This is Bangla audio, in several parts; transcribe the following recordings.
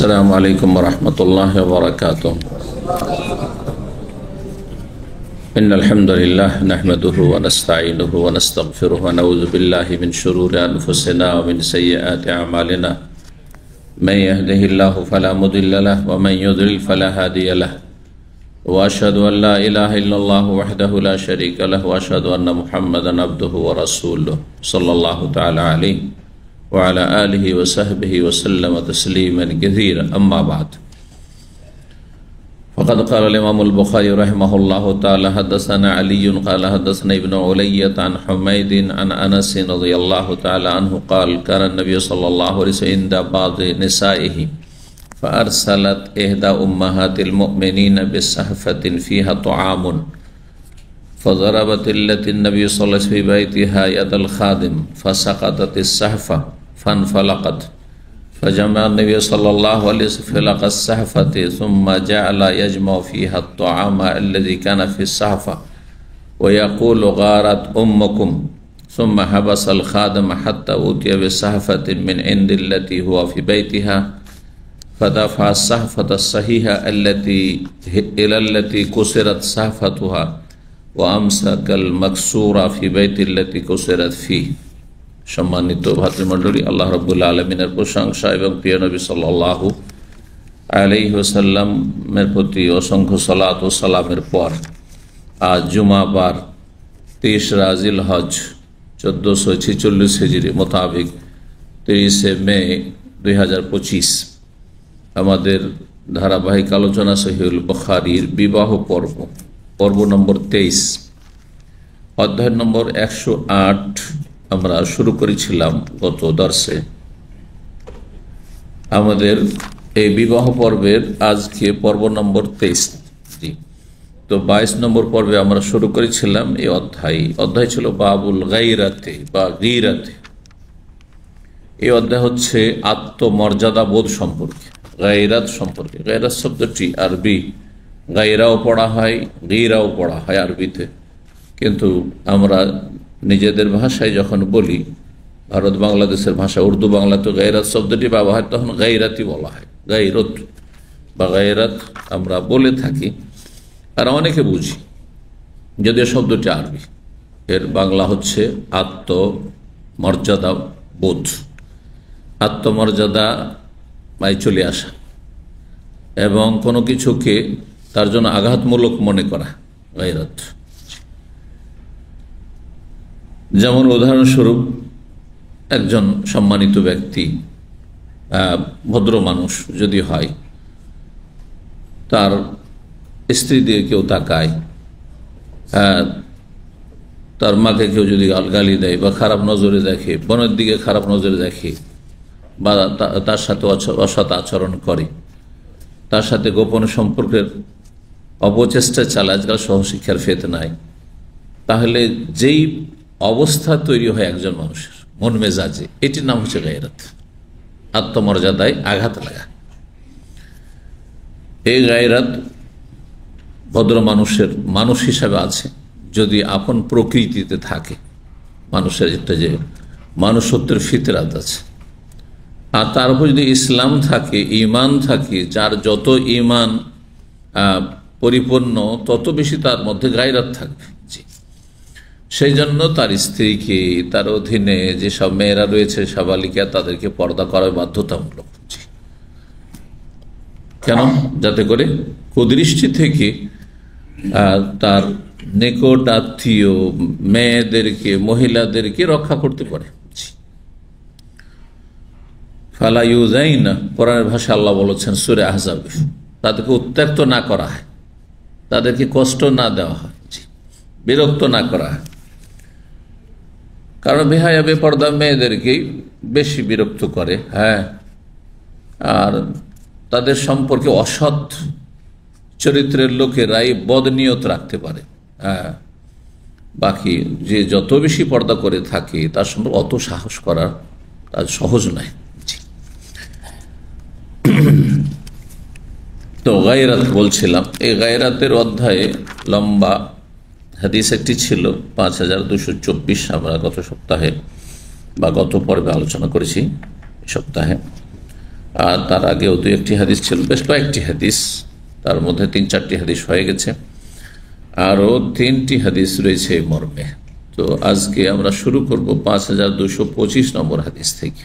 अस्सलामु अलैकुम वरहमतुल्लाहि वबरकातुह। इन्नल हम्दुलिल्लाह नहमदुहु व नस्तईनुहु व नस्तगफिरुहु व नऊज़ु बिल्लाहि मिन शुरूरि अनफुसिना व मिन सय्यिआति अमालिना। मन यहदिहिल्लाहु फला मुदिल्ल लहु व मन युद्लिल फला हादिय लहु। व अशहदु अन ला इलाहा इल्लल्लाहु वहदहु ला शरीका लहु व अशहदु अन्न मुहम्मदन अब्दुहु व रसूलुहु सल्लल्लाहु तआला अलैहि व अला आलिहि व सहबिहि व सल्लम तस्लीमन कसीरा। अम्मा बाद, फ़क़द क़ाल इमाम अल-बुख़ारी रहमहुल्लाहु तआला हदसना अली क़ाल हदसना इब्नु उलय्यत अन हुमैद अन अनस रज़ियल्लाहु तआला अन्हु क़ाल काना नबी सल्लल्लाहु अलैहि वसल्लम इंदा बाज़ निसाइही फ़अरसलत इहदा उम्महातिल मुअमिनीन बिसहफ़तिन फ़ीहा तुआमुन फ़ज़रबत अल्लती नबी सल्लल्लाहु अलैहि वसल्लम फ़ी बैतिहा यदल ख़ादिम फ़सक़ततिस सहफ़ा फ़नफ़लक़त फ़जमअ नबी सल्लल्लाहु अलैहि वसल्लम फ़िलक़ सहफ़ति सुम्मा जअल यजमअ फ़ीहा अत्तुआम अल्लज़ी काना फ़िस्सहफ़ा व यक़ूलु गारत उम्मुकुम सुम्मा हबसल ख़ादिम हत्ता उतिया बिसहफ़तिन मिन इंदिल्लती हुवा फ़ी बैतिहा फ़दफ़अ अस्सहफ़त अस्सहीहा इलल्लती कुसिरत सहफ़तुहा व अमसकल मकसूरा फ़ी बैतिल्लती कुसिरत फ़ीह। सम्मानित भातृमंडলী, আল্লাহ রাব্বুল আলামিনের প্রশংসা এবং প্রিয় নবী সাল্লাল্লাহু আলাইহি ওয়াসাল্লামের প্রতি অসংখ্য সালাত ও সালামের পর আজ জুমাবার 23 রাজিল হজ 1446 হিজরি মোতাবেক 23 মে 2025 আমাদের ধারাবাহিক আলোচনা সহিহুল বুখারীর বিবাহ পর্ব নম্বর 23 অধ্যায় নম্বর 108 আমরা শুরু করেছিলাম গত দর্শে। আমাদের এই বিবাহ পর্বের আজকে পর্ব নম্বর 23। তো 22 নম্বর পর্বে আমরা শুরু করেছিলাম এই অধ্যায় ছিল বাবুল গায়রাতে বা গীরাতে। এই অধ্যায় হচ্ছে আত্মমর্যাদা বোধ সম্পর্কে, গায়রাত সম্পর্কে। গায়রাত শব্দটি আরবি গায়রাও পড়া হয়, গীরাও পড়া হয় আরবিতে, কিন্তু আমরা নিজেদের ভাষায় যখন বলি, ভারত বাংলাদেশের ভাষা উর্দু বাংলাতে গায়রাত শব্দটি ব্যবহার তখন গায়রাতি বলা হয়, গায়রত বা গায়রাত আমরা বলে থাকি আর অনেকে বুঝি, যদিও শব্দটি আরবি। এর বাংলা হচ্ছে আত্মমর্যাদা বোধ, আত্মমর্যাদা চলে আসা এবং কোনো কিছুকে তার জন্য আঘাতমূলক মনে করা, গায়রাত। যেমন উদাহরণস্বরূপ একজন সম্মানিত ব্যক্তি, ভদ্র মানুষ যদি হয়, তার স্ত্রী দিয়ে কেউ তাকায়, তার মাকে কেউ যদি গালি দেয় বা খারাপ নজরে দেখে, বোনের দিকে খারাপ নজরে দেখে বা তার সাথে অসৎ আচরণ করে, তার সাথে গোপন সম্পর্কের অপচেষ্টা চালায়, আজকাল সহশিক্ষার ফেতনায়, তাহলে যেই অবস্থা তৈরি হয় একজন মানুষের মন মেজাজে, এটির নাম হচ্ছে গায়রাত, আত্মমর্যাদায় আঘাত লাগা। এই গায়রাত ভদ্র মানুষের মানুষ হিসাবে আছে যদি আপন প্রকৃতিতে থাকে। মানুষের একটা যে মানুষত্বের ফিতরাত আছে, আর তার উপর যদি ইসলাম থাকে, ঈমান থাকে, যার যত ঈমান পরিপূর্ণ তত বেশি তার মধ্যে গায়রাত থাকবে। সেই জন্য তার স্ত্রীকে, তার অধীনে যেসব মেয়েরা রয়েছে সাবালিকা, তাদেরকে পর্দা করা বাধ্যতামূলক। কেন? যাতে করে কুদৃষ্টি থেকে তার নিকট আত্মীয় মেয়েদেরকে, মহিলাদেরকে রক্ষা করতে পারে। ফালা ইউযাইনা, কোরআনের ভাষা আল্লাহ বলেছেন সূরা আহজাবে, তাদেরকে উত্ত্যক্ত না করা হয়, তাদেরকে কষ্ট না দেওয়া হয়, বিরক্ত না করা হয়। কারণ বেহায়া বেপর্দা মেয়েদেরকেই বেশি বিরক্ত করে, আর তাদের সম্পর্কে অসৎ চরিত্রের লোকেরাই বদনিয়ত রাখতে পারে। বাকি যে যত বেশি পর্দা করে থাকে তার সম্পর্কে অত সাহস করা তার সহজ নয়। তো গায়রাত বলছিলাম, এই গায়রাতের অধ্যায়ে লম্বা হাদিস একটি ছিল 5224, আমরা গত সপ্তাহে বা গত পর্বে আলোচনা করেছি সপ্তাহে। আর তার আগেও 2-1টি হাদিস ছিল, বেশ কয়েকটি হাদিস, তার মধ্যে 3-4টি হাদিস হয়ে গেছে, আরও 3টি হাদিস রয়েছে এই মর্মে। তো আজকে আমরা শুরু করব 5225 নম্বর হাদিস থেকে,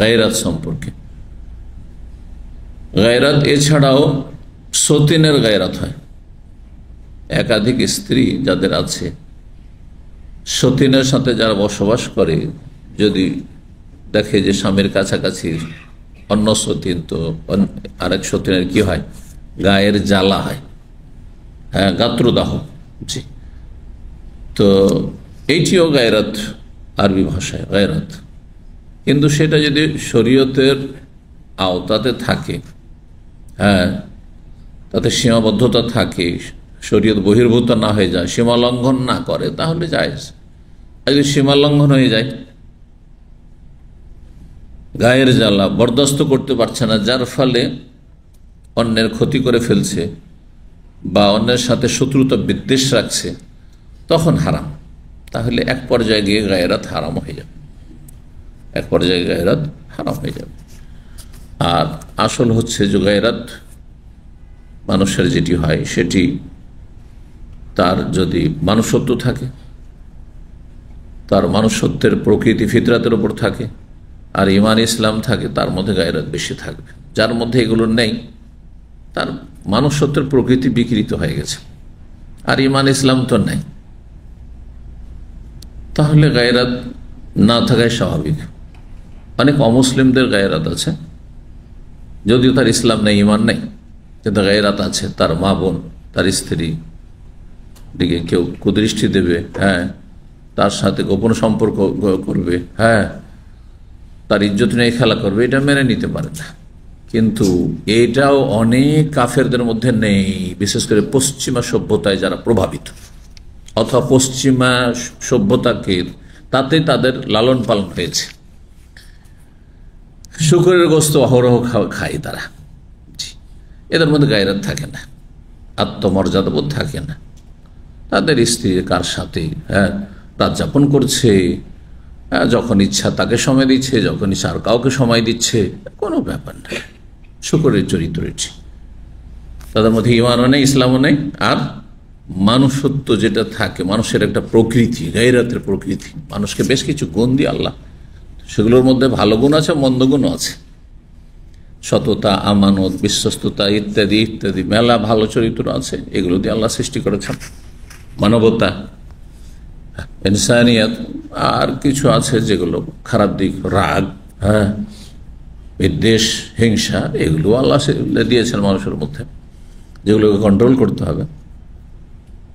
গায়রাত সম্পর্কে। গায়রাত এছাড়াও সতীনের গায়রাত হয়, একাধিক স্ত্রী যাদের আছে, সতীনের সাথে যারা বসবাস করে, যদি দেখে যে স্বামীর কাছাকাছি অন্য সতীন, তো আরেক সতীনের কি হয়, গায়ের জ্বালা হয়, হ্যাঁ, গাত্রদাহ। জি, তো এইটিও গায়রাত, আরবি ভাষায় গায়রাত। কিন্তু সেটা যদি শরীয়তের আওতাতে থাকে, হ্যাঁ, তাতে সীমাবদ্ধতা থাকে, শরীয়ত বহির্ভূত না হয়ে যায়, সীমা লঙ্ঘন না করে, তাহলে জায়েজ। আর যদি সীমা লঙ্ঘন হয়ে যায়, গায়ের জ্বালা বরদাস্ত করতে পারছে না, যার ফলে অন্যের ক্ষতি করে ফেলছে বা অন্যের সাথে শত্রুতা বিদ্বেষ রাখছে, তখন হারাম। তাহলে এক পর্যায়ে গিয়ে গায়রাত হারাম হয়ে যাবে, এক পর্যায়ে গায়রাত হারাম হয়ে যাবে। আর আসল হচ্ছে যে গায়রাত মানুষের যেটি হয়, সেটি তার যদি মানুষত্ব থাকে, তার মানুষত্বের প্রকৃতি ফিতরাতের উপর থাকে, আর ঈমান ইসলাম থাকে, তার মধ্যে গায়রাত বেশি থাকবে। যার মধ্যে এগুলো নেই, তার মানুষত্বের প্রকৃতি বিকৃত হয়ে গেছে, আর ঈমান ইসলাম তো নেই, তাহলে গায়রাত না থাকাই স্বাভাবিক। অনেক অমুসলিমদের গায়রাত আছে, যদিও তার ইসলাম নেই, ঈমান নেই, কিন্তু গায়রাত আছে। তার মা বোন, তার স্ত্রী দিকে কেউ কুদৃষ্টি দেবে, হ্যাঁ, তার সাথে গোপন সম্পর্ক করবে, হ্যাঁ, তার ইজ্জত নিয়ে খেলা করবে, এটা মেনে নিতে পারে না। কিন্তু এটাও অনেক কাফেরদের মধ্যে নেই, বিশেষ করে পশ্চিমা সভ্যতায় যারা প্রভাবিত, অথবা পশ্চিমা সভ্যতাকে তাতে তাদের লালন পালন হয়েছে, শুকরের গোস্ত অহরহ খায় তারা, এদের মধ্যে গায়রাত থাকে না, আত্মমর্যাদাবোধ থাকে না। তাদের স্ত্রী কার সাথে, হ্যাঁ, রাত যাপন করছে, যখন ইচ্ছা তাকে সময় দিচ্ছে, যখন ইচ্ছা আর কাউকে সময় দিচ্ছে, কোনো ব্যাপার না। শুকরের চরিত্র এটি, তাদের মধ্যে ঈমানও নেই, ইসলামও নেই, আর মানুষত্ব যেটা থাকে, মানুষের একটা প্রকৃতি, গায়রাতের প্রকৃতি, মানুষকে বেশ কিছু গুণ দিয়ে আল্লাহ, সেগুলোর মধ্যে ভালো গুণ আছে, মন্দ গুণও আছে, সততা, আমানত, বিশ্বস্ততা ইত্যাদি ইত্যাদি, মেলা ভালো চরিত্র আছে, এগুলো দিয়ে আল্লাহ সৃষ্টি করেছেন। মানবতা, ইনসানিয়াত, আর কিছু আছে যেগুলো খারাপ দিক, রাগ, হ্যাঁ, বিদ্বেষ, হিংসা, এগুলো আল্লাহ দিয়েছেন মানুষের মধ্যে, যেগুলোকে কন্ট্রোল করতে হবে।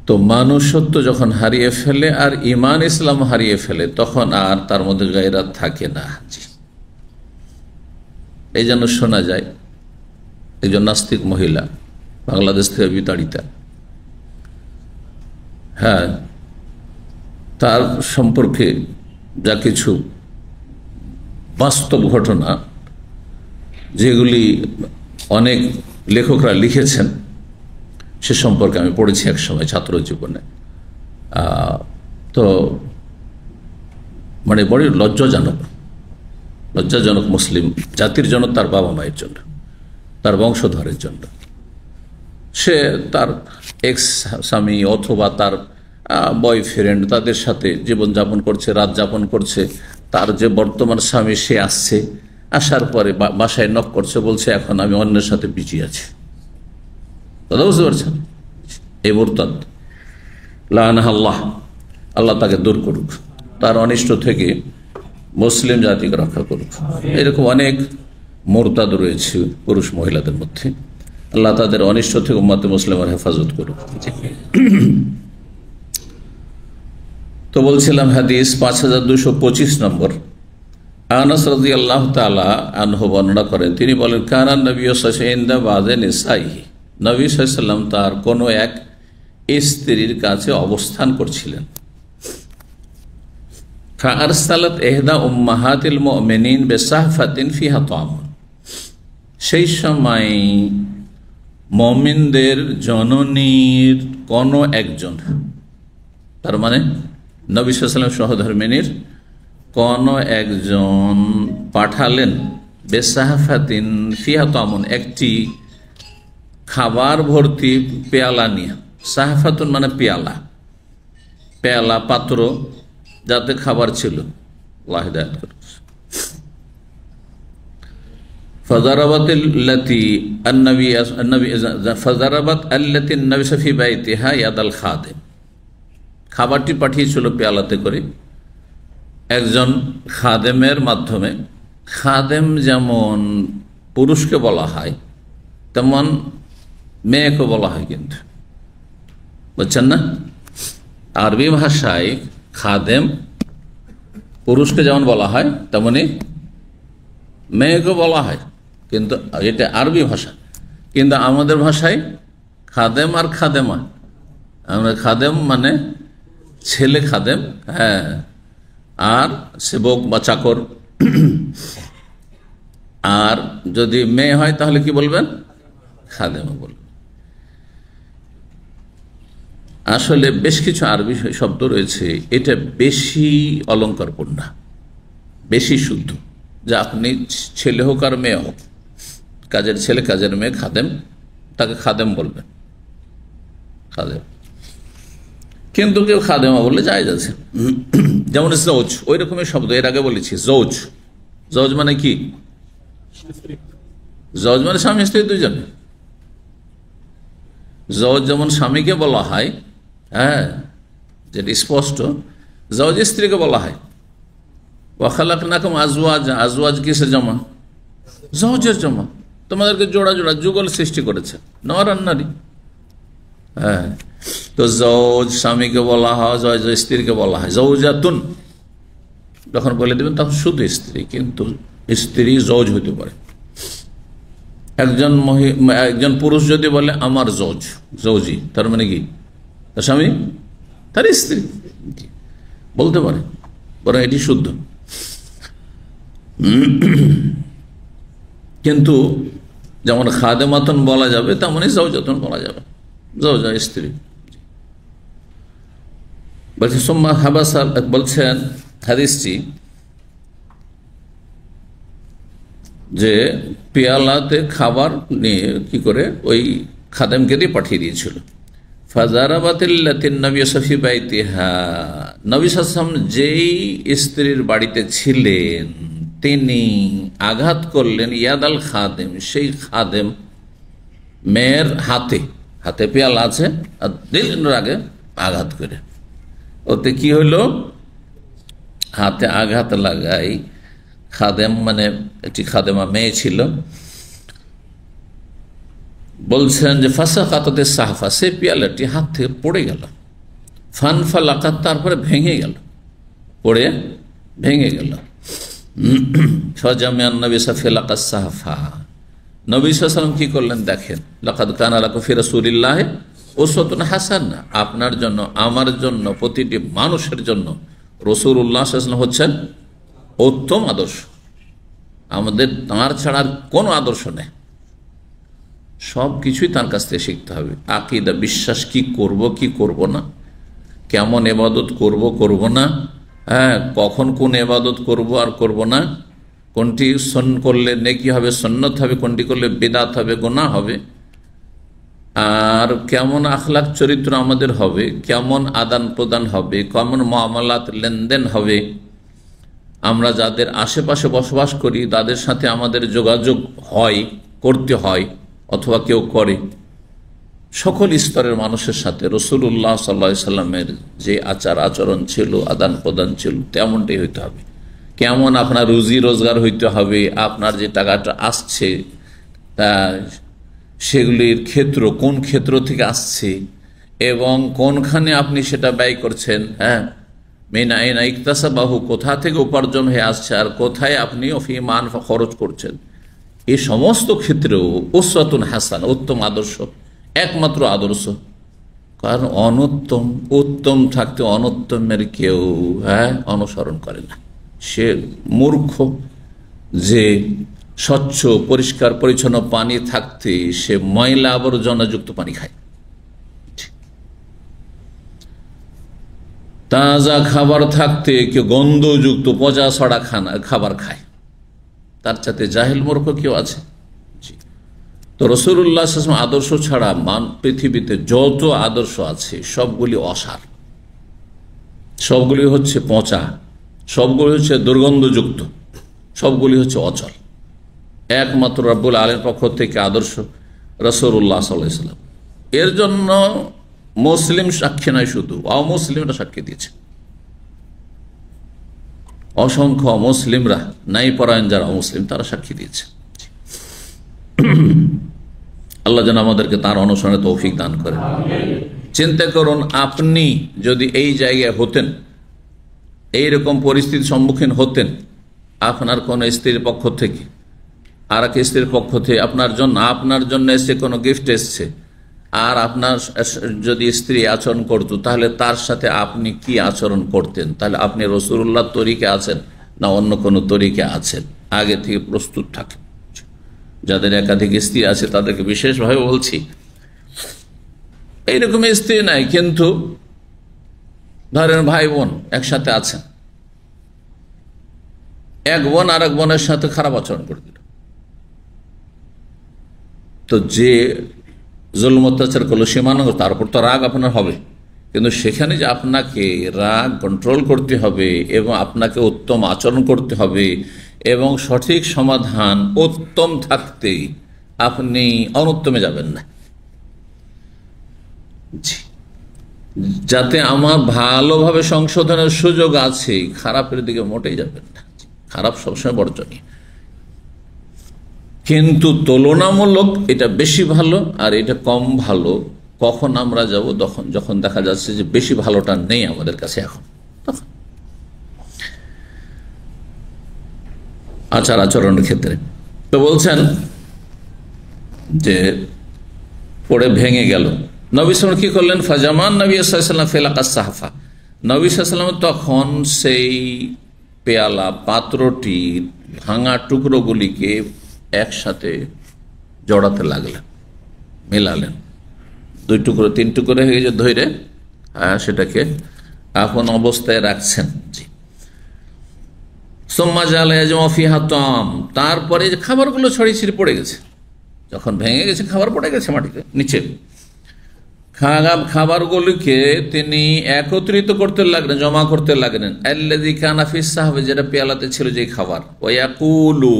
তো মানুষত্ব যখন হারিয়ে ফেলে আর ঈমান ইসলাম হারিয়ে ফেলে, তখন আর তার মধ্যে গায়রাত থাকে না। এই জন্য শোনা যায়, একজন নাস্তিক মহিলা, বাংলাদেশ থেকে বিতাড়িতা, হ্যাঁ, তার সম্পর্কে যা কিছু বাস্তব ঘটনা, যেগুলি অনেক লেখকরা লিখেছেন, সে সম্পর্কে আমি পড়েছি এক সময় ছাত্র জীবনে। তো মানে বড় লজ্জাজনক মুসলিম জাতির জন্য, তার বাবা মায়ের জন্য, তার বংশধরের জন্য। সে তার এক্স স্বামী অথবা তার বয়ফ্রেন্ড, তাদের সাথে জীবনযাপন করছে, রাত যাপন করছে। তার যে বর্তমান স্বামী, সে আসছে, আসার পরে বাসায় নক করছে, বলছে এখন আমি অন্যের সাথে বিজি আছি। দাদা বুঝতে পারছেন? এই মুরতাদ, লাআনাহুল্লাহ, আল্লাহ তাকে দূর করুক, তার অনিষ্ট থেকে মুসলিম জাতিকে রক্ষা করুক। এরকম অনেক মুরতাদ রয়েছে পুরুষ মহিলাদের মধ্যে, আল্লাহ তাদের অনিষ্ট থেকে উম্মতে মুসলিমের হেফাজত করুক। তো বলছিলাম হাদিস 5225 নম্বর। আনাস রাদিয়াল্লাহু তাআলা আনহু বর্ণনা করেন, তিনি বলেন, কানা নবী সাল্লাল্লাহু আলাইহি ওয়াসাল্লাম ইনদা বাযি নিসাইহি, নবী সাল্লাল্লাহু আলাইহি ওয়াসাল্লাম তার কোনো এক স্ত্রীর কাছে অবস্থান করছিলেন। ফাআরসালাত ইহদা উম্মাহাতিল মুমিনিন বিসাহফাতিন ফিহা তা'ামুন, সেই সময় মুমিনদের জননীর কোন একজন, তার মানে নবী সাল্লাল্লাহু আলাইহি ওয়াসাল্লাম সহধর্মিনীর কোন একজন পাঠালেন বেসাহাফাতিন ফিহা তামুন, একটি খাবার ভর্তি পেয়ালা নিয়ে। সাহাফাতুন মানে পেয়ালা, পেয়ালা পাত্র যাতে খাবার ছিল। আল্লাহ হিদায়াত করুন। فضربت التي النبي في بيتها يد الخادم, খাবারটি পাঠিয়েছিল পেয়ালাতে করে একজন খাদেমের মাধ্যমে। খাদেম যেমন পুরুষকে বলা হয় তেমন মেয়েকে বলা হয়, কিন্তু বুঝছেন না? আরবি ভাষায় খাদেম পুরুষকে যেমন বলা হয় তেমনি মেয়েকে বলা হয়, কিন্তু এটা আরবি ভাষা। কিন্তু আমাদের ভাষায় খাদেম আর খাদেমা, আমরা খাদেম মানে ছেলে খাদেম, হ্যাঁ, আর সেবক বা চাকর। আর যদি মেয়ে হয় তাহলে কি বলবেন? খাদেমা বলবেন। আসলে বেশ কিছু আরবি শব্দ রয়েছে, এটা বেশি অলঙ্কারপূর্ণ, বেশি শুদ্ধ, যা আপনি ছেলে হোক আর মেয়ে হোক, কাজের ছেলে কাজের মেয়ে, খাদেম, তাকে খাদেম বলবেন, খাদেম। কিন্তু কেউ খাদেমা বললে জায়েজ আছে। যেমন জৌজ, ওই রকমের শব্দ এর আগে বলেছি। জৌজ, জৌজ মানে কি? জৌজ মানে স্বামী স্ত্রী দুইজন। জৌজ যেমন স্বামীকে বলা হয়, হ্যাঁ, যেটা স্পষ্ট। জৌজ স্ত্রীকে বলা হয়। ওয়াখালাকনাকুম আজওয়াজা, আজওয়াজ কিসের জমা? জৌজের জমা। তোমাদেরকে জোড়া জোড়া যুগল সৃষ্টি করেছে, নর আর নারী। হ্যাঁ, তো জৌজ স্বামীকে বলা হয়, জৌজ স্ত্রীকে বলা হয় জৌজাতুন। যখন বলে দেবেন তখন শুধু স্ত্রী, কিন্তু স্ত্রী জৌজ হইতে পারে। একজন পুরুষ যদি বলে আমার জৌজ, জৌজি, তার মানে কি? তার স্বামী, তার স্ত্রী বলতে পারে, বরং এটি শুদ্ধ। কিন্তু যেমন খাদেমাতন বলা যাবে তেমনই জৌজাতন বলা যাবে, জৌজা স্ত্রী। বলছে সোম্মা হাবাসা, বলছেন হাদিসটি যে পেয়ালাতে খাবার নিয়ে কি করে ওই খাদেমকে দিয়ে পাঠিয়ে দিয়েছিল। ফাজারাবাতিল্লাতিন নবী সফি বাইতিহা, নবী সাল্লাল্লাহু আলাইহি ওয়াসাল্লাম যেই স্ত্রীর বাড়িতে ছিলেন তিনি আঘাত করলেন ইয়াদাল খাদেম, সেই খাদেম মেয়ের হাতে, হাতে পেয়ালা আছে, আর দিলেন আগে আঘাত করে। ওতে কি হলো? হাতে আঘাত লাগাই খাদেম, মানে একটি খাদেমা মেয়ে ছিল, বলছেন যে ফাঁসা কাততে সাহফা, সে পেয়ালাটি হাত থেকে পড়ে গেল। ফানফা লাকাত, তারপরে ভেঙে গেল, পড়ে ভেঙে গেল। সজামিয়ান নবী সাফিলাকা সাহফা, নবী সাল্লাল্লাহু আলাইহি ওয়াসাল্লাম কি করলেন দেখেন। লাকাদ কানা লাকুম ফি রাসূলিল্লাহি উসওয়াতুন হাসানাহ, আপনার জন্য, আমার জন্য, প্রতিটি মানুষের জন্য রাসূলুল্লাহ সাল্লাল্লাহু আলাইহি ওয়াসাল্লাম হচ্ছেন উত্তম আদর্শ। আমাদের তাঁর ছাড়া কোনো আদর্শ নেই, সব কিছুই তার কাছ থেকে শিখতে হবে। আকীদা, বিশ্বাস, কি করব কি করব না, কেমন ইবাদত করব করব না, হ্যাঁ, কখন কোন ইবাদত করব আর করব না, কোনটি করলে নেকি হবে, সুন্নাত হবে, কোনটি করলে বিদআত হবে, গুনাহ হবে, আর কেমন আখলাক চরিত্র আমাদের হবে, কেমন আদান প্রদান হবে, কেমন মুআমালাত লেনদেন হবে, আমরা যাদের আশেপাশে বসবাস করি তাদের সাথে আমাদের যোগাযোগ হয়, করতে হয়, অথবা কেউ করে, সকল স্তরের মানুষের সাথে রাসূলুল্লাহ সাল্লাল্লাহু আলাইহি সাল্লামের যে আচার আচরণ ছিল, আদান প্রদান ছিল, তেমনটাই হইতে হবে। কেমন আপনার রুজি রোজগার হইতে হবে, আপনার যে টাকাটা আসছে তা সেগুলির ক্ষেত্র, কোন ক্ষেত্র থেকে আসছে এবং কোনখানে আপনি সেটা ব্যয় করছেন, হ্যাঁ, মিন আইনা ইকতাসাবাহু, কোথা থেকে উপার্জন হয়ে আসছে, আর কোথায় আপনি ফিমান খরচ করছেন, এই সমস্ত ক্ষেত্রেও উসওয়াতুন হাসানা, উত্তম আদর্শ, একমাত্র আদর্শ। কারণ অনুত্তম, উত্তম থাকতে অনুত্তমের কেউ, হ্যাঁ, অনুসরণ করে না। সে মূর্খ যে স্বচ্ছ পরিষ্কার পরিচ্ছন্ন পানি থাকতে সে ময়লা আবর্জনাযুক্ত পানি খায়, তাজা খাবার থাকতে কেউ গন্ধযুক্ত পচা সড়া খাবার খায়, তার চাইতে জাহিল মূর্খ কেউ আছে? তো রাসূলুল্লাহ সাল্লাল্লাহু আলাইহি ওয়াসাল্লাম আদর্শ ছাড়া পৃথিবীতে যত আদর্শ আছে সবগুলি অসার, সবগুলি হচ্ছে পচা, সবগুলি হচ্ছে দুর্গন্ধযুক্ত, সবগুলি হচ্ছে অচল। একমাত্র রব্বুল আলামিনের পক্ষ থেকে আদর্শ রাসূলুল্লাহ সাল্লাল্লাহু আলাইহি ওয়াসাল্লাম। এর জন্য মুসলিম সাক্ষী নয়, শুধু অমুসলিমরা সাক্ষী দিয়েছে। অসংখ্য মুসলিমরা, নাই পরায়ণ যারা অমুসলিম, তারা সাক্ষী দিয়েছে। আল্লাহ যেন আমাদেরকে তার অনুসরণে তৌফিক দান করেন। চিন্তা করুন, আপনি যদি এই জায়গায় হতেন, এইরকম পরিস্থিতির সম্মুখীন হতেন, আপনার কোন স্ত্রীর পক্ষ থেকে আর এক স্ত্রীর পক্ষ থেকে আপনার জন্য এসে কোনো গিফট এসছে, আর আপনার যদি স্ত্রী আচরণ করতো, তাহলে তার সাথে আপনি কি আচরণ করতেন? তাহলে আপনি রাসূলুল্লাহর তরিকে আছেন না অন্য কোনো তরিকে আছেন? আগে থেকে প্রস্তুত থাকেন। যাদের একাধিক স্ত্রী আছে তাদেরকে বিশেষভাবে বলছি, এইরকম স্ত্রী নাই, কিন্তু ধরেন ভাই বোন একসাথে আছেন, এক বোন আর এক বোনের সাথে খারাপ আচরণ করে দিল, তো যে জুলুম অত্যাচার করলো সীমানা, তার উপর তো রাগ আপনার হবে, কিন্তু সেখানে যে আপনাকে রাগ কন্ট্রোল করতে হবে এবং আপনাকে উত্তম আচরণ করতে হবে এবং সঠিক সমাধান উত্তম থাকতে আপনি অনুত্তমে যাবেন না। যাতে আমার ভালোভাবে সংশোধনের সুযোগ আছে, খারাপের দিকে মোটেই যাবেন না। খারাপ সবসময় বর্জনীয়, কিন্তু তুলনামূলক এটা বেশি ভালো আর এটা কম ভালো। কখন আমরা যাব? যখন দেখা যাচ্ছে যে বেশি ভালোটা নেই আমাদের কাছে এখন, তখন আচার আচরণের ক্ষেত্রে। তো বলছেন যে পড়ে ভেঙে গেল, নবী সাল্লাল্লাহু আলাইহি ওয়াসাল্লাম কি করলেন? ফাজামান নবী সাল্লাল্লাহু আলাইহি ওয়াসাল্লাম ফিলাকাস সাহফা, নবী সাল্লাল্লাহু আলাইহি ওয়াসাল্লাম তখন সেই পেয়ালা পাত্রটি ভাঙা টুকরোগুলিকে একসাথে জড়াতে লাগলেন, মেলালেন, 2 টুকরো 3 টুকরো হয়ে গেছে, ধরে সেটাকে এখন অবস্থায় রাখছেন। জি, তারপরে যে খাবারগুলো ছড়িয়ে ছিড়ে পড়ে গেছে, যখন ভেঙে গেছে খাবার পড়ে গেছে মাটিতে নিচে, খাবারগুলিকে তিনি একত্রিত করতে লাগলেন, জমা করতে লাগলেন। আল্লাযী কানা ফিস সাহবে, যেটা পেয়ালাতে ছিল যে খাবার, ওয়ায়াকুলু,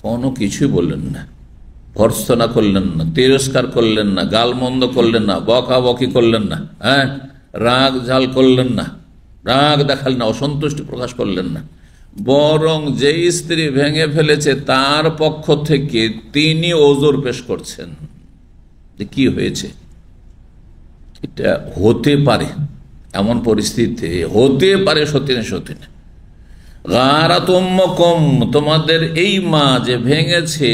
কোনো কিছুই বললেন না, ভর্ৎসনা করলেন না, তিরস্কার করলেন না, গালমন্দ করলেন না, বকাবকি করলেন না, রাগ ঝাল করলেন না, রাগ দেখালেন না, অসন্তুষ্টি প্রকাশ করলেন না, বরং যে স্ত্রী ভেঙে ফেলেছে তার পক্ষ থেকে তিনি ওজর পেশ করছেন যে কি হয়েছে। এটা হতে পারে, এমন পরিস্থিতি হতে পারে, সত্যি না সত্যি না। গারাতুম্মকুম, তোমাদের এই মা যে ভেঙেছে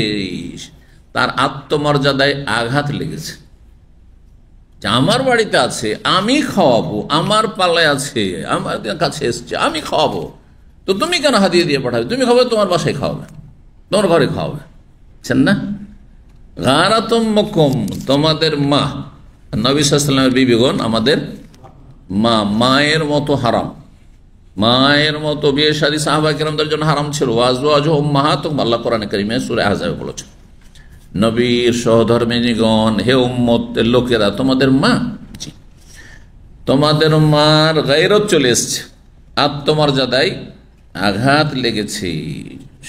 তার আত্মমর্যাদায় আঘাত লেগেছে, আমার বাড়িতে আছে, আমি খাওয়াবো, আমার পাল্লায় আছে, আমার কাছে এসছে, আমি খাওয়াবো, তো তুমি কেন হাতিয়ে দিয়ে পাঠাবে? তুমি খাবে, তোমার বাসায় খাওয়াবে, তোমার ঘরে খাওয়াবে, বুঝছেন না? গারাতুম্মকুম, তোমাদের মা, নবী সাল্লাল্লাহু আলাইহি ওয়াসাল্লামের বিবিগণ আমাদের মা, মায়ের মতো হারাম, মায়ের মতো বিয়ে শাদী সাহাবায়ে কেরামদের জন্য হারাম ছিল। ওয়াজওয়াজুহুম উম্মাহাতুহুম, আল্লাহ কোরআনে কারীমে সূরা আহজাবে বলেছেন, নবীর সহধর্মিণীগণ, হে উম্মতের লোকেরা, তোমাদের মা, তোমাদের মার গায়রত চলে এসছে, আত্মমর্যাদায় আঘাত লেগেছে,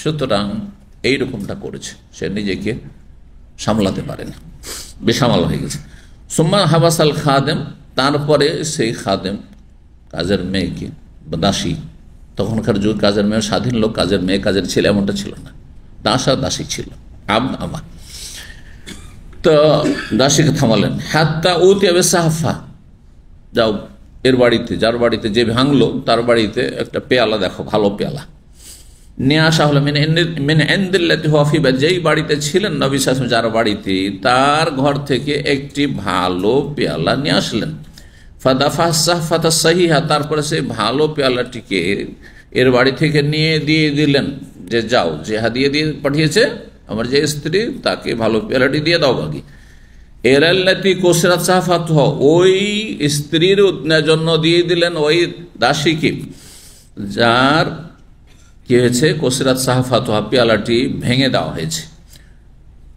সুতরাং এইরকমটা করেছে, সে নিজেকে সামলাতে পারে না, বেসামাল হয়ে গেছে। সুম্মা হাবাসাল খাদেম, তারপরে সেই খাদেম, কাজের মেয়েকে, দাসী, তখনকার যুগ কাজের মেয়ে স্বাধীন লোক, কাজের মেয়ে কাজের ছেলে এমনটা ছিল না, দাস আর দাসী ছিল, আমা। তো দাসীকে থামালেন, হাত্তা উতিয়াবে সাহফা, যাও এর বাড়িতে, যার বাড়িতে যে ভাঙলো তার বাড়িতে একটা পেয়ালা দেখো, ভালো পেয়ালা নিয়ে আসা হলো। যেই বাড়িতে ছিলেন নবী সাল্লাল্লাহু আলাইহি ওয়াসাল্লাম, যার বাড়িতে, তার ঘর থেকে একটি ভালো পেয়ালা নিয়ে আসলেন। ফাদাফা সাহফাতা সাহিহা, তারপরে সেই ভালো পেয়ালাটিকে এর বাড়ি থেকে নিয়ে দিয়ে দিলেন, যে যাও, যে হাদিয়া দিয়ে পাঠিয়েছে আমার যে স্ত্রী, তাকে ভালো পেয়ালাটি দিয়ে দাও বাকি। এরাল্লাতি কোসরাত সাহফাত, ওই স্ত্রীর জন্য দিয়ে দিলেন ওই দাসীকে, যার কি হয়েছে, কসিরাত সাহাফাতুহা, পেয়ালাটি ভেঙে দেওয়া হয়েছে।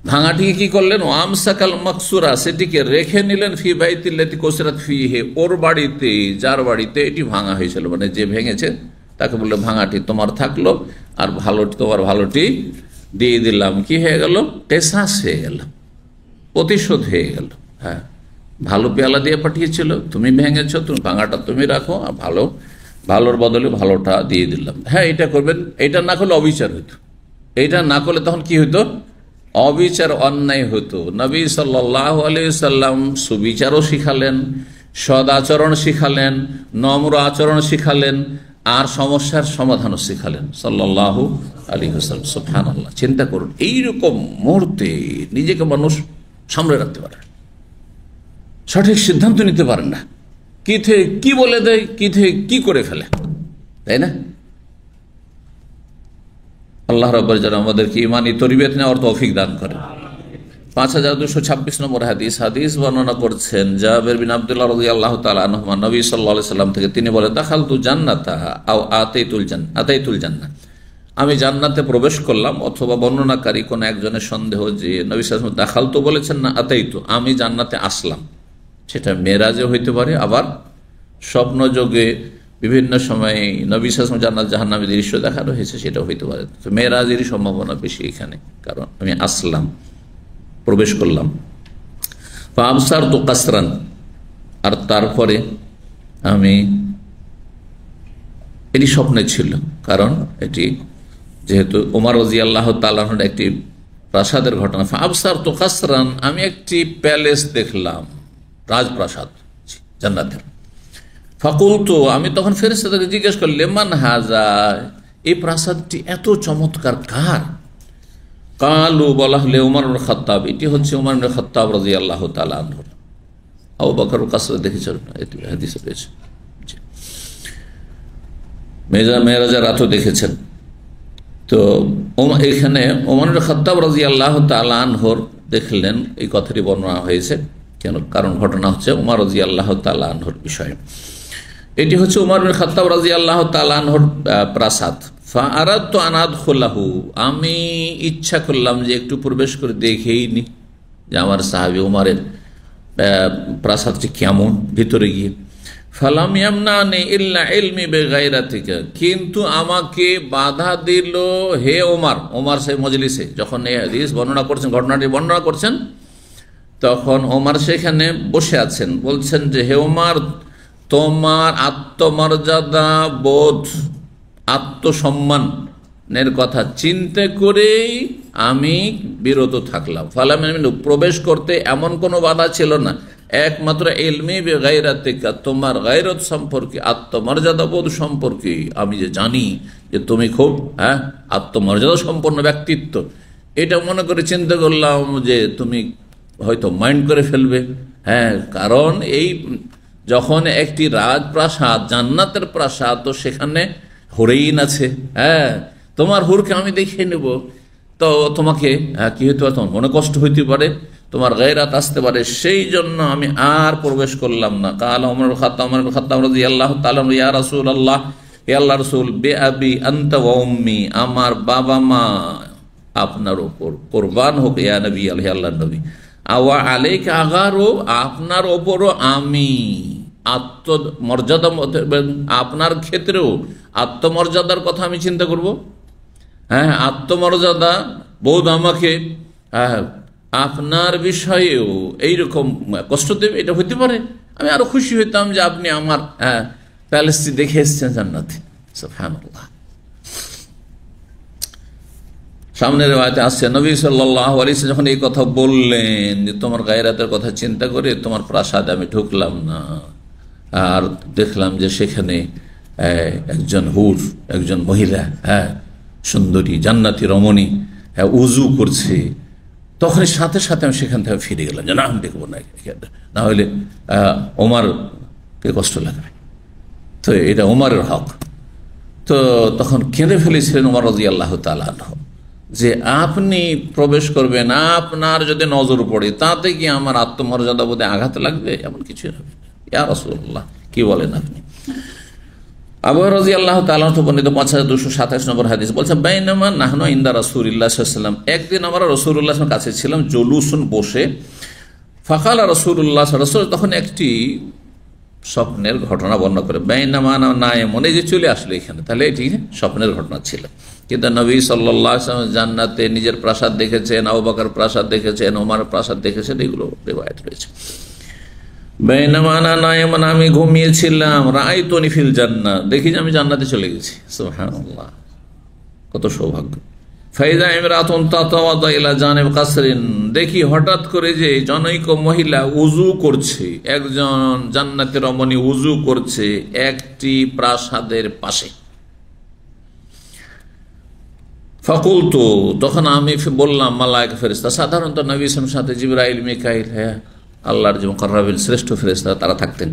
ভাঙাটিকে কি করলেন, আমসাকাল মাকসুরা, সেটিকে রেখে নিলেন, ফি বাইতিল্লাতি কসিরাত ফিহি, ওর বাড়িতে, যার বাড়িতে এটি ভাঙা হয়েছিল, মানে যে ভেঙেছে তাকে বললো ভাঙাটি তোমার থাকলো, আর ভালোটি, তোমার ভালোটি দিয়ে দিলাম। কি হয়ে গেল, কেসাস হয়ে গেল, প্রতিশোধ হয়ে গেল। হ্যাঁ, ভালো পেয়ালা দিয়ে পাঠিয়েছিল, তুমি ভেঙেছো, তুমি ভাঙাটা তুমি রাখো, আর ভালোর বদলে ভালোটা দিয়ে দিলাম। হ্যাঁ, এটা করবেন। এটা না করলে অবিচার হতো, এটা না করলে তখন কি হতো, অবিচার, অন্যায় হতো। নবী সাল্লাল্লাহু আলাইহি সাল্লাম সুবিচারও শিখালেন, সদাচরণ শিখালেন, নম্র আচরণ শিখালেন, আর সমস্যার সমাধানও শিখালেন সাল্লাল্লাহু আলাইহি ওয়াসাল্লাম। সুবহানাল্লাহ, চিন্তা করুন, এইরকম মুহূর্তে নিজেকে মানুষ সামলে রাখতে পারে, সঠিক সিদ্ধান্ত নিতে পারেন না, কি থেকে কি বলে দেয়, কি থেকে কি করে ফেলে, তাই না? আল্লাহ রাব্বুল যেন আমাদেরকে ঈমানি তরবিয়ত নেওয়ার তৌফিক দান করেন। 5226 নম্বর হাদিস বর্ণনা করছেন জাবের বিন আব্দুল্লাহ রাদিয়াল্লাহু তাআলা আনহু, নবী সাল্লাল্লাহু আলাইহি সাল্লাম থেকে তিনি বলেন, দাখালতু জান্নাতা আও আতাইতুল জান্নাহ, আমি জান্নাতে প্রবেশ করলাম, অথবা বর্ণনাকারী কোন একজনের সন্দেহ যে নবী সাল্লাল্লাহু আলাইহি ওয়াসাল্লাম দাখালতু বলেছেন না আতাইতু, আমি জান্নাতে আসলাম, সেটা মেরাজে হইতে পারে, আবার স্বপ্নযোগে বিভিন্ন সময়ে নবী সাল্লাল্লাহু আলাইহি ওয়াসাল্লাম জান্নাত জাহান্নামের দৃশ্য দেখানো হয়েছে, সেটাও হইতে পারে। তো মেরাজেরই সম্ভাবনা বেশি এখানে, কারণ আমি আসলাম, প্রবেশ করলাম। ফাবসারতু কাসরান, আর তারপরে আমি, এটি স্বপ্নে ছিল, কারণ এটি যেহেতু ওমর রাদিয়াল্লাহু তাআলা আনহুর একটি প্রাসাদের ঘটনা। ফাবসারতু কাসরান, আমি একটি প্যালেস দেখলাম, রাজপ্রাসাদ জান্নাতের। ফাকুলতু, আমি তখন ফেরেশতাদেরকে জিজ্ঞেস করলাম, লিমান হাজা, এই প্রাসাদটি এত চমৎকার কার? কালু, বলা হলে উমর ইবনে খাত্তাব, এটি হচ্ছে উমর ইবনে খাত্তাব রাদিয়াল্লাহু তাআলা আনহু। আবু বকর কাসরা দেখেছেন, হাদিসে রয়েছে। মেরাজের রাতও দেখেছেন। তো এখানে উমর ইবনে খাত্তাব রাদিয়াল্লাহু তাআলা আনহুর দেখলেন, এই কথাটি বর্ণনা হয়েছে কেন, কারণ ঘটনা হচ্ছে উমর রাদিয়াল্লাহু তাআলা আনহুর বিষয়ে। এটি হচ্ছে উমর ইবনে খাত্তাব রাদিয়াল্লাহু তাআলা আনহুর প্রাসাদ। ফাআরাদতু আন আদখুলাহু, আমি ইচ্ছা করলাম যে একটু প্রবেশ করে দেখেই নি যে আমার সাহাবী উমরের প্রাসাদটি কেমন ভিতরে গিয়ে। ফালাম ইয়ামনানি ইল্লা ইলমি বিগায়রাতিকা, কিন্তু আমাকে বাধা দিল হে ওমর। ওমর সেই মজলিসে যখন এই হাদিস বর্ণনা করছেন, ঘটনাটি বর্ণনা করছেন, তখন ওমর সেখানে বসে আছেন, বলছেন যে হে ওমর, তোমার আত্মমর্যাদা বোধ, আত্মসম্মানের কথা চিন্তা করেই আমি বিরত থাকলাম। ফালাম, প্রবেশ করতে এমন কোনো বাধা ছিল না, একমাত্র ইলমি বিগায়রাতিকা, তোমার গায়রত সম্পর্কে, আত্মমর্যাদা বোধ সম্পর্কে আমি যে জানি যে তুমি খুব আত্মমর্যাদা সম্পন্ন ব্যক্তিত্ব, এটা মনে করে চিন্তা করলাম যে তুমি হয়তো মাইন্ড করে ফেলবে। হ্যাঁ, কারণ এই যখন একটি রাজপ্রাসাদ, জান্নাতের প্রাসাদ, তো সেখানে হুরেইন আছে। হ্যাঁ, তোমার হুরকে আমি দেখিয়ে নেব, তো তোমাকে কি হইতে পারে, তোমার মনে কষ্ট হইতে পারে, তোমার গায়রাত আসতে পারে, সেই জন্য আমি আর প্রবেশ করলাম না। কাল ওমর খাত্তাব রাদিয়াল্লাহু তাআলা, ইয়া রাসূলুল্লাহ, হে আল্লাহর রাসূল, বিআবি আনতা ওয়া উম্মি, আমার বাবা মা আপনার উপর কুরবান হোক, ইয়া নবী, হে আল্লাহর নবী, আওয়া আলাইকা আগারো, আপনার ওপরও আমি আত্মমর্যাদা, আপনার ক্ষেত্রেও আত্মমর্যাদার কথা আমি চিন্তা করব। হ্যাঁ, আত্মমর্যাদা বোধ আমাকে আপনার বিষয়েও এইরকম কষ্ট দেবে, এটা হইতে পারে। আমি আরো খুশি হইতাম যে আপনি আমার প্যালেসটি দেখে এসেছেন জান্নাতে। সুবহানাল্লাহ। সামনের রাতে আসছে নবী সাল্লাল্লাহু আলাইহি ওয়াসাল্লাম যখন এই কথা বললেন যে তোমার গায়রাতের কথা চিন্তা করে তোমার প্রাসাদে আমি ঢুকলাম না, আর দেখলাম যে সেখানে একজন হুর, একজন মহিলা, সুন্দরী জান্নাতি রমণী উজু করছে, তখন সাথে সাথে আমি সেখান থেকে ফিরে গেলাম যে না, আমি দেখবো না, না হলে ওমরকে কষ্ট লাগবে, তো এটা ওমরের হক। তো তখন কেঁদে ফেলেছিলেন ওমর রাদিয়াল্লাহু তাআলা আনহু যে আপনি প্রবেশ করবেন, আপনার যদি নজর পড়ে তাতে কি আমার আত্মমর্যাদা বোধে আঘাত লাগবে? এমন কিছু হবে? ইয়া রাসূলুল্লাহ, কি বলেন আপনি? আবু রাদিয়াল্লাহু তাআলা থেকে বর্ণিত 5227 নম্বর হাদিস বলছে, বাইনামা নাহনু ইনদা রাসূলিল্লাহ সাল্লাল্লাহু আলাইহি ওয়াসাল্লাম, একদিন আমরা রাসূলুল্লাহর কাছে ছিলাম, জুলুসুন বসে, ফাকালা রাসূলুল্লাহ রাসূল তখন একটি স্বপ্নের ঘটনা বর্ণনা করে, বাইনামা নায়েমুন, এই যে চলে আসলো এখানে, তাহলে এটি স্বপ্নের ঘটনা ছিল। কিন্তু নবী সাল্লাল্লাহু আলাইহি ওয়াসাল্লাম জান্নাতে নিজের প্রাসাদ দেখেছেন, আবু বকর প্রাসাদ দেখেছেন, ওমর প্রাসাদ দেখেছেন, এগুলো রিওয়ায়াত রয়েছে। বাইনামানা নায়েমান, আমি ঘুমিয়েছিলাম, রাআইতুনি ফিল জান্নাহ, দেখি যে আমি জান্নাতে চলে গেছি। সুবহানাল্লাহ, কত সৌভাগ্য। ফাইজা ইমরাতুন তাতাওয়াদা ইলা জানিব কাসরিন, দেখি হঠাৎ করে যে জনৈক মহিলা উযু করছে, একজন জান্নাতের রমণী উযু করছে একটি প্রাসাদের পাশে। ফাকুলতু, তখন আমি বললাম, মালায়েকা ফেরেশতা, সাধারণত নবী সাল্লাল্লাহু আলাইহি ওয়াসাল্লামের সাথে জিবরাইল, মিকাইল, আল্লাহর যে মুকাররাবিন শ্রেষ্ঠ ফেরেশতা তারা থাকতেন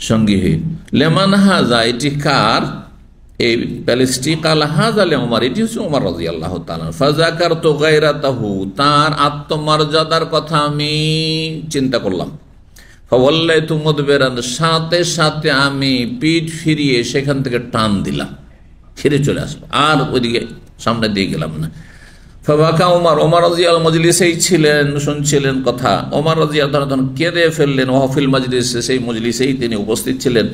সঙ্গী হয়ে। লেমান হাজা, এটি কার এই প্যালেসটি? কাল হাজা লে ওমর, এটি হচ্ছে ওমর রাদিয়াল্লাহু তাআলা। ফাযাকারতু গায়রাতাহু, তার আত্মমর্যাদার কথা আমি চিন্তা করলাম। ফাওয়াল্লাইতু মুদবিরান, সাথে সাথে আমি পিঠ ফিরিয়ে সেখান থেকে টান দিলাম, ফিরে চলে আসবো, আর ওইদিকে সামনে দিয়ে গেলাম না। ফাবাকা ওমর, ওমর রাদিয়াল্লাহু মজলিসেই ছিলেন, শুনছিলেন কথা। ওমর রাদিয়াল্লাহু তখন কেঁদে ফেললেন, ওয়াফিল মজলিসে, সেই মজলিসেই তিনি উপস্থিত ছিলেন।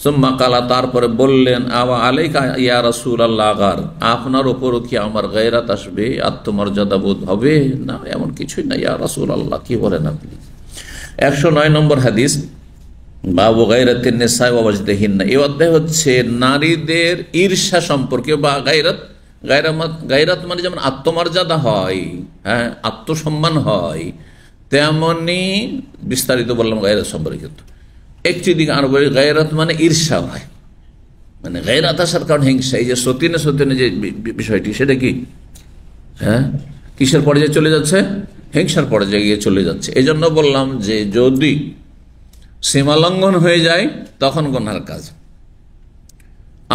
সুম্মা কালা, তারপরে বললেন, আওয়া আলাইকা ইয়া রাসূলুল্লাহ গার, আপনার ওপরও কি আমার গায়রাত আসবে, আত্মমর্যাদা বোধ হবে? না, এমন কিছুই না ইয়া রাসূলুল্লাহ, কি বলেন আপনি? 109 নম্বর হাদিস, বাবু গায়রাতিন নিসা ওয়া ওয়াজদিহিন্না, এই অধ্যায় হচ্ছে নারীদের ঈর্ষা সম্পর্কে, বা গায়রাত, গায়রাত মানে যেমন আত্মমর্যাদা হয়, হ্যাঁ, আত্মসম্মান হয়, তেমনি বিস্তারিত বললাম গায়রাত সম্পর্কে। কিন্তু একটি দিকে আরো বলি, গায়রাত মানে ঈর্ষা হয়, মানে গায়রাত আসার কারণ হিংসা। এই যে সতীনে যে বিষয়টি, সেটা কি, হ্যাঁ, কিসের পর্যায়ে চলে যাচ্ছে? হিংসার পর্যায়ে গিয়ে চলে যাচ্ছে। এই জন্য বললাম যে যদি সীমা লঙ্ঘন হয়ে যায় তখন গুনার কাজ,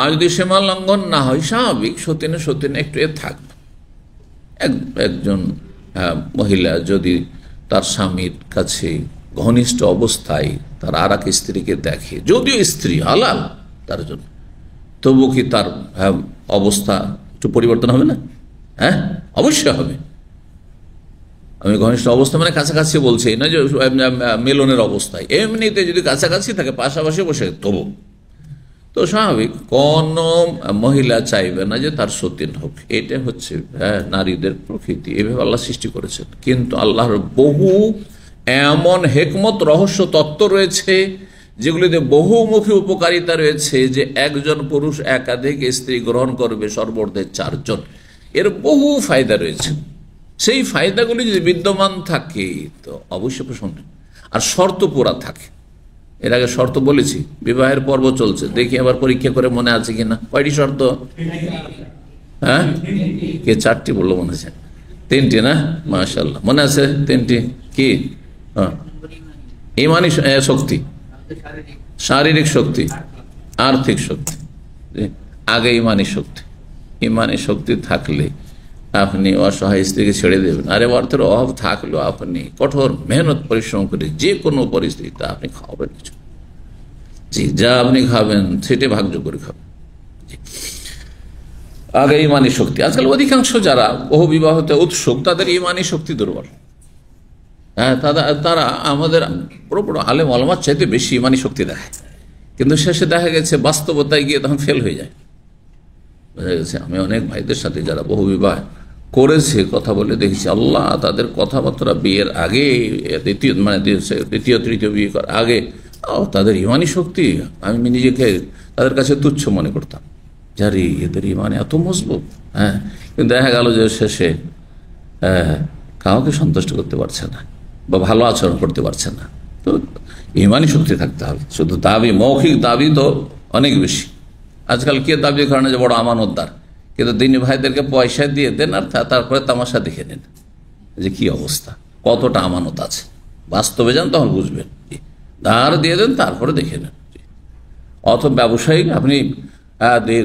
আর যদি সীমা লঙ্ঘন না হয়, স্বাভাবিক সতীনে একটু থাকবে। একজন মহিলা যদি তার স্বামীর কাছে ঘনিষ্ঠ অবস্থায় তার আর এক স্ত্রীকে দেখে, যদিও স্ত্রী হালাল তার জন্য, তবু কি তার অবস্থা একটু পরিবর্তন হবে না? হ্যাঁ, অবশ্যই হবে। আমি ঘনিষ্ঠ অবস্থা মানে কাছাকাছি বলছি না যে মিলনের অবস্থায়, এমনিতে যদি কাছাকাছি থাকে, পাশাপাশি বসে, তবু তো স্বাভাবিক কোন মহিলা চাইবে না যে তার সতীন হোক। এটা হচ্ছে নারীদের প্রকৃতি, এভাবে আল্লাহ সৃষ্টি করেছেন। কিন্তু আল্লাহর বহু এমন হেকমত, রহস্য তত্ত্ব রয়েছে যেগুলিতে বহুমুখী উপকারিতা রয়েছে, যে একজন পুরুষ একাধিক স্ত্রী গ্রহণ করবে, সর্বর্ধে 4 জন, এর বহু ফায়দা রয়েছে। সেই ফায়দাগুলি যদি বিদ্যমান থাকে তো অবশ্যই প্রসন্ন, আর শর্ত পুরা থাকে। এর আগে শর্ত বলেছি, বিবাহের পর্ব চলছে, দেখি আবার পরীক্ষা করে মনে আছে কিনা। কয়টি শর্ত? হ্যাঁ, কে 4টি বললো মনে আছে? 3টি না? মাশাআল্লাহ, মনে আছে 3টি। কি? ইমানি শক্তি, শারীরিক শক্তি, আর্থিক শক্তি। আগে ইমানি শক্তি, ইমানি শক্তি থাকলে আপনি অসহায় স্ত্রীকে ছেড়ে দেবেন। আরে অর্থের অভাব থাকলেও আপনি কঠোর মেহনত পরিশ্রম করে যে কোনো পরিস্থিতিতে আপনি খাওয়াবেন কিছু, জি, যা আপনি খাবেন সেটা ভাগ্য করে খাবেন। আগে ইমানি শক্তি। আজকাল অধিকাংশ যারা বহু বিবাহতে উৎসুক, তাদের ইমানি শক্তি দুর্বল। হ্যাঁ, তারা আমাদের বড় বড় আলেম ওলামার চাইতে বেশি ইমানি শক্তি দেখায়, কিন্তু শেষে দেখা গেছে বাস্তবতায় গিয়ে তখন ফেল হয়ে যায়। বোঝা গেছে, আমি অনেক ভাইদের সাথে যারা বহু বিবাহ করেছে কথা বলে দেখেছি, আল্লাহ তাদের কথাবার্তা বিয়ের আগে, দ্বিতীয় তৃতীয় বিয়ে করার আগে, তাদের ইমানি শক্তি আমি নিজেকে তাদের কাছে তুচ্ছ মনে করতাম, যারি এদের ইমান এত মজবুত। হ্যাঁ, কিন্তু দেখা গেল যে শেষে কাউকে সন্তুষ্ট করতে পারছে না বা ভালো আচরণ করতে পারছে না। তো ইমানি শক্তি থাকতে হবে। শুধু দাবি, মৌখিক দাবি তো অনেক বেশি। আজকাল কে দাবি করে না যে বড় আমানতদার, কিন্তু দিনী ভাইদেরকে পয়সা দিয়ে দেন আর তারপরে তামাশা দেখে নেন যে কি অবস্থা, কতটা আমানত আছে। বাস্তবে যান তখন বুঝবেন, ধার দিয়ে দেন তারপরে দেখে নেন। অথবা ব্যবসায়ী আপনি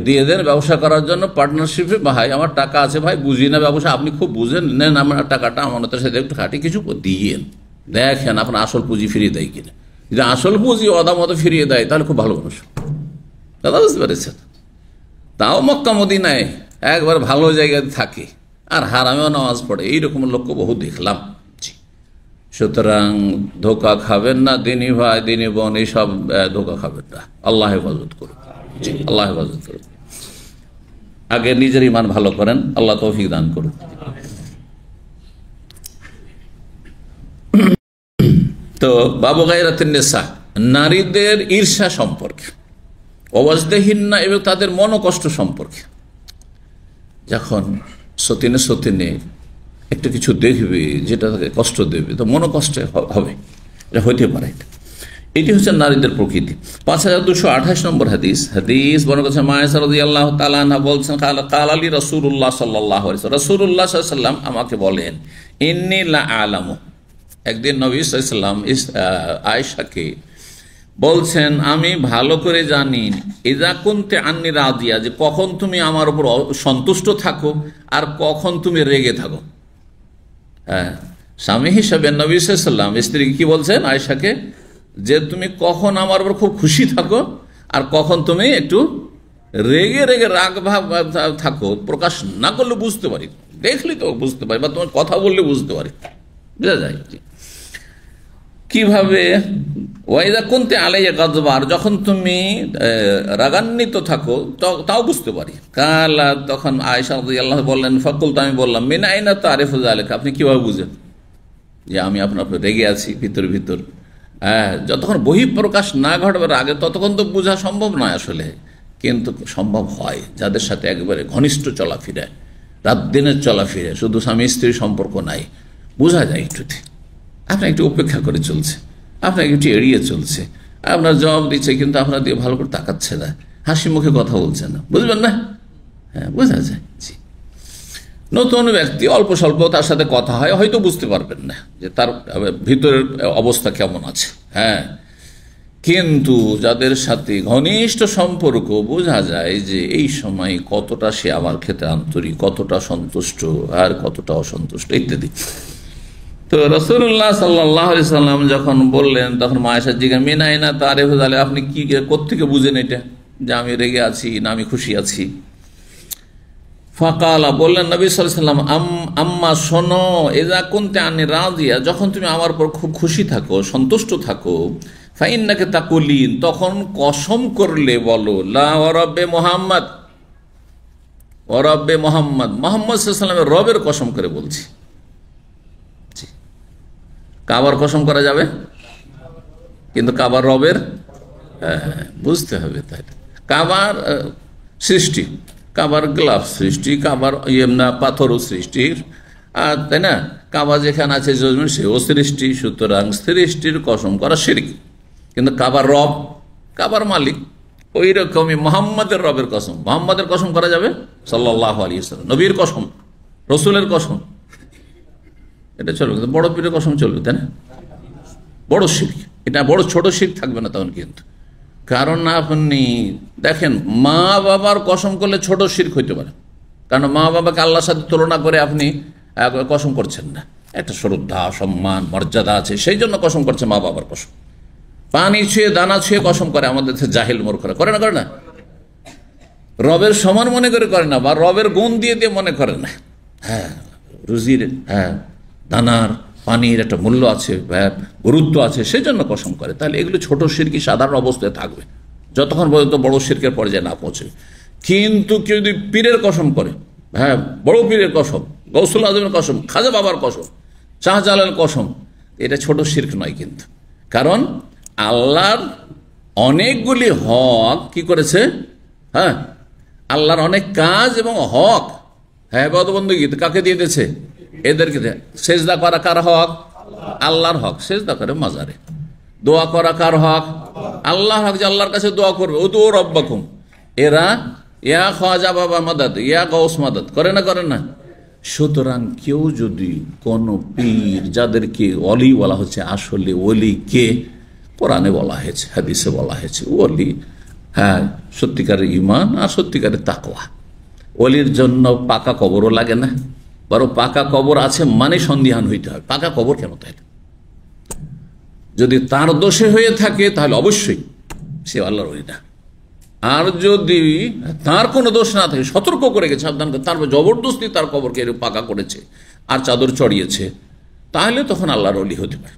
দিয়ে দেন ব্যবসা করার জন্য পার্টনারশিপে, ভাই আমার টাকা আছে, ভাই বুঝি না ব্যবসা, আপনি খুব বুঝেন, নেন আমার টাকাটা আমানতের সাথে একটু খাটি কিছু দিয়েন, দেখেন আপনার আসল পুঁজি ফিরিয়ে দেয় কিনা। যদি আসল পুঁজি অদামত ফিরিয়ে দেয় তাহলে খুব ভালো মানুষ, কথা বুঝতে পেরেছেন? তাও মক্কা মদিনায় একবার ভালো জায়গায় থাকে আর হারামেও নামাজ পড়ে, এইরকম লোককে বহু দেখলাম। সুতরাং ধোকা খাবেন না দিনী ভাই, দিনী বোন, এইসব ধোকা খাবেন না। আল্লাহ হেফাজত করুন, আল্লাহ হেফাজত করুন। আগে নিজের ইমান ভালো করেন, আল্লাহ তৌফিক দান করুন। তো বাবু গায়রাতুন নিসা, নারীদের ঈর্ষা সম্পর্কে, অবজদেহিন্না এবং তাদের মনোকষ্ট সম্পর্কে। যখন সতিনে সতিনে একটা কিছু দেখবে যেটা তাকে কষ্ট দেবে, তো মনোকষ্টে হবে, এটা হইতে পারে। এটি হচ্ছে নারীদের প্রকৃতি। 5228 নম্বর হাদিস বর্ণনা করেছেন মায়েশা রাদিয়াল্লাহু তাআলা আনহা বলছেন, কাল আলী রাসূলুল্লাহ সাল্লাল্লাহু আলাইহি ওয়াসাল্লাম, রাসূলুল্লাহ সাল্লাল্লাহু আলাইহি ওয়াসাল্লাম আমাকে বলেন, ইন্নী লা আলামু। একদিন নবী সাল্লাল্লাহু আলাইহি ওয়াসাল্লাম আয়েশাকে বলছেন, আমি ভালো করে জানি ইযা কুনতি আন্নী রাদিয়া, যে কখন তুমি আমার উপর সন্তুষ্ট থাকো আর কখন তুমি রেগে থাকো। হ্যাঁ, স্বামী হিসাবে নবী সাল্লাল্লাহু আলাইহি ওয়াসাল্লাম স্ত্রীকে কি বলছেন? আয়েশাকে, যে তুমি কখন আমার উপর খুব খুশি থাকো আর কখন তুমি একটু রেগে রেগে রাগ ভাব থাকো। প্রকাশ না করলে বুঝতে পারি, দেখলি তো বুঝতে পারি, বা তোমার কথা বললে বুঝতে পারি, বুঝা যায়। কিভাবে? ওয়াইদা কুনতি আলাইয়া গাযবার, যখন তুমি রাগান্বিত থাকো তাও বুঝতে পারি। কালা, তখন আয়েশা রাদিয়াল্লাহু বললেন, ফাকুলতু, আমি বললাম, মিন আইনা তারিফু যালিকা, আপনি কিভাবে বুঝেন যে আমি আপনার উপর রেগে আছি ভিতর ভিতর? হ্যাঁ, যতক্ষণ বহিঃপ্রকাশ না ঘটবার আগে ততক্ষণ তো বোঝা সম্ভব নয় আসলে, কিন্তু সম্ভব হয় যাদের সাথে একবারে ঘনিষ্ঠ চলাফেরা, রাত দিনের চলাফেরা, শুধু স্বামী স্ত্রীর সম্পর্ক নাই, বোঝা যায় একটুতে। আপনার একটু উপেক্ষা করে চলছে, আপনাকে একটু এড়িয়ে চলছে, আপনার জবাব দিচ্ছে কিন্তু আপনার দিয়ে ভালো করে তাকাচ্ছে না, হাসি মুখে কথা বলছে না, বুঝবেন না? হ্যাঁ, বোঝা যায়। জি, নতুন ব্যক্তি অল্প স্বল্প তার সাথে কথা হয়, হয়তো বুঝতে পারবেন না যে তার ভিতরের অবস্থা কেমন আছে। হ্যাঁ, কিন্তু যাদের সাথে ঘনিষ্ঠ সম্পর্ক, বোঝা যায় যে এই সময় কতটা সে আমার ক্ষেত্রে আন্তরিক, কতটা সন্তুষ্ট আর কতটা অসন্তুষ্ট ইত্যাদি। তো রাসূলুল্লাহ সাল্লাল্লাহু আলাইহি সাল্লাম যখন বললেন, তখন মায়েশা জিজ্ঞাসা, মিন আইনা তারিফু যালিকা, আপনি কি কোত্থেকে বুঝেন এটা যে আমি রেগে আছি না আমি খুশি আছি? ফাকালা, বললেন নবী সাল্লাল্লাহু আলাইহি সাল্লাম, আম্মা শোনো, ইযা কুনতি আন্নী রাদিয়া, যখন তুমি আমার উপর খুব খুশি থাকো, সন্তুষ্ট থাকো, ফাইন্নাকা তাকুলিন, তখন কসম করলে বলো, লা ওয়া রাব্বে মুহাম্মদ, ওয়া রাব্বে মুহাম্মদ, মুহাম্মদ সাল্লাল্লাহু আলাইহি সাল্লামের রবের কসম করে বলছি। কাবার কসম করা যাবে, কিন্তু কাবার রবের বুঝতে হবে। তাই কাবার সৃষ্টি, কাবার গ্লাভ সৃষ্টি, কাবার পাথরও সৃষ্টি, আর তাই না, কাবা যেখানে আছে যজমান সেও সৃষ্টি, সুতরাং সৃষ্টির কসম করা শিরক। কিন্তু কাবার রব, কাবার মালিক, ওই রকমই মুহাম্মাদের রবের কসম, মুহাম্মাদের কসম করা যাবে, সাল্লাল্লাহু আলাইহি ওয়াসাল্লাম, নবীর কসম, রসুলের কসম, এটা চলবে। কিন্তু বড় পীরের কসম চলবে, তাই না? বড় শিরক, এটা বড় ছোট শিরক থাকবে না তখন কিন্তু। কারণ আপনি দেখেন, মা বাবার কসম করলে ছোট শিরক হইতে পারে, কারণ মা বাবাকে আল্লাহর সাথে তুলনা করে আপনি কসম করছেন না, একটা শ্রদ্ধা, সম্মান, মর্যাদা আছে, সেই জন্য কসম করছে মা বাবার কসম। পানি ছুঁয়ে দানা ছুঁয়ে কসম করে আমাদের জাহিল মূর্খরা, করে না? করে না? রবের সমান মনে করে না, বা রবের গুণ দিয়ে দিয়ে মনে করে না। হ্যাঁ, রুজির, হ্যাঁ, দানার পানির একটা মূল্য আছে, গুরুত্ব আছে, সেই জন্য কসম করে। তাহলে এগুলো ছোট শিরকি সাধারণ অবস্থায় থাকবে, যতক্ষণ পর্যন্ত বড় শিরকের পর্যায়ে না পৌঁছে। কিন্তু কেউ যদি পীরের কসম করে, হ্যাঁ, বড় পীরের কসম, গৌসুল আজমের কসম, খাজা বাবার কসম, শাহজালালের কসম, এটা ছোট শিরক নয় কিন্তু। কারণ আল্লাহর অনেকগুলি হক কি করেছে, হ্যাঁ, আল্লাহর অনেক কাজ এবং হক, হ্যাঁ, বন্দী কাকে দিয়ে দিয়েছে? এদেরকে। সেজদা করা কার হক? আল্লাহর হক, সেজদা করে মাজারে। দোয়া করা কার হক? আল্লাহর হক, যে আল্লাহর কাছে দোয়া করবে, ও তো রব্বাকুম। এরা ইয়া খাজা বাবা মাদাদ, ইয়া গৌস মাদাদ করে না? করে না? সুতরাং কেউ যদি কোন পীর, যাদেরকে অলি বলা হচ্ছে, আসলে ওলি কে? কোরআনে বলা হয়েছে, হাদিসে বলা হয়েছে, ওলি, হ্যাঁ, সত্যিকারের ঈমান আর সত্যিকারের তাকওয়া। ওলির জন্য পাকা কবরও লাগে না, বরং পাকা কবর আছে মানে সন্দিহান হইতে হয়, পাকা কবর কেন? তাই যদি তার দোষে হয়ে থাকে তাহলে অবশ্যই সে আল্লাহর ওলি না। আর যদি তার কোনো দোষ না থাকে, সতর্ক করে গেছে, সাবধান করে, তারপর জবরদস্তি তার কবরকে পাকা করেছে আর চাদর চড়িয়েছে, তাহলে তখন আল্লাহর ওলি হতে পারে।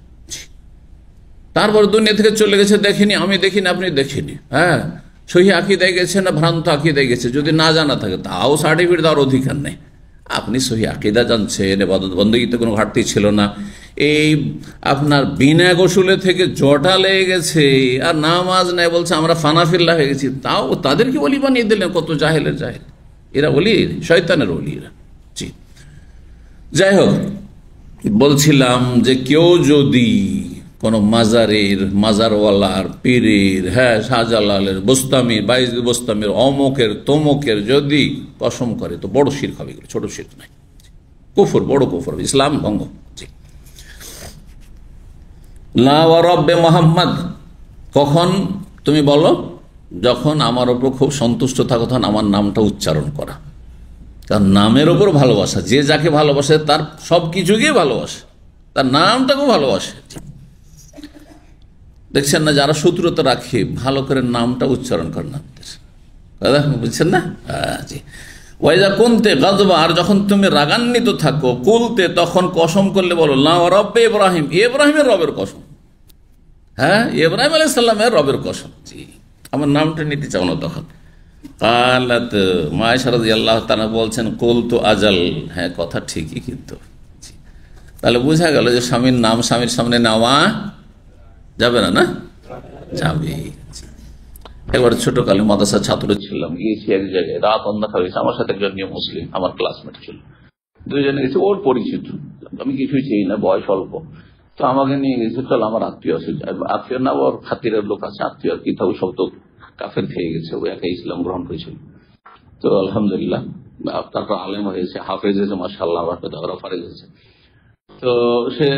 তারপর দুনিয়া থেকে চলে গেছে, দেখেনি, আমি দেখিনি, আপনি দেখিনি, হ্যাঁ, সহি আকীদায় গেছে না ভ্রান্ত আকীদায় গেছে, যদি না জানা থাকে তাও সার্টিফিকেট দেওয়ার অধিকার নেই। আপনি সহি আকীদা জানছেন, ইবাদত বন্দেগীতে কোনো ঘাটতি ছিল না, এই আপনার বিনা গোসলে থেকে জটা লেগে গেছে আর নামাজ নেই, বলছে আমরা ফানাফিল্লা হয়ে গেছি, তাও তাদেরকে ওলি বানিয়ে দিলেন। কত জাহেলের জাহেল, এরা ওলি, শয়তানের ওলি এরা। জি, যাই হোক, বলছিলাম যে কেউ যদি কোন মাজারের, মাজারওয়ালার, পীরের, হ্যাঁ, শাহজালালের, বোস্তামির, বাইজ বোস্তামির, অমুকের তমুকের যদি কসম করে তো বড় শিরক হবে, ছোট শিরক নাই, কুফর, বড় কুফর, ইসলাম ভঙ্গ। লা ওয়া রব্বে মোহাম্মদ, কখন তুমি বলো? যখন আমার ওপর খুব সন্তুষ্ট থাকো, তখন আমার নামটা উচ্চারণ করা। তার নামের ওপর ভালোবাসা, যে যাকে ভালোবাসে তার সব কিছুকেই ভালোবাসে, তার নামটাকেও ভালোবাসে। দেখছেন না, যারা শত্রুতা রাখে ভালো করে নামটা উচ্চারণ করে, নাম বুঝছেন না? জি। ওয়াইজা কুনতে গাযবা, আর যখন তুমি রাগান্বিত থাকো, কুলতে, তখন কসম করলে বলো লা রব্বে ইব্রাহিম, ইব্রাহিমের রবের কসম, হ্যাঁ, ইব্রাহিম আলাইহিস সালামের রবের কসম। জি, আমার নামটা নিতে চাও না তখন। কালাত মা আয়েশা রাদিয়াল্লাহু তাআলা বলছেন কুলতু আজাল, হ্যাঁ, কথা ঠিকই, কিন্তু তাহলে বোঝা গেল যে স্বামীর নাম স্বামীর সামনে নেওয়া যাবে না, না যাবে। একবার ছোটকালে মাদ্রাসার ছাত্র ছিলাম, গিয়েছি এক জায়গায়, রাত অন্ধকার হয়েছে, আমার সাথে একজন মুসলিম আমার ক্লাসমেট ছিল, দুজনে গেছে, ওর পরিচিত, আমি কিছুই চিনি না, বয়স অল্প, তো আমাকে নিয়ে গেছে, চল আমার আত্মীয় আছে, আত্মীয় না, ওর খাতিরের লোক আছে, আত্মীয় কি, তাও সব তো কাফের খেয়ে গেছে, ও একা ইসলাম গ্রহণ করেছিল। তো আলহামদুলিল্লাহ, তারপর আলেম হয়েছে, হাফেজ হয়েছে, মাশাআল্লাহ, ফারেজ হয়েছে। তো সে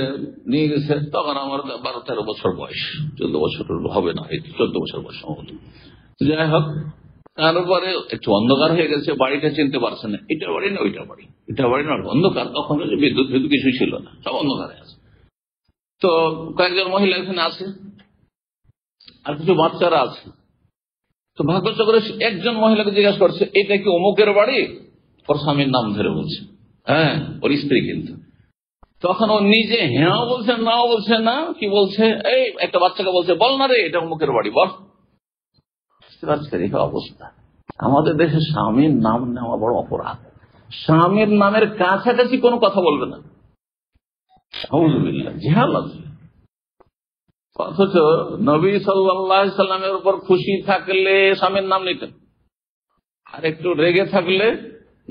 নিয়ে গেছে, তখন আমার 12-13 বছর বয়স, 14 বছর হবে না, 14 বছর বয়স সম্ভবত। যাই হোক, তারপরে একটু অন্ধকার হয়ে গেছে, বাড়িটা চিনতে পারছে না, এটার বাড়ি না ওইটার বাড়ি, এটার বাড়ি না, অন্ধকার, তখন বিদ্যুৎ কিছুই ছিল না, সব অন্ধকারে আছে। তো কয়েকজন মহিলা এখানে আছে, আর কিছু বাচ্চারা আছে। তো ভাগ্যচক্রে একজন মহিলাকে জিজ্ঞাসা করছে, এটা কি অমুকের বাড়ি? ওর স্বামীর নাম ধরে বলছে, হ্যাঁ, ওর স্ত্রী কিন্তু। তখন ও নিজে হ্যাঁ বলছে, নাও বলছে না, কি বলছে, এই একটা বাচ্চাকে বলছে, বল না রে, এটা অমুকের বাড়ি, বল। অবস্থা আমাদের দেশে স্বামীর নাম নেওয়া বড় অপরাধ, স্বামীর নামের কাছাকাছি কোনো কথা বলবে না, অথচ নবী সাল্লাল্লাহু আলাইহি সাল্লামের উপর খুশি থাকলে স্বামীর নাম নিতেন, আর একটু রেগে থাকলে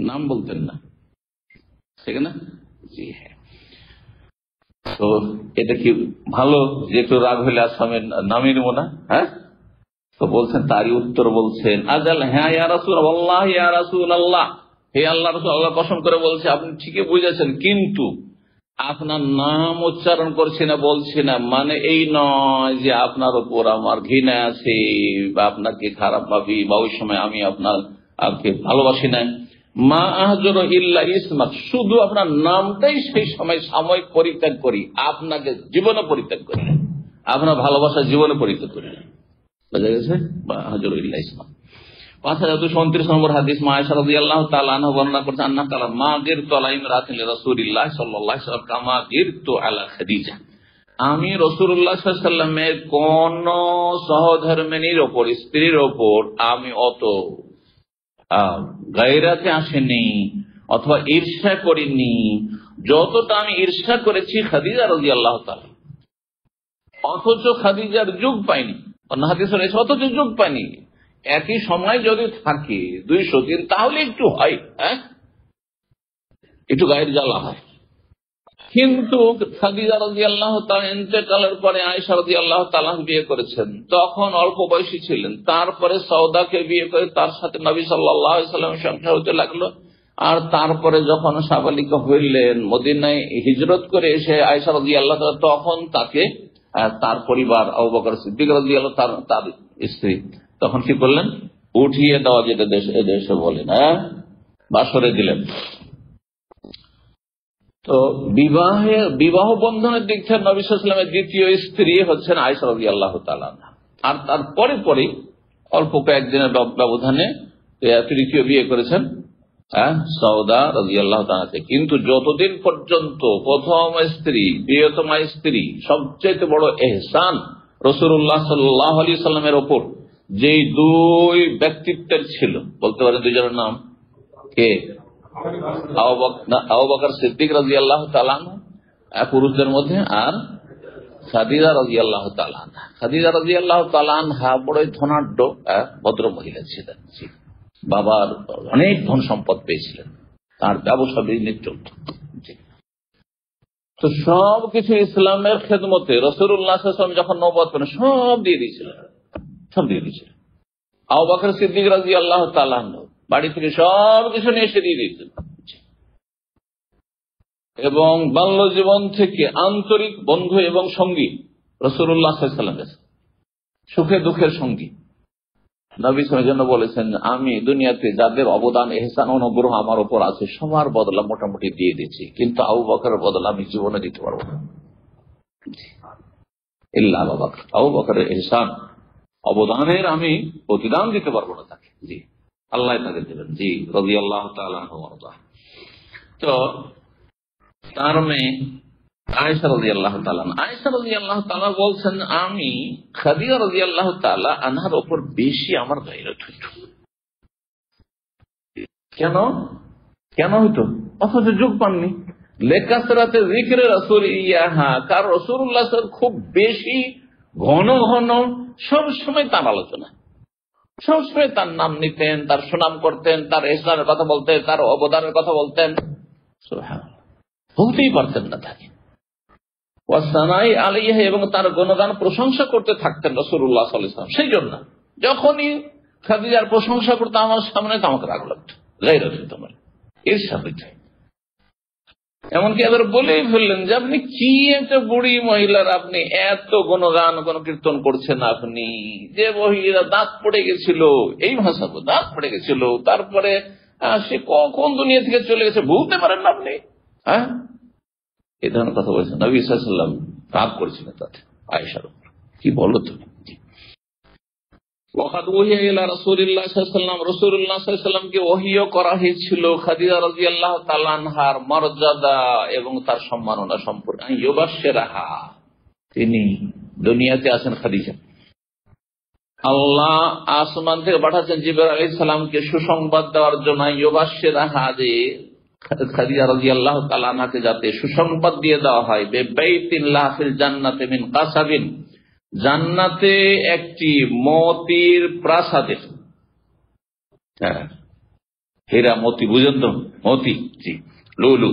নাম বলতেন না, ঠিক না? জি হ্যাঁ। তো এটা কি ভালো যে একটু রাগ হইলে আর স্বামীর নামই নেব না? হ্যাঁ, তো বলছেন, তারই উত্তর বলছেন, আজাল, হ্যাঁ ইয়া রাসূলুল্লাহ, ইয়া রাসূলুল্লাহ, হে আল্লাহ রাসূল, আল্লাহ কসম করে বলছে, আপনি ঠিকই বুঝেছেন, কিন্তু আপনার নাম উচ্চারণ করছি না, বলছি না, মানে এই নয় যে আপনার উপর আমার ঘৃণা আছে বা আপনাকে খারাপ ভাবি, বা ওই সময় আমি আপনাকে ভালোবাসি না। মা আহজর ইল্লা ইসমাক, শুধু আপনার নামটাই সেই সময় সাময়িক পরিত্যাগ করি, আপনাকে জীবনে পরিত্যাগ করি, আপনার ভালোবাসা জীবনে পরিত্যাগ করি। বোঝা গেছে? মা আহজর ইল্লা ইসমাক। 5229 নম্বর হাদিস, মা আয়েশা রাদিয়াল্লাহু তাআলা আনহা বর্ণনা করছেন, আন্না কালা মা গিরতু আলা ইমরাতিন লিরাসূলিল্লাহ সাল্লাল্লাহু আলাইহি ওয়াসাল্লাম কামা গিরতু আলা খাদিজা। আমি রাসূলুল্লাহ সাল্লাল্লাহু আলাইহি ওয়াসাল্লামের কোন সহধর্মিনীর ওপর, স্ত্রীর ওপর আমি অত গায়রাতে আসেনি অথবা ঈর্ষা করিনি যতটা আমি ঈর্ষা করেছি খাদিজা রাদিয়াল্লাহু তাআলা। অথচ খাদিজার যুগ পাইনি, অন্য হাদিসে রয়েছে অথচ যুগ পাইনি। একই সময় যদি থাকে 200 দিন, তাহলে একটু হয়, হ্যাঁ, একটু গায়ের জ্বালা হয়। কিন্তু খাদিজা রাদিয়াল্লাহু তাআলা ইন্তেকালের পরে আয়েশা রাদিয়াল্লাহু তাআলা বিয়ে করেছেন, তখন অল্প বয়সী ছিলেন। তারপরে সওদাকে বিয়ে করে তার সাথে নবী সাল্লাল্লাহু আলাইহি ওয়াসাল্লামের সংসার হতে লাগলো। আর তারপরে যখন সাবালিকা হইলেন, মদিনায় হিজরত করে এসে আয়েশা রাদিয়াল্লাহু তাআলা, তখন তাকে তার পরিবার, আবু বকর সিদ্দিক রাদিয়াল্লাহু তার স্ত্রী, তখন কি করলেন? উঠিয়ে দেওয়া, যেটা দেশে বলেন, হ্যাঁ, বাসরে দিলেন। তো বিবাহ বন্ধনের দিক থেকে নবী সাল্লাল্লাহু আলাইহি ওয়াসাল্লামের দ্বিতীয় স্ত্রী হচ্ছেন আয়েশা রাদিয়াল্লাহু তাআলা। আর তারপরে অল্প কয়েকদিনের ব্যবধানে তৃতীয় বিয়ে করেছেন সওদা রাদিয়াল্লাহু তাআলা। কিন্তু যতদিন পর্যন্ত প্রথম স্ত্রী, প্রিয়তমা স্ত্রী, সবচেয়ে বড় ইহসান রাসূলুল্লাহ সাল্লাল্লাহু আলাইহি সাল্লামের ওপর যে দুই ব্যক্তিত্বের ছিল, বলতে পারেন দুইজনের নাম কে? আবু বকর সিদ্দিক রাদিয়াল্লাহু তাআলা পুরুষদের মধ্যে, আর খাদিজা রাদিয়াল্লাহু তাআলা আনহা। খাদিজা রাদিয়াল্লাহু তাআলা আনহা বড়ই ধনাঢ্য ভদ্র মহিলা ছিলেন। বাবার অনেক ধন সম্পদ পেয়েছিলেন, তার ব্যবসা বিজনেস চলত। তো সবকিছু ইসলামের খেদমতে রাসূলুল্লাহ সাল্লাল্লাহু আলাইহি ওয়াসাল্লাম যখন নবুয়ত পেলেন সব দিয়ে দিয়েছিলেন, সব দিয়ে দিয়েছিলেন। আবু বকর সিদ্দিক রাদিয়াল্লাহু তাআলা আনহু বাড়ি থেকে সবকিছু নিয়ে এসে দিয়ে দিয়েছিলেন, এবং বাল্য জীবন থেকে আন্তরিক বন্ধু এবং সঙ্গী রাসূলুল্লাহ সাল্লাল্লাহু আলাইহি ওয়াসাল্লামের, সুখে দুঃখের সঙ্গী। নবী সাল্লাল্লাহু আলাইহি ওয়াসাল্লাম বলেছেন, আমি দুনিয়াতে যাদের অবদান, এহসান, অনুগ্রহ আমার উপর আছে সবার বদলা মোটামুটি দিয়ে দিচ্ছি, কিন্তু আবু বকরের বদলা আমি জীবনে দিতে পারবো না, ইল্লা আবু বকর। আবু বকরের এহসান, অবদানের আমি প্রতিদান দিতে পারবো না তাকে। জি, আল্লাহ তাকে দেবেন। জি, রাদিয়াল্লাহু তাআলা আনহু ওয়া। তো তার মেয়ে আয়েশা রাদিয়াল্লাহু তাআলা, আয়েশা রাদিয়াল্লাহু তাআলা বলছেন, আমি খাদিজা রাদিয়াল্লাহু তাআলা আনহার উপর বেশি আমার গায়রত হইত। কেন হইতো? অথচ যোগ পাননি। লেকাসরাতে যিকরে রাসূল ইয়াহা, কার রাসূলুল্লাহ খুব বেশি ঘন ঘন সবসময় তার আলোচনা, সবসময় তার নাম নিতেন, তার সুনাম করতেন, তার ইসলামের কথা বলতেন, তার অবদানের কথা বলতেন। সুবহানাল্লাহ, বলতেই পারতেন না তাকে। ওয়াসানাই আলাইহা, এবং তার গুণগান প্রশংসা করতে থাকতেন রাসূলুল্লাহ সাল্লাল্লাহু আলাইহি ওয়াসাল্লাম। সেই জন্য যখনই খাদিজার প্রশংসা করতে আমার সামনে, তো আমাকে রাগ লাগতো, গায়রত হইতো আমার, ঈর্ষা হইতো। এমনকি এবার বলেই ফেললেন যে আপনি কি একটা বুড়ি মহিলার, আপনি এত গুণগান কীর্তন করছেন, আপনি যে মহিলা দাঁত পড়ে গেছিল, এই ভাষা দাঁত পড়ে গেছিল, তারপরে সে কোন দুনিয়া থেকে চলে গেছে ভুলতে পারেন না আপনি, হ্যাঁ, এই ধরনের কথা বলছেন। নবী সাল্লাল্লাহু আলাইহি ওয়াসাল্লাম রাগ করেছিলেন তাতে, আয়েশার উপর। কি বলো তুমি? ওয়াকাদ ওহিয়া ইলা রাসূলিল্লাহ সাল্লাল্লাহু আলাইহি ওয়াসাল্লাম, রাসূলুল্লাহ সাল্লাল্লাহু আলাইহি ওয়াসাল্লামকে ওহীও করা হয়েছিল খাদিজা রাদিয়াল্লাহু তাআলা আনহার মর্যাদা এবং তার সম্মাননা সম্পর্কে। ইউবাশশিরাহা, তিনি দুনিয়াতে আছেন খাদিজা, আল্লাহ আসমান থেকে পাঠাচ্ছেন জিবরাইল আলাইহিস সালামকে সুসংবাদ দেওয়ার জন্য। ইউবাশশিরাহা, যে খাদিজা রাদিয়াল্লাহু তাআলা আনহাকে যাতে সুসংবাদ দিয়ে দেওয়া হয়, বিবাইতিন লাহু ফিল জান্নাতি মিন কাসাবিন, জান্নাতে একটি মতির প্রাসাদের, হ্যাঁ, হীরা মতি, বুঝেন তো, মতি, জি, লুলু।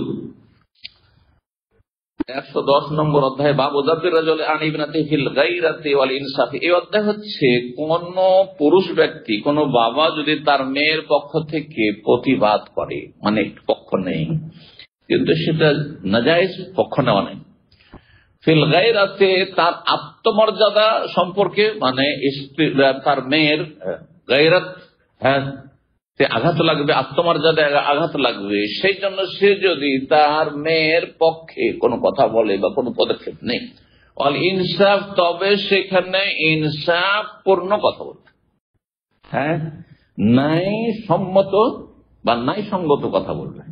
110 নম্বর অধ্যায়, বাবু যাবির রাজুল আন ইবনাতি ফিল গায়রাতি ওয়াল ইনসাফ। এই অধ্যায় হচ্ছে কোন পুরুষ ব্যক্তি, কোন বাবা যদি তার মেয়ের পক্ষ থেকে প্রতিবাদ করে, মানে পক্ষ নেই কিন্তু সেটা নাজায়েজ পক্ষ নেওয়া নেই, ফিল গায়রাতে তার আত্মমর্যাদা সম্পর্কে, মানে তার মেয়ের গায়রাত, হ্যাঁ, আঘাত লাগবে, আত্মমর্যাদায় আঘাত লাগবে, সেই জন্য সে যদি তার মেয়ের পক্ষে কোনো কথা বলে বা কোনো পদক্ষেপ নেই, অল ইনসাফ, তবে সেখানে ইনসাফ পূর্ণ কথা বলবে, হ্যাঁ, নাই সম্মত বা নাই সঙ্গত কথা বলবে,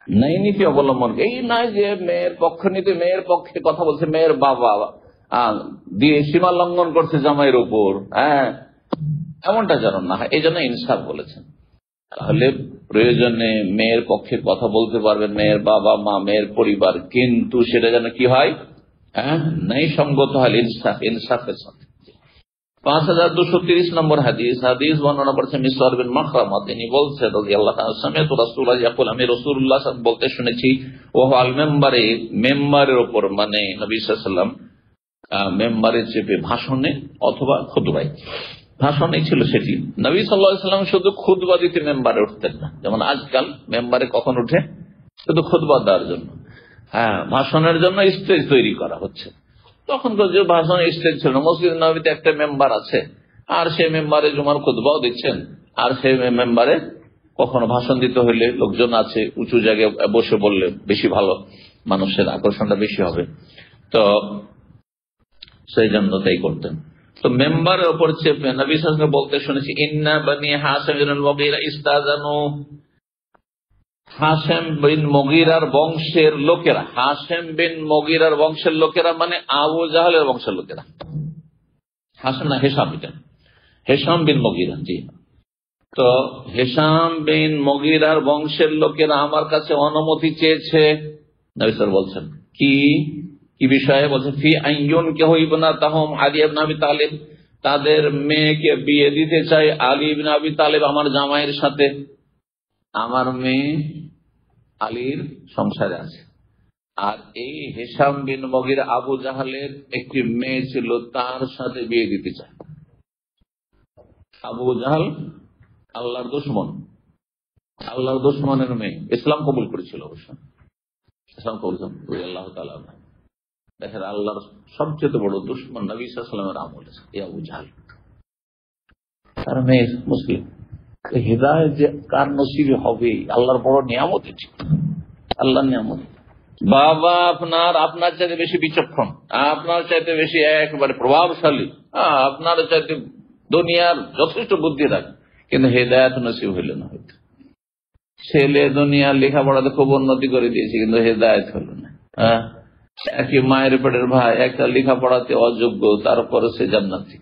নাই নীতি অবলম্বন। এই নয় যে মেয়ের পক্ষ নিতে, মেয়ের পক্ষে কথা বলছে, মেয়ের বাবা দিয়ে সীমা লঙ্ঘন করছে জামাইয়ের উপর, হ্যাঁ, এমনটা যেন না হয়, এই জন্য ইনসাফ বলেছেন। তাহলে প্রয়োজনে মেয়ের পক্ষে কথা বলতে পারবেন মেয়ের বাবা মা, মেয়ের পরিবার, কিন্তু সেটা যেন কি হয়, হ্যাঁ, নাই সঙ্গত হয়, ইনসাফ, ইনসাফের সাথে। 5230 নম্বর হাদিস বর্ণনা করেছেন মিসওয়ার বিন মাখরামা, তিনি বলছেন রাদিয়াল্লাহু তাআলা, সামিআতু রাসূলুল্লাহ ইয়াকুল, আমি রাসূলুল্লাহ বলতে শুনেছি, ওয়া আল মেম্বারে, মেম্বারের উপর, মানে নবী সাল্লাল্লাহু আলাইহি ওয়াসাল্লাম মেম্বারে চেপে ভাষণে অথবা খুতবায়, ভাষণে ছিল সেটি। নবী সাল্লাল্লাহু আলাইহি ওয়াসাল্লাম শুধু খুতবা দিতে মেম্বারে উঠতেন না, যেমন আজকাল মেম্বারে কখন উঠে, শুধু খুতবা দেওয়ার জন্য, হ্যাঁ, ভাষণের জন্য স্টেজ তৈরি করা হচ্ছে। তখন তো যে ভাষণ স্টেজ ছিল, মসজিদ নববীতে একটা মেম্বার আছে, আর সেই মেম্বারে জুমার খুতবাও দিচ্ছেন, আর সেই মেম্বারে কখনো ভাষণ দিতে হইলে লোকজন আছে, উঁচু জায়গায় বসে বললে বেশি ভালো, মানুষের আকর্ষণটা বেশি হবে, তো সেই জন্য তাই করতেন। তো মেম্বারের ওপর চেপে নবী সাল্লাল্লাহু আলাইহি ওয়াসাল্লাম বলতে শুনেছি, ইন্না বনি হাশিম বিন মুগীরা ইস্তাযানু, হাশেম বিন মুগীরার বংশের লোকেরা, হাশেম বিন মুগীরার বংশের লোকেরা মানে আবু জাহলের বংশের লোকেরা। হাশেম না, হেশাম, এটা হেশাম বিন মুগীরা। জি, তো হেশাম বিন মুগীরার বংশের লোকেরা আমার কাছে অনুমতি চেয়েছে। নবী সাল্লাল্লাহু বলছেন কি কি বিষয়ে? বলছেন ফি আইয়ুন কেহ ইবনাতাহুম আলী ইবনে আবি তালিব, তাদের মেয়েকে বিয়ে দিতে চাই আলী ইবনে আবি তালিব আমার জামাইয়ের সাথে। আমার মেয়ে আলীর সংসারে আছে, আর এই হেশাম বিন মুগীরা আবু জাহলের একটি মেয়ে ছিল, তার সাথে বিয়ে দিতে চায়। আবু জাহল আল্লাহর দুশমন, আল্লাহর দুশমনের মেয়ে, ইসলাম কবুল করেছিল অবশ্য, ইসলাম কবুল আল্লাহ তাআলা। দেখেন আল্লাহর সবচেয়ে বড় দুশমন নবী সাল্লাল্লাহু আলাইহি ওয়াসাল্লামের আমল এই আবু জাহল, তার মেয়ে মুসলিম। হিদায়াত যে কার নসিবে হবে, আল্লাহর বড় নিয়ামত, এটি আল্লাহর নিয়ামত। বাবা আপনার চাইতে বেশি বিচক্ষণ, আপনার চাইতে বেশি একেবারে প্রভাবশালী, আপনার চাইতে দুনিয়ার যথেষ্ট বুদ্ধি রাখে, কিন্তু হেদায়াত নসিব হইল না। হয়তো ছেলে দুনিয়ার লেখাপড়াতে খুব উন্নতি করে দিয়েছে, কিন্তু হেদায়াত হলো না। একই মায়ের পেটের ভাই, একটা লেখাপড়াতে অযোগ্য, তারপরে সে জান্নাতি,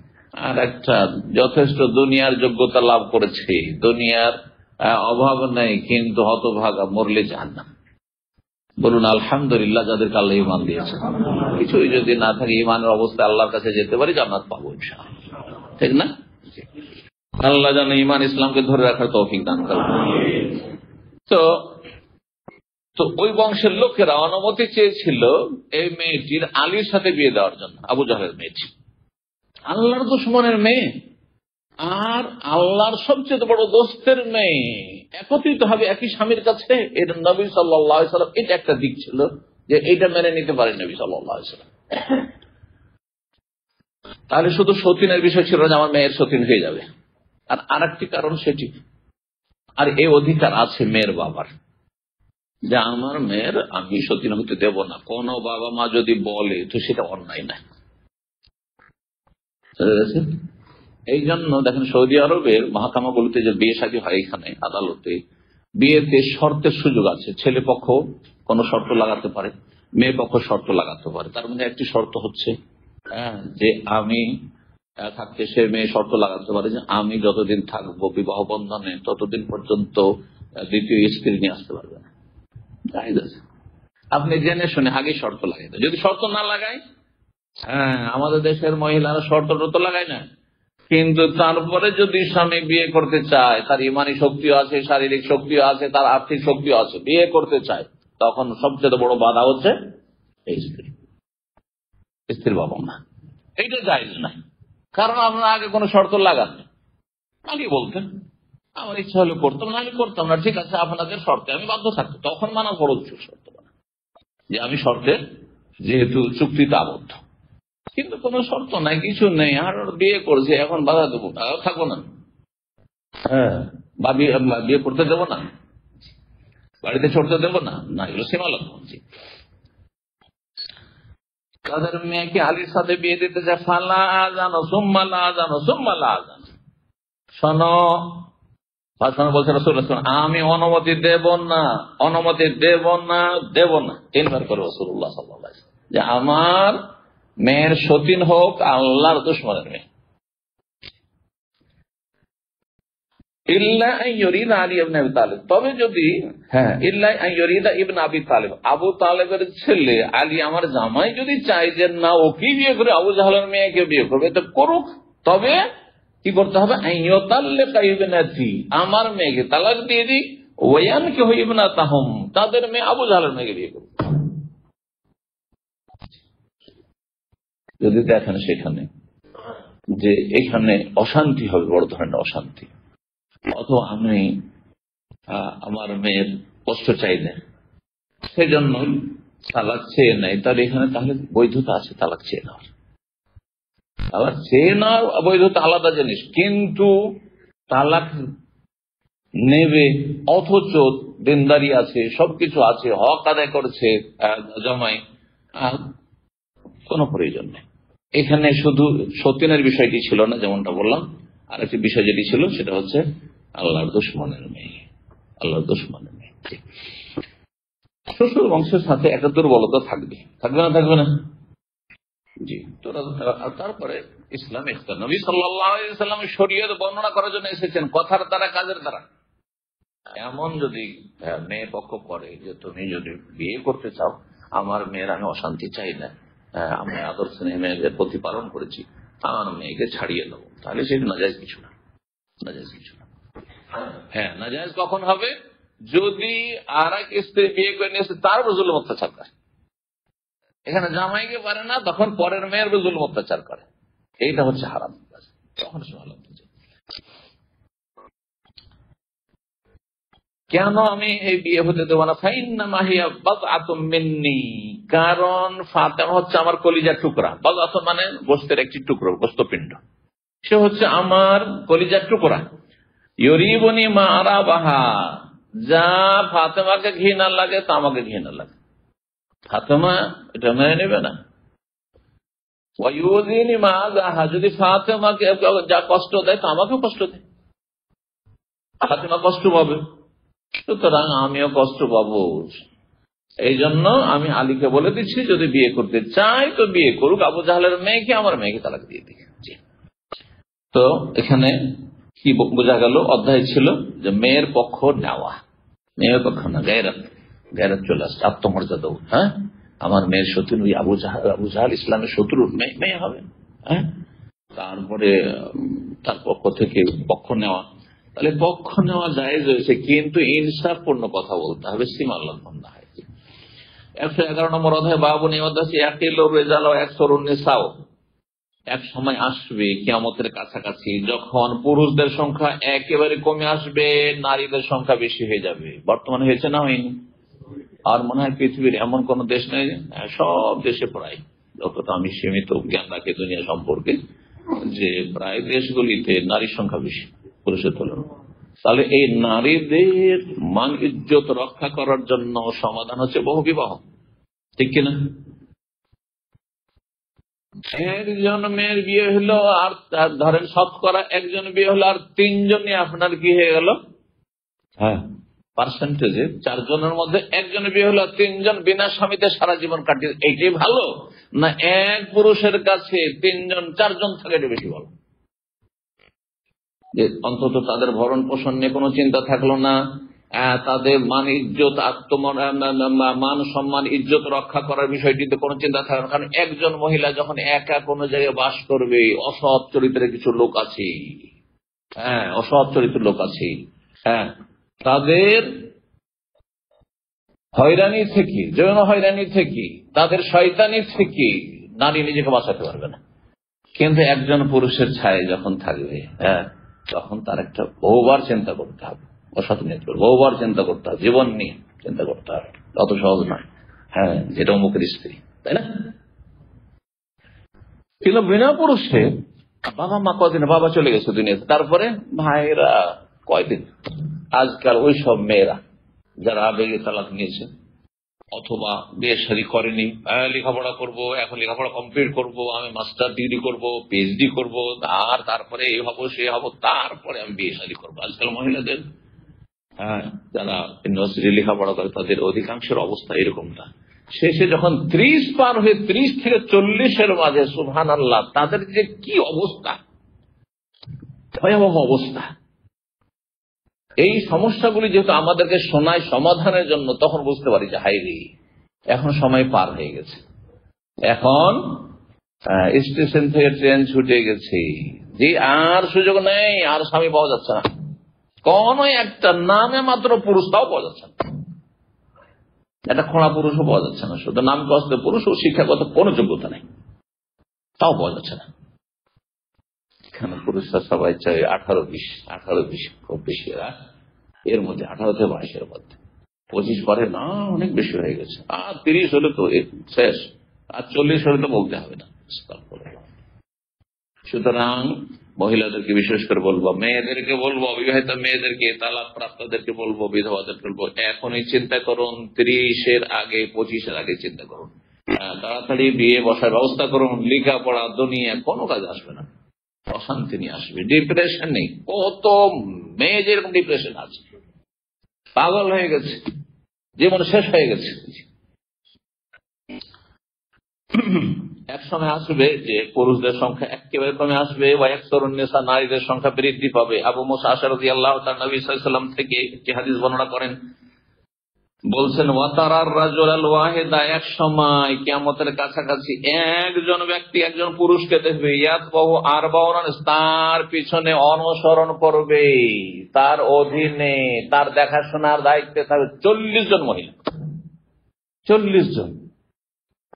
আর একটা যথেষ্ট দুনিয়ার যোগ্যতা লাভ করেছে, দুনিয়ার অভাব নেই, কিন্তু হতভাগা, মরলে জাহান্নাম। বলুন আলহামদুলিল্লাহ, যাদেরকে আল্লাহ ঈমান দিয়েছে। কিছুই যদি না থাকে, ঈমানের অবস্থায় আল্লাহর কাছে যেতে পারি, জান্নাত পাবো ইনশাআল্লাহ, ঠিক না? আল্লাহ যেন ঈমান ইসলামকে ধরে রাখার তৌফিক দান করেন। তো ওই বংশের লোকেরা অনুমতি চেয়েছিল এই মেয়েটির আলীর সাথে বিয়ে দেওয়ার জন্য। আবু জাহলের মেয়েটি আল্লাহর দুশমনের মেয়ে আর আল্লাহর সবচেয়ে বড় দোস্তের মেয়ে একত্রিত হবে একই স্বামীর কাছে। এটা নবী সাল্লাল্লাহু আলাইহি ওয়াসাল্লাম, এটা একটা দিক ছিল যে এইটা মেনে নিতে পারেন নবী সাল্লাল্লাহু আলাইহি ওয়াসাল্লাম। তাহলে শুধু সতীনের বিষয় ছিল যে আমার মেয়ের সতীন হয়ে যাবে, আর আরেকটি কারণ সেটি, আর এই অধিকার আছে মেয়ের বাবার, যে আমার মেয়ের আমি সতীন হতে দেব না। কোন বাবা মা যদি বলে তো সেটা অন্যায় না। এই জন্য দেখেন সৌদি আরবের মহাকামাগুলোতে যে বিয়ে শাদী হয়, এখানে আদালতে বিয়েতে শর্তের সুযোগ আছে। ছেলে পক্ষ কোন শর্ত লাগাতে পারে, মেয়ে পক্ষ শর্ত লাগাতে পারে। তার মধ্যে একটি শর্ত হচ্ছে যে আমি থাকতে, সে মেয়ে শর্ত লাগাতে পারে যে আমি যতদিন থাকবো বিবাহ বন্ধনে ততদিন পর্যন্ত দ্বিতীয় স্ত্রী নিয়ে আসতে পারবে না। আপনি জেনে শুনে আগে শর্ত লাগাই দেন। যদি শর্ত না লাগায়, আমাদের দেশের মহিলারা শর্ত টর্ত লাগায় না, কিন্তু তারপরে যদি স্বামী বিয়ে করতে চায়, তার ইমানি শক্তিও আছে, শারীরিক শক্তিও আছে, তার আর্থিক শক্তিও আছে, বিয়ে করতে চায়, তখন সবচেয়ে বড় বাধা হচ্ছে এই স্ত্রীর বাবা মা। এইটা জায়েজ নাই, কারণ আপনার আগে কোনো শর্ত লাগান, আগে বলতেন আমার ইচ্ছা হলে করতাম না, আমি করতাম না, ঠিক আছে আপনাদের শর্তে আমি বাধ্য থাকতো, তখন মানা বড় শর্ত যে আমি শর্তে যেহেতু চুক্তিতে আবদ্ধ। কিন্তু কোনো শর্ত নাই, কিছু নেই, আর বিয়ে করছে, এখন বাধা দেবো, থাকবো না, বা বিয়ে করতে দেবো না, বাড়িতে ছড়তে দেবো না, না, এগুলো সীমা লঙ্ঘন। তাদের মেয়েকে আলীর সাথে বিয়ে দিতে চায়, ফালা আযানো সুম্মা লা আযানো সুম্মা লা আযানো। শোনো, বলছে রাসূলুল্লাহ, আমি অনুমতি দেব না, অনুমতি দেব না, দেব না, তিনবার করে রাসূলুল্লাহ সাল্লাল্লাহু আলাইহি ওয়াসাল্লাম, যে আমার মেয়ের সতীন হোক আল্লাহর দুশমনের মেয়ে, ইল্লা আন ইউরিদা আলী ইবনে আবি তালিব, তবে যদি ইল্লা আন ইউরিদা ইবনে আবি তালিব, আবু তালেবের ছেলে আলী আমার জামাই যদি চাই যে না ওকে বিয়ে করে আবু জাহলের মেয়েকে বিয়ে করবে, তো করুক, তবে কি করতে হবে, আইয়াতাল্লিকা ইবনাতি, আমার মেয়েকে তালাক দিয়ে দিই, ওয়ায়ানকিহু ইবনাতাহুম, তাদের মেয়ে আবু জাহলের মেয়েকে বিয়ে করবে। যদি দেখেন সেখানে যে এখানে অশান্তি হবে, বড় ধরনের অশান্তি, অথবা আমি আমার মেয়ের কষ্ট চাই না, সেজন্য তালাক চেয়ে নেয়, তাহলে এখানে তাহলে বৈধতা আছে তালাক চেয়ে নেওয়ার। তালাক চেয়ে নেওয়ার বৈধতা আলাদা জিনিস, কিন্তু তালাক নেবে অথচ দেনদারি আছে, সবকিছু আছে, হক আদায় করছে জামাই, কোনো প্রয়োজন নেই। এখানে শুধু সতীনের বিষয়টি ছিল না, যেমনটা বললাম, আর একটি বিষয় যেটি ছিল সেটা হচ্ছে আল্লাহর দুশমনের মেয়ে, আল্লাহর দুশমনের মেয়ে। শ্বশুর বংশের সাথে একটা দুর্বলতা থাকবে, থাকবে না? থাকবে না? জি। তারপরে ইসলাম ইখতার, নবী সাল্লাল্লাহু আলাইহি সাল্লাম শরীয়ত বর্ণনা করার জন্য এসেছেন কথার দ্বারা, কাজের দ্বারা। এমন যদি মেয়ে পক্ষ করে যে তুমি যদি বিয়ে করতে চাও, আমার মেয়ের আমি অশান্তি চাই না, আমি আদর স্নেহ মেয়েদের প্রতিপালন করেছি, আমার মেয়েকে ছাড়িয়ে দেবো, তাহলে সেটা নাজায়েজ কিছু না, নাজায়েজ কিছু না। হ্যাঁ, নাজায়েজ কখন হবে? যদি আর এক স্ত্রী বিয়ে করে নিয়েছে তার উপর জুলুম অত্যাচার করে। এখানে জামাইকে পারে না, তখন পরের মেয়ের উপর জুলুম অত্যাচার করে, এইটা হচ্ছে হারাম। তখন সে ভালো। কেন আমি এই বিয়ে হতে দেবো না? কারণ ফাতেমা হচ্ছে আমার কলিজার টুকরা। বাজাত মানে গোস্তের একটি টুকরো, গোস্তপিণ্ড। সে হচ্ছে আমার কলিজার টুকরা। ইউরিবনি মা আরাবাহা, যা ফাতেমাকে ঘৃণা লাগে তা আমাকে ঘৃণা লাগে। ফাতেমা এটা মেনে নেবে না। ওয়ায়ুযিনি মা আযাহা, যদি ফাতেমাকে যা কষ্ট দেয় তা আমাকেও কষ্ট দেয়। ফাতেমা কষ্ট পাবে, সুতরাং আমিও কষ্ট পাবো। এই জন্য আমি আলীকে বলে দিচ্ছি যদি বিয়ে করতে চাই তো বিয়ে করুক, আবু জাহলের মেয়েকে আমার মেয়েকে তালাক দিয়ে দিই। তো এখানে কি বোঝা গেল? অধ্যায় ছিল যে মেয়ের পক্ষ নেওয়া, মেয়ের পক্ষ না, গায়রাত, গায়রাত চলে আসছে, আত্মমর্যাদা। হ্যাঁ, আমার মেয়ের শত্রু আবু জাহল ইসলামের শত্রুর মেয়ে হবে। হ্যাঁ, তারপরে তার পক্ষ থেকে পক্ষ নেওয়া, তাহলে পক্ষ নেওয়া জায়েজ হয়েছে, কিন্তু ইনসাফপূর্ণ কথা বলতে হবে, সীমা লঙ্ঘন না হয়। 111 নম্বর অধ্যায় বাবুনি অধ্যায় একিল রেজাল একসরুন নিসাও। এক সময় আসবে কিয়ামতের কাছাকাছি যখন পুরুষদের সংখ্যা একেবারে কমে আসবে, নারীদের সংখ্যা বেশি হয়ে যাবে। বর্তমানে হয়েছে না হয়নি? আর মনে হয় পৃথিবীর এমন কোন দেশ নেই, সব দেশে প্রায়, যতটা আমি সীমিত জ্ঞান রাখি দুনিয়া সম্পর্কে, যে প্রায় দেশগুলিতে নারীর সংখ্যা বেশি পুরুষের তুলনায়। তাহলে এই নারীদের মান ইজ্জত রক্ষা করার জন্য সমাধান হচ্ছে বহু বিবাহ, ঠিক কিনা? একজন মেয়ের বিয়ে হলো, আর ধরেন শতকরা একজন বিয়ে হলো, আর 3 জনই আপনার কি হয়ে গেল? হ্যাঁ, পার্সেন্টেজে 4 জনের মধ্যে একজনের বিয়ে হলো, 3 জন বিনা স্বামীতে সারা জীবন কাটিয়ে, এইটাই ভালো না এক পুরুষের কাছে 3 জন 4 জন থাকে? এটা বেশি ভালো, যে অন্তত তাদের ভরণ পোষণ নিয়ে কোনো চিন্তা থাকলো না, তাদের মান ইজ্জত মান সম্মান ইজ্জত রক্ষা করার বিষয়টিতে কোনো চিন্তা থাকবে না। কারণ একজন মহিলা যখন একা কোনো জায়গায় বাস করবে, অসৎ চরিত্রের কিছু লোক আছে, হ্যাঁ, অসৎ চরিত্রের লোক আছে, হ্যাঁ, তাদের হয়রানি থেকে, যৌন হয়রানি থেকে, তাদের শয়তানি থেকে নারী নিজেকে বাঁচাতে পারবে না। কিন্তু একজন পুরুষের ছায়ে যখন থাকবে, হ্যাঁ, তখন তার একটা বহুবার চিন্তা করতে হবে, অসৎ নিয়ে বহুবার চিন্তা করতে হবে, জীবন নিয়ে চিন্তা করতে হবে, অত সহজ নয়। হ্যাঁ, যেটা অমুকের স্ত্রী, তাই না? কিন্তু বিনা পুরুষে বাবা মা কদিন, বাবা চলে গেছে দুনিয়াতে, তারপরে ভাইরা কয়দিন। আজকাল ওই সব মেয়েরা যারা আবেগে তালাক নিয়েছে অথবা বিয়ে শাদী করেনি, লেখাপড়া করব, এখন লেখাপড়া কমপ্লিট করব, আমি মাস্টার ডিগ্রি করব, পিএইচডি করব, আর তারপরে এই হবো সে হবো, তারপরে আমি বিয়ে শাদী করবো। আজকাল মহিলাদের, হ্যাঁ, যারা ইউনিভার্সিটি লেখাপড়া করে তাদের অধিকাংশের অবস্থা এরকমটা। শেষে যখন 30 পার হয়ে 30 থেকে 40-এর মাঝে, সুবহানাল্লাহ, তাদের যে কি অবস্থা, ভয়াবহ অবস্থা। এই সমস্যাগুলি যেহেতু আমাদেরকে শোনায় সমাধানের জন্য, তখন বুঝতে পারি যে হাই রে, এখন সময় পার হয়ে গেছে, এখন স্টেশন থেকে ট্রেন ছুটে গেছে, যে আর সুযোগ নেই, আর স্বামী পাওয়া যাচ্ছে না, কোন একটা নামে মাত্র পুরুষ, তাও পাওয়া যাচ্ছে না, একটা খোঁড়া পুরুষও পাওয়া যাচ্ছে না, শুধু নাম কস্তে পুরুষ ও শিক্ষাগত কোনো যোগ্যতা নেই, তাও পাওয়া যাচ্ছে না। এখানে পুরুষরা সবাই চাই 18-20 খুব বেশি, এর মধ্যে 18 থেকে 22-এর মধ্যে, 25 পরে না, অনেক বেশি হয়ে গেছে, আর 30 হলে তো শেষ, আর 40 হলে তো বলতে হবে না। সুতরাং মহিলাদেরকে বিশেষ করে বলবো, মেয়েদেরকে বলবো, অবিবাহিত মেয়েদেরকে, তালাক প্রাপ্তদেরকে বলবো, বিধবাদেরকে বলবো, এখনই চিন্তা করুন, 30-এর আগে 25-এর আগে চিন্তা করুন। তাড়াতাড়ি বিয়ে বসার ব্যবস্থা করুন, লেখাপড়া দুনিয়া কোনো কাজ আসবে না, অশান্তি নিয়ে আসবে। ডিপ্রেশন নেই, কত মেয়ে যেরকম ডিপ্রেশন আছে, পাগল হয়ে গেছে, জীবন শেষ হয়ে গেছে। এক সময় আসবে যে পুরুষদের সংখ্যা একেবারে কমে আসবে, নারীদের সংখ্যা বৃদ্ধি পাবে। আবু মুসা আশআরী রাদিয়াল্লাহু তাআলা নবী সাল্লাল্লাহু আলাইহি ওয়াসাল্লাম থেকে একটি হাদিস বর্ণনা করেন, বলছেন ওয়াতারার রাজুলাল ওয়াহিদা, এক সময় কিয়ামতের কাছাকাছি একজন ব্যক্তি একজন পুরুষকে দেখবে, ইয়াতবাহু আরবাউন, তার পিছনে অনুসরণ করবে, তার অধীনে তার দেখাশোনার দায়িত্বে থাকবে 40 জন মহিলা। 40 জন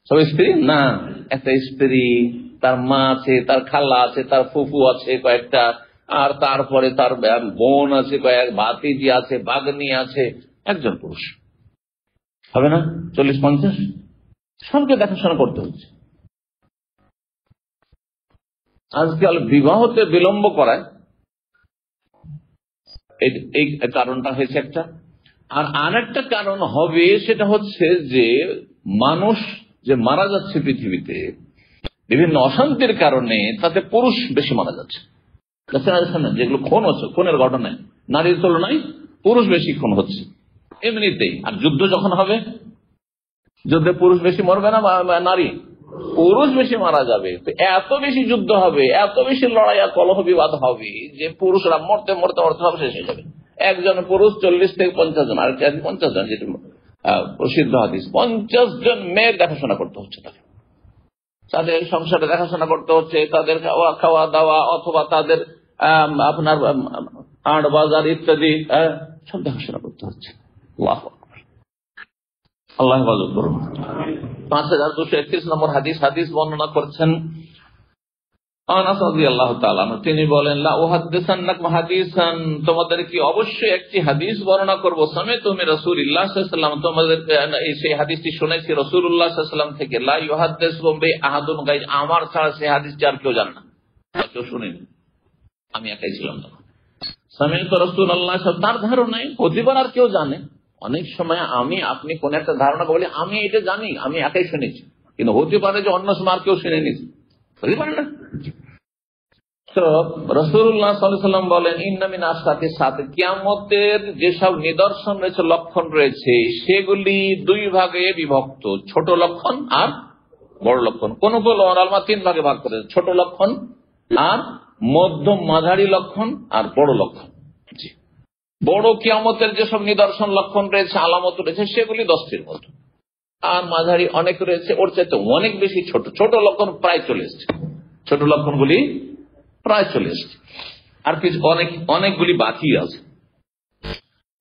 সব স্ত্রী না, একটা স্ত্রী, তার মা আছে, তার খালা আছে, তার ফুফু আছে কয়েকটা, আর তারপরে তার বোন আছে কয়েক, ভাতিজি আছে, ভাগ্নি আছে, একজন পুরুষ হবে না? 40-50 সবকে দেখাশোনা করতে হচ্ছে। আজকাল বিবাহতে বিলম্ব করায় এই কারণটা হয়েছে একটা। আর আরেকটা কারণ হবে, সেটা হচ্ছে যে মানুষ যে মারা যাচ্ছে পৃথিবীতে বিভিন্ন অশান্তির কারণে, তাতে পুরুষ বেশি মারা যাচ্ছে। যেগুলো খুন হচ্ছে, খুনের ঘটনায় নারীর তুলনায় পুরুষ বেশি খুন হচ্ছে এমনিতেই। আর যুদ্ধ যখন হবে, যুদ্ধে পুরুষ বেশি মরবে না নারী? পুরুষ বেশি মারা যাবে। তো এত বেশি যুদ্ধ হবে, এত বেশি লড়াই আর কলহ বিবাদ হবে যে পুরুষরা মরতে মরতে মরতে হবে, শেষ হয়ে যাবে। একজন পুরুষ 40 থেকে 50 জন, আর 50 জন, যেটা প্রসিদ্ধ হাদিস, 50 জন মেয়ের দেখাশোনা করতে হচ্ছে, তাদের সংসারে দেখাশোনা করতে হচ্ছে, তাদের খাওয়া দাওয়া অথবা তাদের আপনার হাট বাজার ইত্যাদি সব দেখাশোনা করতে হচ্ছে। আল্লাহ হেফাজত করুন। 5231 নম্বর হাদিস বর্ণনা করছেন আনাস রাদিয়াল্লাহু তাআলা আনহু, তিনি বলেন, লা উহাদ্দিসান্নাকুম হাদিসান, তোমাদের কি অবশ্যই একটি হাদিস বর্ণনা করব, সামি'তু মির রাসূলিল্লাহ সাল্লাল্লাহু আলাইহি ওয়াসাল্লাম, তোমাদের সেই হাদিসটি শুনেছি রাসূলুল্লাহ সাল্লাল্লাহু আলাইহি ওয়াসাল্লাম থেকে, লা ইউহাদ্দিসুকুম বি আহাদুন গায়র, আমার ছাড়া সেই হাদিসটি আর কেউ জানে না, কেউ শুনেনি, আমি একাই ছিলাম তখন। সামি'তু রাসূলুল্লাহ, তার ধারণায় হতে পারে আর কেউ জানে। অনেক সময় আমি আপনি কোন একটা ধারণা বলি, আমি এটা জানি, আমি একাই শুনেছি, কিন্তু হতে পারে যে অন্য সময় আর কেউ শুনে নিয়েছে, হতে পারে না। তো রাসূলুল্লাহ সাল্লাল্লাহু আলাইহি ওয়াসাল্লাম বলেন, ইন্না মিন আশরাতি সাআতি, কিয়ামতের যেসব নিদর্শন রয়েছে, লক্ষণ রয়েছে, সেগুলি দুই ভাগে বিভক্ত, ছোট লক্ষণ আর বড় লক্ষণ। কোন কোন ওলামা 3 ভাগে ভাগ করেছে, ছোট লক্ষণ আর মধ্যম মাঝারি লক্ষণ আর বড় লক্ষণ। বড় কিয়ামতের যেসব নিদর্শন লক্ষণ রয়েছে, আলামত রয়েছে, সেগুলি 10টির মতো, আর মাঝারি অনেক রয়েছে, ওর চাইতে অনেক বেশি ছোট ছোট লক্ষণ প্রায় চলে এসছে, ছোট লক্ষণগুলি প্রায় চলে এসছে, আর কিছু অনেকগুলি বাকি আছে।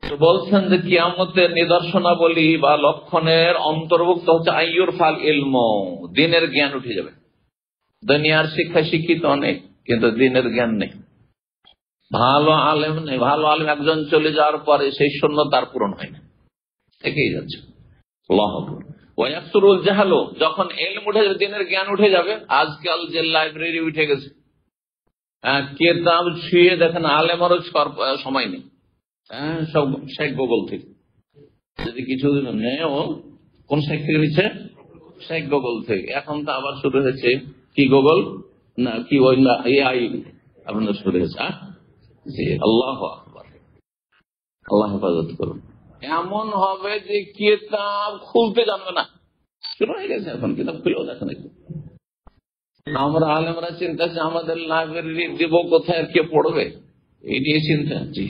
তো বলছেন যে কিয়ামতের নিদর্শনাবলী বা লক্ষণের অন্তর্ভুক্ত হচ্ছে আইয়ুর ফাল ইলম, দিনের জ্ঞান উঠে যাবে। দুনিয়ার শিক্ষা শিক্ষিত অনেক, কিন্তু দিনের জ্ঞান নেই, ভালো আলেম নেই। ভালো আলেম একজন চলে যাওয়ার পরে সেই শূন্য তার পূরণ হয় না, থেকেই যাচ্ছে। ওয়ায়াকসুরুল জাহালু, যখন ইলম উঠে যাবে, দিনের জ্ঞান উঠে যাবে। আজকাল যে লাইব্রেরি উঠে গেছে, কিতাব ছুঁয়ে দেখেন, আলেমেরও সময় নেই, সব শেখ গুগল থেকে, যদি কিছু নেও, কোন শেখ থেকে নিচ্ছে? শেখ গুগল থেকে। এখন তো আবার শুরু হয়েছে কি গুগল না কি ওই এআই আপনার শুরু হয়েছে। আল্লাহু আকবার, আল্লাহ হেফাজত করুন। এমন হবে যে কিতাব খুলতে জানবে না, শুরু হয়ে গেছে, এখন কিতাব খুলেও দেখে নাকি। আমরা আলেমরা চিন্তা আছে আমাদের লাইব্রেরি দেব কোথায়, কে পড়বে, এই নিয়ে চিন্তা। জি,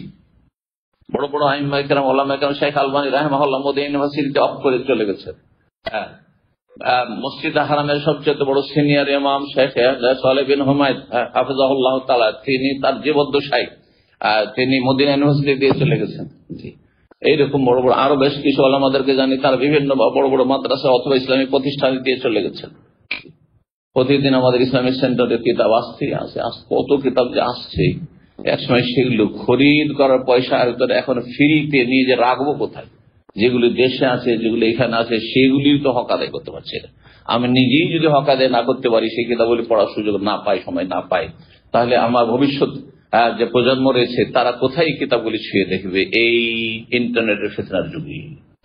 বড় বড় আইম্মায়ে কেরাম, ওলামায়ে কেরাম, শেখ আলবানী রাহিমাহুল্লাহ মদিনা ইউনিভার্সিটিতে অফ করে চলে গেছে। মসজিদ হারামের সবচেয়ে বড় সিনিয়র ইমাম শেখ সালেহ বিন হুমায়দ হাফিজাহুল্লাহ তাআলা, তিনি তার জীবদ্দশায় তিনি মদিনা ইউনিভার্সিটি দিয়ে চলে গেছেন। জি, এইরকম বড় বড় আরো বেশ কিছু ওলামাদেরকে জানি, তারা বিভিন্ন বড় বড় মাদ্রাসা অথবা ইসলামী প্রতিষ্ঠান দিয়ে চলে গেছেন। প্রতিদিন আমাদের ইসলামিক সেন্টারে কিতাব আসছে, কত কিতাব যে আসছে, একসময় সেগুলো খরিদ করার পয়সা এখন ফ্রিতে নিয়ে যে রাখবো কোথায়, যেগুলি দেশে আছে, যেগুলো এখানে আছে, সেগুলি তো হক আদায় করতে পারছে না। আমি নিজেই যদি হক আদায় না করতে পারি, সেই কিতাবগুলি পড়ার সুযোগ না পাই, সময় না পাই, তাহলে আমার ভবিষ্যৎ যে প্রজন্ম রয়েছে, তারা কোথায় কিতাবগুলি ছুঁয়ে দেখবে? এই ইন্টারনেটের ফিতনার যুগে।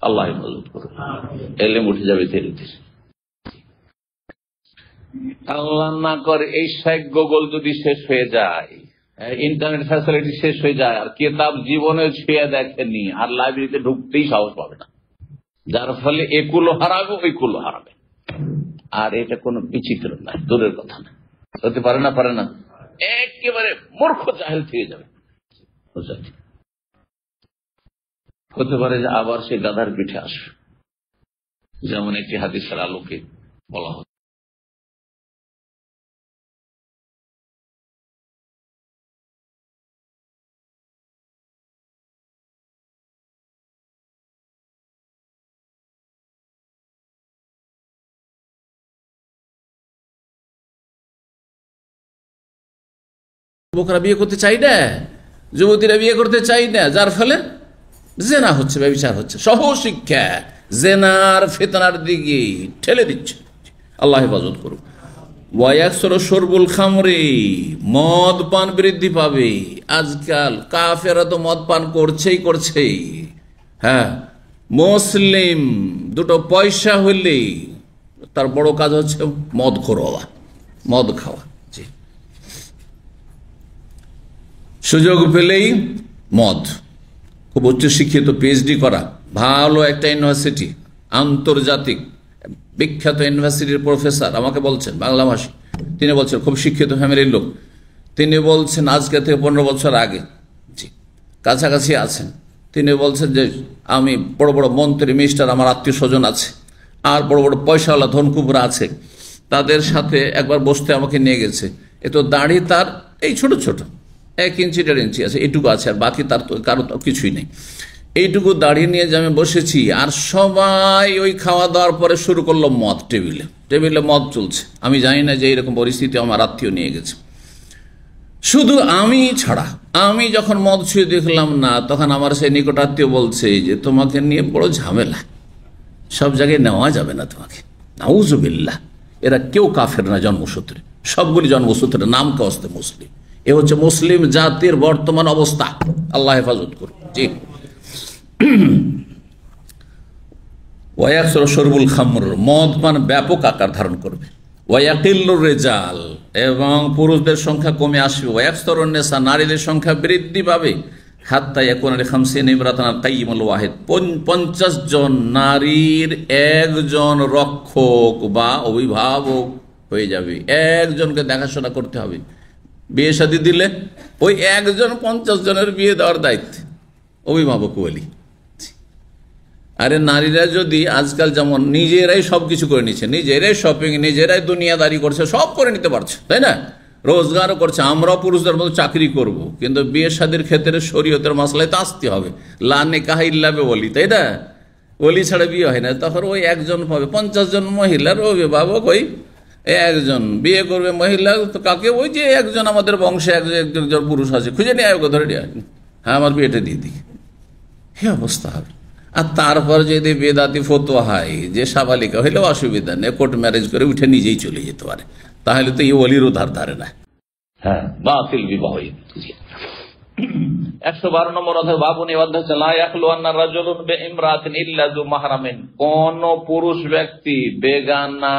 আল্লাহ হেফাজত করুন, এলেম উঠে যাবে ধীরে ধীরে। আল্লাহ না করে এই শেখ গুগল যদি শেষ হয়ে যায়, ইন্টারনেট ফ্যাসিলিটি শেষ হয়ে যায়, আর কিতাব জীবনে ছুঁয়ে দেখেনি, আর লাইব্রেরিতে ঢুকতেই সাহস পাবে না, যার ফলে একুলো হারাবে ওইকুলো হারাবে। আর এটা কোনো বিচিত্র নয়, দূরের কথা না, হতে পারে না, পারে না, একেবারে মূর্খ জাহেল থেকে যাবে। হতে পারে যে আবার সে গাধার পিঠে আসবে, যেমন একটি হাদিসের আলোকে বলা হয়। যুবকরা বিয়ে করতে চাই না, যুবতীরা বিয়ে করতে চাই না, যার ফলে জেনা হচ্ছে, ব্যভিচার হচ্ছে, সহশিক্ষা জেনার ফিতনার দিকে ঠেলে দিচ্ছে। আল্লাহ হেফাজত করুক। ওয়ায়াকসুরু শুরবুল খামরি, মদ পান বৃদ্ধি পাবে। আজকাল কাফেরা তো মদ পান করছেই। হ্যাঁ, মুসলিম দুটো পয়সা হইলে তার বড় কাজ হচ্ছে মদ খাওয়া, মদ খাওয়া। জি, সুযোগ পেলেই মদ। খুব উচ্চশিক্ষিত, পিএইচডি করা, ভালো একটা ইউনিভার্সিটি, আন্তর্জাতিক বিখ্যাত ইউনিভার্সিটির প্রফেসর আমাকে বলছেন, বাংলা ভাষী, তিনি বলছেন, খুব শিক্ষিত ফ্যামিলির লোক, তিনি বলছেন আজকে থেকে 15 বছর আগে, জি কাছাকাছি আছেন, তিনি বলছেন যে আমি বড় বড় মন্ত্রী মিনিস্টার আমার আত্মীয় স্বজন আছে, আর বড় বড় পয়সাওয়ালা ধনকুবরা আছে, তাদের সাথে একবার বসতে আমাকে নিয়ে গেছে। এ তো দাড়ি তার এই ছোট ছোট 1 ইঞ্চি 1.5 ইঞ্চি আছে, এইটুকু আছে, আর বাকি তার তো কারো কিছুই নেই। এইটুকু দাঁড়িয়ে নিয়ে যে আমি বসেছি, আর সবাই ওই খাওয়া দাওয়ার পরে শুরু করলো মদ, টেবিলে মদ চলছে। আমি জানি না যে এইরকম পরিস্থিতি আমার আত্মীয় নিয়ে গেছে, শুধু আমি ছাড়া। আমি যখন মদ ছুঁয়ে দেখলাম না, তখন আমার সেই নিকট আত্মীয় বলছে যে তোমাকে নিয়ে বড় ঝামেলা, সব জায়গায় নেওয়া যাবে না তোমাকে। নাউজুবিল্লাহ। এরা কেউ কাফের না জন্মসূত্রে, সবগুলি জন্মসূত্রে নাম কাস্তে মুসলিম। এ হচ্ছে মুসলিম জাতির বর্তমান অবস্থা। আল্লাহ হেফাজত করুন। জি, ওয়ায়াকসুরু শুরবুল খামর, মদ পান ব্যাপক আকার ধারণ করবে। ওয়ায়াকিল্লুর রিজাল, এবং পুরুষদের সংখ্যা কমে আসবে। ওয়ায়াকসুরুন নিসা, নারীদের সংখ্যা বৃদ্ধি পাবে। হাত্তা ইয়াকুনা লি50 ইমরাতান আল-কাইয়িমুল ওয়াহিদ, 50 জন নারীর একজন রক্ষক বা অভিভাবক হয়ে যাবে। একজনকে দেখাশোনা করতে হবে। বিয়ে শাদী দিলে ওই একজন 50 জনের বিয়ে দেওয়ার দায়িত্ব অভিভাবক বলি। আরে নারীরা যদি আজকাল যেমন নিজেরাই সবকিছু করে নিচ্ছে, নিজেরাই শপিং, নিজেরাই দুনিয়াদারি করছে, সব করে নিতে পারছে, তাই না, রোজগারও করছে, আমরাও পুরুষদের মতো চাকরি করব, কিন্তু বিয়ে শাদীর ক্ষেত্রে শরীয়তের মাসলায় তো আসতে হবে। লা নিকাহা ইল্লা বিওয়ালি, তাই না, ওলি ছাড়া বিয়ে হয় না। তখন ওই একজন পাবে, 50 জন মহিলার অভিভাবক ওই একজন বিয়ে করবে মহিলা, তো কাকে, ওই যে একজন আমাদের বংশে একজন পুরুষ আছে, খুঁজে নিয়ে আয়োগ ধরে নিয়ে, হ্যাঁ আমার বিয়েটা দিয়ে দিই, হে অবস্থা হবে। আর তারপর যদি বেদাতি ফতোয়া হয় যে সাবালিকা হইলেও অসুবিধা নেই, কোর্ট ম্যারেজ করে উঠে নিজেই চলে যেতে পারে, তাহলে তো এই ওলিরও ধারে না। হ্যাঁ, বাতিল বিবাহ। 112 নম্বর অধ্যায়, বাবুন, এই অধ্যায় লা ইয়াখলুয়ান্না রাজুলুন বিইমরাতিন ইল্লা যু মাহরামিন, কোন পুরুষ ব্যক্তি বেগানা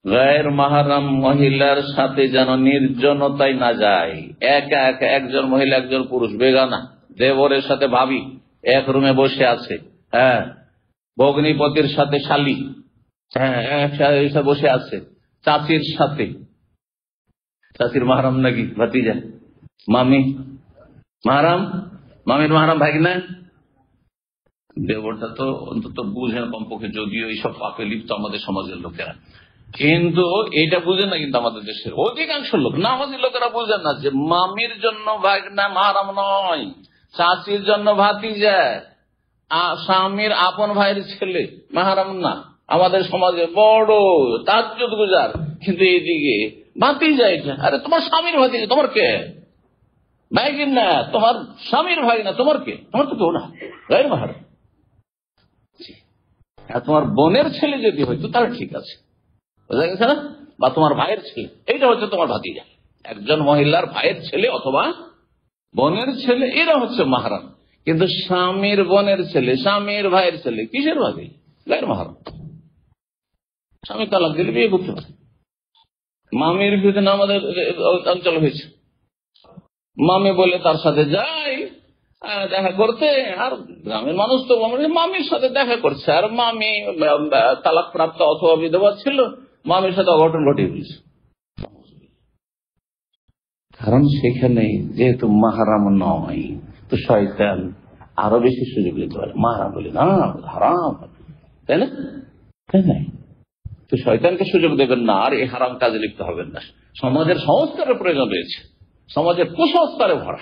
গায়ের মাহরাম মহিলার সাথে যেন নির্জনতায় না যায়। একা একা একজন মহিলা একজন পুরুষ বেগানা, দেবরের সাথে ভাবি এক রুমে বসে আছে, হ্যাঁ, ভগ্নিপতির সাথে শালি, হ্যাঁ বসে আছে, চাচির সাথে, চাচির মাহরাম নাকি ভাতিজা, মামি মাহরাম, মামির মাহরাম ভাগনা, দেবরটা তো অন্তত বুঝেন কমপক্ষে, যদিও এইসব পাপে লিপ্ত আমাদের সমাজের লোকেরা, কিন্তু এটা বুঝে না। কিন্তু আমাদের দেশের অধিকাংশ লোক, নামাজি লোকেরা বুঝেন না যে মামির জন্য ভাগনা মাহরাম নয়, চাচির জন্য ভাতিজা, স্বামীর আপন ভাইয়ের ছেলে মাহরাম না। আমাদের সমাজে বড় তাজ্জুদ গুজার, কিন্তু এইদিকে ভাতিজা, এটা আরে তোমার স্বামীর ভাতিজা, তোমার কে ভাই না, তোমার স্বামীর ভাই না, তোমার কে, তোমার তো কেউ না, গায়ের মাহরাম। তোমার বোনের ছেলে যদি হয়তো তাহলে ঠিক আছে, বোঝা গেছে না, বা তোমার ভাইয়ের ছেলে, এইটা হচ্ছে তোমার ভাতিজা। একজন মহিলার ভাইয়ের ছেলে অথবা বোনের ছেলে, এরা হচ্ছে মাহরাম। কিন্তু স্বামীর বোনের ছেলে, স্বামীর ভাইয়ের ছেলে কিসের ভাবি, গায়ের মাহরাম। স্বামী তালাক দিলে বিয়ে করতে পারে, মামির ফিতনা আমাদের অঞ্চল হয়েছে। মামি বলে তার সাথে যাই দেখা করতে, আর গ্রামের মানুষ তো মামির সাথে দেখা করছে, আর মামি তালাক প্রাপ্ত অথবা বিধবা ছিল, মামির সাথে অঘটন ঘটিয়ে ফেলছে। কারণ সেখানে যেহেতু মাহারাম নয়, তো শয়তান আরো বেশি সুযোগ নিতে পারে। মাহারাম বলি না, হারাম, তাই না? তাই না? তো শয়তানকে সুযোগ দেবেন না, আর এই হারাম কাজে লিপ্ত হবেন না। সমাজের সংস্কারের প্রয়োজন রয়েছে, সমাজের কুসংস্কারে ভরা।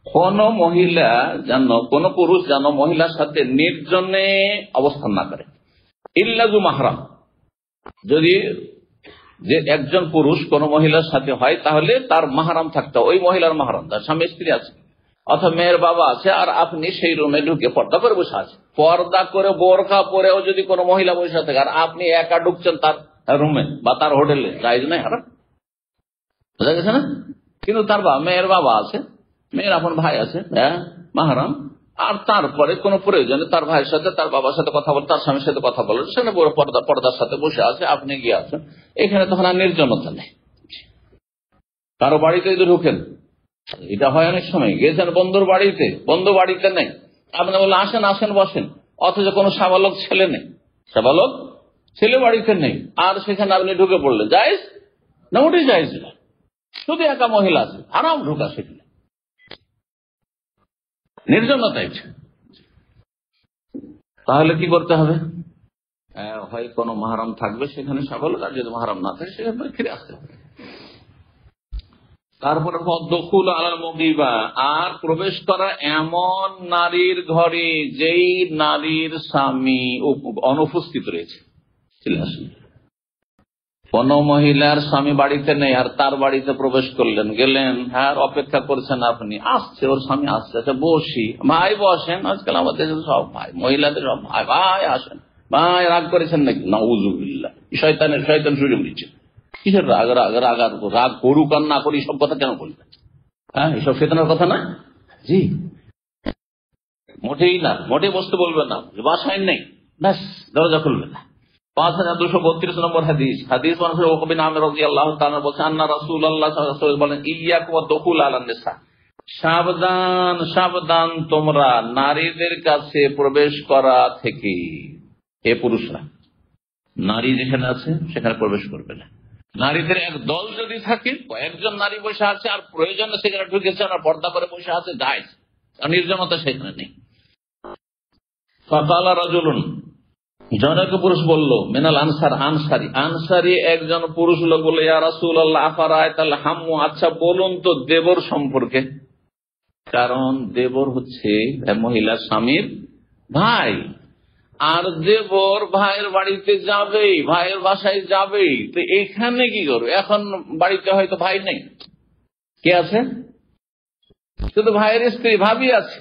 কোন মহিলা যেন, কোন পুরুষ যেন মহিলার সাথে নির্জনে অবস্থান না করে, ইল্লাজু মাহরাম। যদি যে একজন পুরুষ কোন মহিলার সাথে হয়, তাহলে তার মাহরাম থাকতে, ওই মহিলার মাহরাম, তার স্বামী স্ত্রী আছে অথবা মেয়ের বাবা আছে, আর আপনি সেই রুমে ঢুকে পর্দা করে বসে আছে, পর্দা করে বোরখা পরেও যদি কোনো মহিলা বসে থাকে আর আপনি একা ঢুকছেন তার রুমে বা তার হোটেলে, জায়েজ নাই, হারাম। বোঝা গেছে না? কিন্তু তার মেয়ের বাবা আছে, মেয়ের আপন ভাই আছে, মাহরাম, আর তারপরে কোন প্রয়োজনে তার ভাইয়ের সাথে, তার বাবার সাথে কথা বলে, তার স্বামীর সাথে কথা বলে, সেখানে পর্দার সাথে বসে আছে, আপনি গিয়ে আছেন, এখানে তখন আর নির্জনতা নেই। কারো বাড়িতে যদি ঢুকেন, এটা হয় অনেক সময়, গেছেন বন্ধুর বাড়িতে, বন্ধু বাড়িতে নেই, আপনি বললেন আসেন আসেন বসেন, অথচ কোনো সাবালক ছেলে নেই, সাবালক ছেলে বাড়িতে নেই, আর সেখানে আপনি ঢুকে পড়লেন, জায়েজ না? ওটাই জায়েজ না, শুধু একা মহিলা আছে, আরাম ঢুকা, সেখানে নির্জনতা। তাহলে কি করতে হবে? হয় কোনো মাহরাম থাকবে সেখানে সাবালক, আর যদি মাহরাম না থাকে সেখানে ফিরে আসতে হবে। তারপরে দখুল আলাল মুগিবা, আর প্রবেশ করা এমন নারীর ঘরে যেই নারীর স্বামী অনুপস্থিত রয়েছে। কোন মহিলার স্বামী বাড়িতে নেই আর তার বাড়িতে প্রবেশ করলেন, গেলেন, হ্যাঁ অপেক্ষা করছেন আপনি, আসছে ওর স্বামী আসছে, আচ্ছা বসি, ভাই বসেন, আজকাল আমাদের সব ভাই, মহিলাদের সব ভাই, ভাই আসেন, ভাই রাগ করেছেন নাকি? নাউযুবিল্লাহ, শয়তান সুযোগ দিচ্ছে। কিসের রাগ? রাগ করুক আর না করি, সব কথা কেন বলবেন? হ্যাঁ, এসব ফিতনার কথা না। জি, মোটেই না, মোটেই বসতে বলবেন না, বাসায় নেই, ব্যাস দরজা খুলবেন না। 5232 নম্বর হাদিস, হাদিস ওকবিন আমির রাদিয়াল্লাহু তাআলা বলেন, আন্না রাসূলুল্লাহ সাল্লাল্লাহু আলাইহি ওয়াসাল্লাম বলেন, ইয়াকুম ওয়া দুখুল আলান নিসা, সাবধান সাবধান তোমরা নারীদের কাছে প্রবেশ করা থেকে। হে পুরুষরা, নারী যেখানে আছে সেখানে প্রবেশ করবে না। নারীদের এক দল যদি থাকে, কয়েকজন নারী বসে আছে, আর প্রয়োজনে সেখানে ঢুকেছে, আর পর্দা করে বসে আছে, জায়েজ, আর নির্জনতা সেখানে নেই। ফাকালা রাজুলুন, জনক পুরুষ বলল, মিনাল আনসার, আনসারি একজন পুরুষ লোক বলল, ইয়া রাসূলুল্লাহ আফারাআইতাল হাম্মু, আচ্ছা বলুন তো দেবর সম্পর্কে। কারণ দেবর হচ্ছে মহিলার স্বামীর ভাই, আর দেবর ভাইয়ের বাড়িতে যাবেই, ভাইয়ের বাসায় যাবেই, তো এখানে কি করবে? এখন বাড়িতে হয়তো ভাই নেই, কে আছে? শুধু ভাইয়ের স্ত্রী, ভাবি আছে,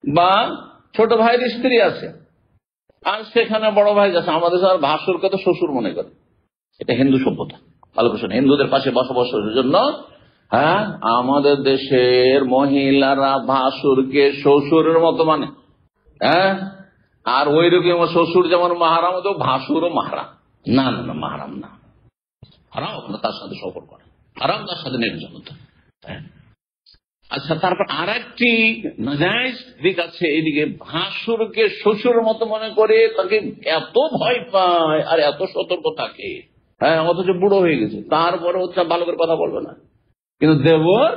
বা ছোট ভাইয়ের স্ত্রী আছে, আর সেখানে বড় ভাই আছে। আমাদের ভাসুরকে তো শ্বশুর মনে করে, এটা হিন্দু সভ্যতা। আলোচনা হিন্দুদের পাশে বসবাসের জন্য, হ্যাঁ, আমাদের দেশের মহিলারা ভাসুরকে শ্বশুরের মতো মানে, হ্যাঁ, আর ওই রকম শ্বশুর যেমন মাহারাম, তো ভাসুরও মাহারাম না, না মাহারাম না, হারাম তার সাথে সফর করা, হারাম তার সাথে নির্জনতা। আচ্ছা, তারপর আর একটি নাজায়েজ দিক আছে এদিকে, ভাসুরকে শ্বশুরের মতো মনে করে তাকে এত ভয় পায় আর এত সতর্ক থাকে, হ্যাঁ, অথচ বুড়ো হয়ে গেছে, তারপরে হচ্ছে ভালো করে কথা বলবে না। কিন্তু দেবর,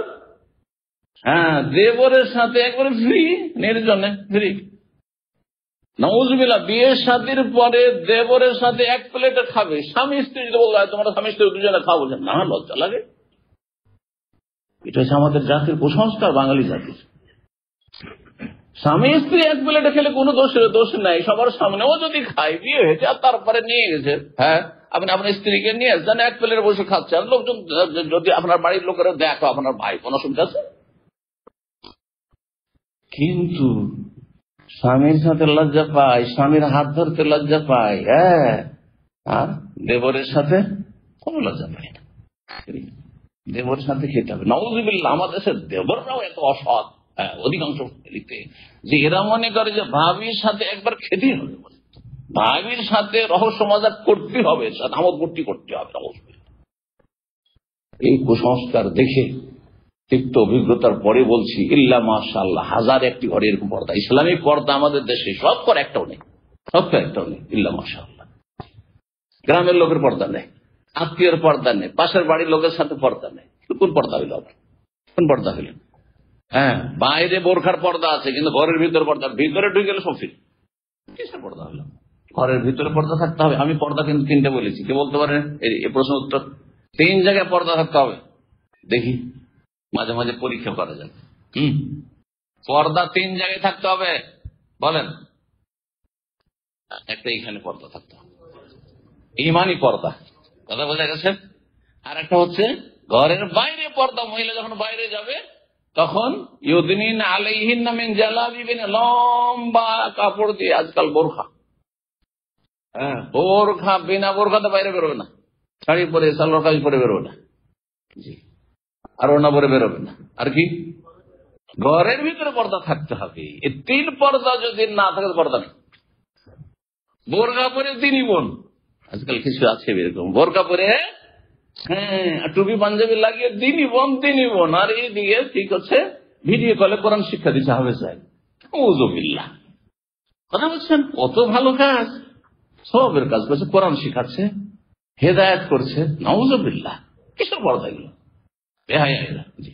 হ্যাঁ, দেবরের সাথে একবারে ফ্রি, নির্জনে ফ্রি। নাউযুবিল্লাহ, বিয়ের শাদীর পরে দেবরের সাথে এক প্লেটে খাবে। স্বামী স্ত্রী যদি বললো তোমরা স্বামী স্ত্রী দুজনে খাও, বলছেন না, লজ্জা লাগে। এটা হচ্ছে আমাদের জাতির কুসংস্কার, বাঙালি জাতির। স্বামী স্ত্রী এক প্লেটে খেলে কোনো দোষ নাই, সবার সামনে ও যদি খায়, বিয়ে হয়েছে আর তারপরে নিয়ে গেছে, হ্যাঁ, আপনি আপনার স্ত্রীকে নিয়ে আসছেন, এক প্লেটে বসে খাচ্ছে, আর লোকজন যদি আপনার বাড়ির লোকেরা দেখো আপনার ভাই, কোনো অসুবিধা আছে? কিন্তু স্বামীর সাথে লজ্জা পায়, স্বামীর হাত ধরতে লজ্জা পায়, হ্যাঁ, আর দেবরের সাথে কোনো লজ্জা পায় না, দেবরের সাথে খেতে হবে। নাউযুবিল্লাহ, আমাদের দেশের দেবররাও এত অসৎ, অধিকাংশ লিখতে, যে এরা মনে করে যে ভাবির সাথে একবার খেতেই হবে, ভাবির সাথে রহস্য মজাক করতে হবে, আমোদ ফুর্তি করতে হবে। এই কুসংস্কার দেখে তিক্ত অভিজ্ঞতার পরে বলছি, ইল্লা মাশাআল্লাহ, হাজার একটি ঘরে এরকম পর্দা, ইসলামিক পর্দা আমাদের দেশে সব করে একটাও নেই, ইল্লা মাশাআল্লাহ। গ্রামের লোকের পর্দা নেই, আত্মীয়ের পর্দা নেই, পাশের বাড়ির লোকের সাথে পর্দা নেই। কোন পর্দা হইল? কোন পর্দা হইল? হ্যাঁ, বাইরে বোরখার পর্দা আছে, কিন্তু ঘরের ভিতরে পর্দা, ভিতরে ঢুকে গেলে সব ফির। কিসের পর্দা হইল? ঘরের ভিতরে পর্দা থাকতে হবে। আমি পর্দা কিন্তু তিনটা বলেছি, কে বলতে পারেন এই প্রশ্ন উত্তর? 3 জায়গায় পর্দা থাকতে হবে। দেখি, মাঝে মাঝে পরীক্ষা করা যায়। পর্দা 3 জায়গায় থাকতে হবে, বলেন। একটা এখানে পর্দা থাকতে হবে, ইমানি পর্দা, কথা বোঝা গেছে। আর একটা হচ্ছে ঘরের বাইরে পর্দা, মহিলা যখন বাইরে যাবে তখন ইউদিনিন আলাইহিন্না মিন জালাবিবিনা, লম্বা কাপড় দিয়ে, আজকাল বোরখা, হ্যাঁ বোরখা, বিনা বোরখাতে বাইরে বেরোবে না, শাড়ি পরে সালোয়ার কামিজ পরে বেরোবে না, জি, আর ওনা পরে বেরোবে না। আর কি? ঘরের ভিতরে পর্দা থাকতে হবে। এই 3 পর্দা যদি না থাকে পর্দা নেই। বোরখা পরে দিনই বোন, আজকাল কিছু আছে এরকম, বোরখা পরে, হ্যাঁ টুপি পাঞ্জাবি লাগিয়ে দিনই বোন, আর এই দিকে ঠিক হচ্ছে ভিডিও কলে কোরআন শিক্ষা দিচ্ছে হাফেজ সাহেব। নাউযুবিল্লাহ, কথা বলছেন, কত ভালো কাজ, সবের কাজ করছে, কোরআন শিখাচ্ছে, হেদায়েত করছে। নাউযুবিল্লাহ, কিসের পর্দা এগুলো? জি।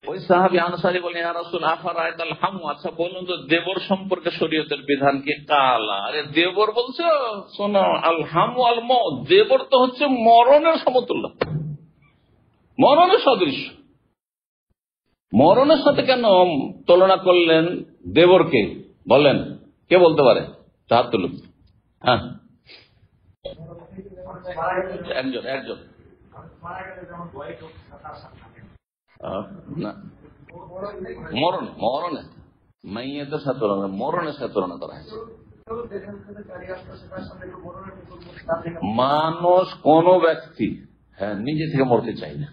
ওই সাহাবী আনসারী বলেন, ইয়া রাসূল আফারাইতাল হামু, আচ্ছা বলুন তো দেবর সম্পর্কে শরীয়তের বিধান কি? কালা, আরে দেবর বলছো, শোনো, আল হামু আল মউত, দেবর তো হচ্ছে মরণের সমতুল্য, মরণের সদৃশ। মরণের সাথে কেন তুলনা করলেন দেবরকে? বলেন, কে বলতে পারে? হাত তুলুন। হ্যাঁ, একজন না, মরণে মাইয়াদের সাথে মরণের সাথে তুলনা করা হয়েছে। মানুষ, কোন ব্যক্তি, হ্যাঁ, নিজে থেকে মরতে চাই না,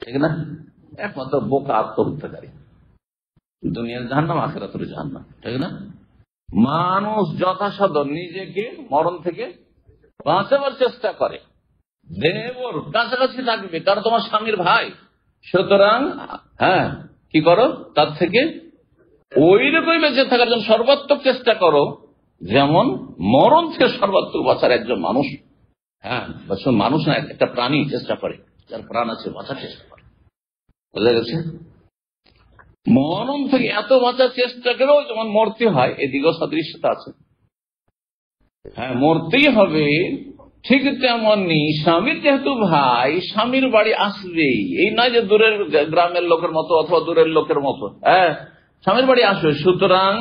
ঠিক না? একমাত্র বোকা আত্মহত্যাকারী, দুনিয়ার জাহান্নাম, আখিরাতের জাহান্নাম, ঠিক না? মানুষ যথাসাধ্য নিজেকে মরণ থেকে বাঁচাবার চেষ্টা করে। দেবর কাছাকাছি থাকবে, কারণ তোমার স্বামীর ভাই, সুতরাং হ্যাঁ কি করো, তার থেকে ওই রকমই বেঁচে থাকার জন্য সর্বাত্মক চেষ্টা করো, যেমন মরণ থেকে সর্বাত্মক বাঁচার একজন মানুষ, হ্যাঁ মানুষ না, একটা প্রাণী চেষ্টা করে, যার প্রাণ আছে, বাঁচার চেষ্টা করে। বোঝা গেছে? মরণ থেকে এত বাঁচার চেষ্টা করেও যেমন মরতে হয়, এদিকেও সাদৃশ্যতা আছে। হ্যাঁ, মরতেই হবে, ঠিক তেমনি স্বামীর যেহেতু ভাই, স্বামীর বাড়ি আসবেই, এই নয় যে দূরের গ্রামের লোকের মতো অথবা দূরের লোকের মতো, হ্যাঁ স্বামীর বাড়ি আসবে, সুতরাং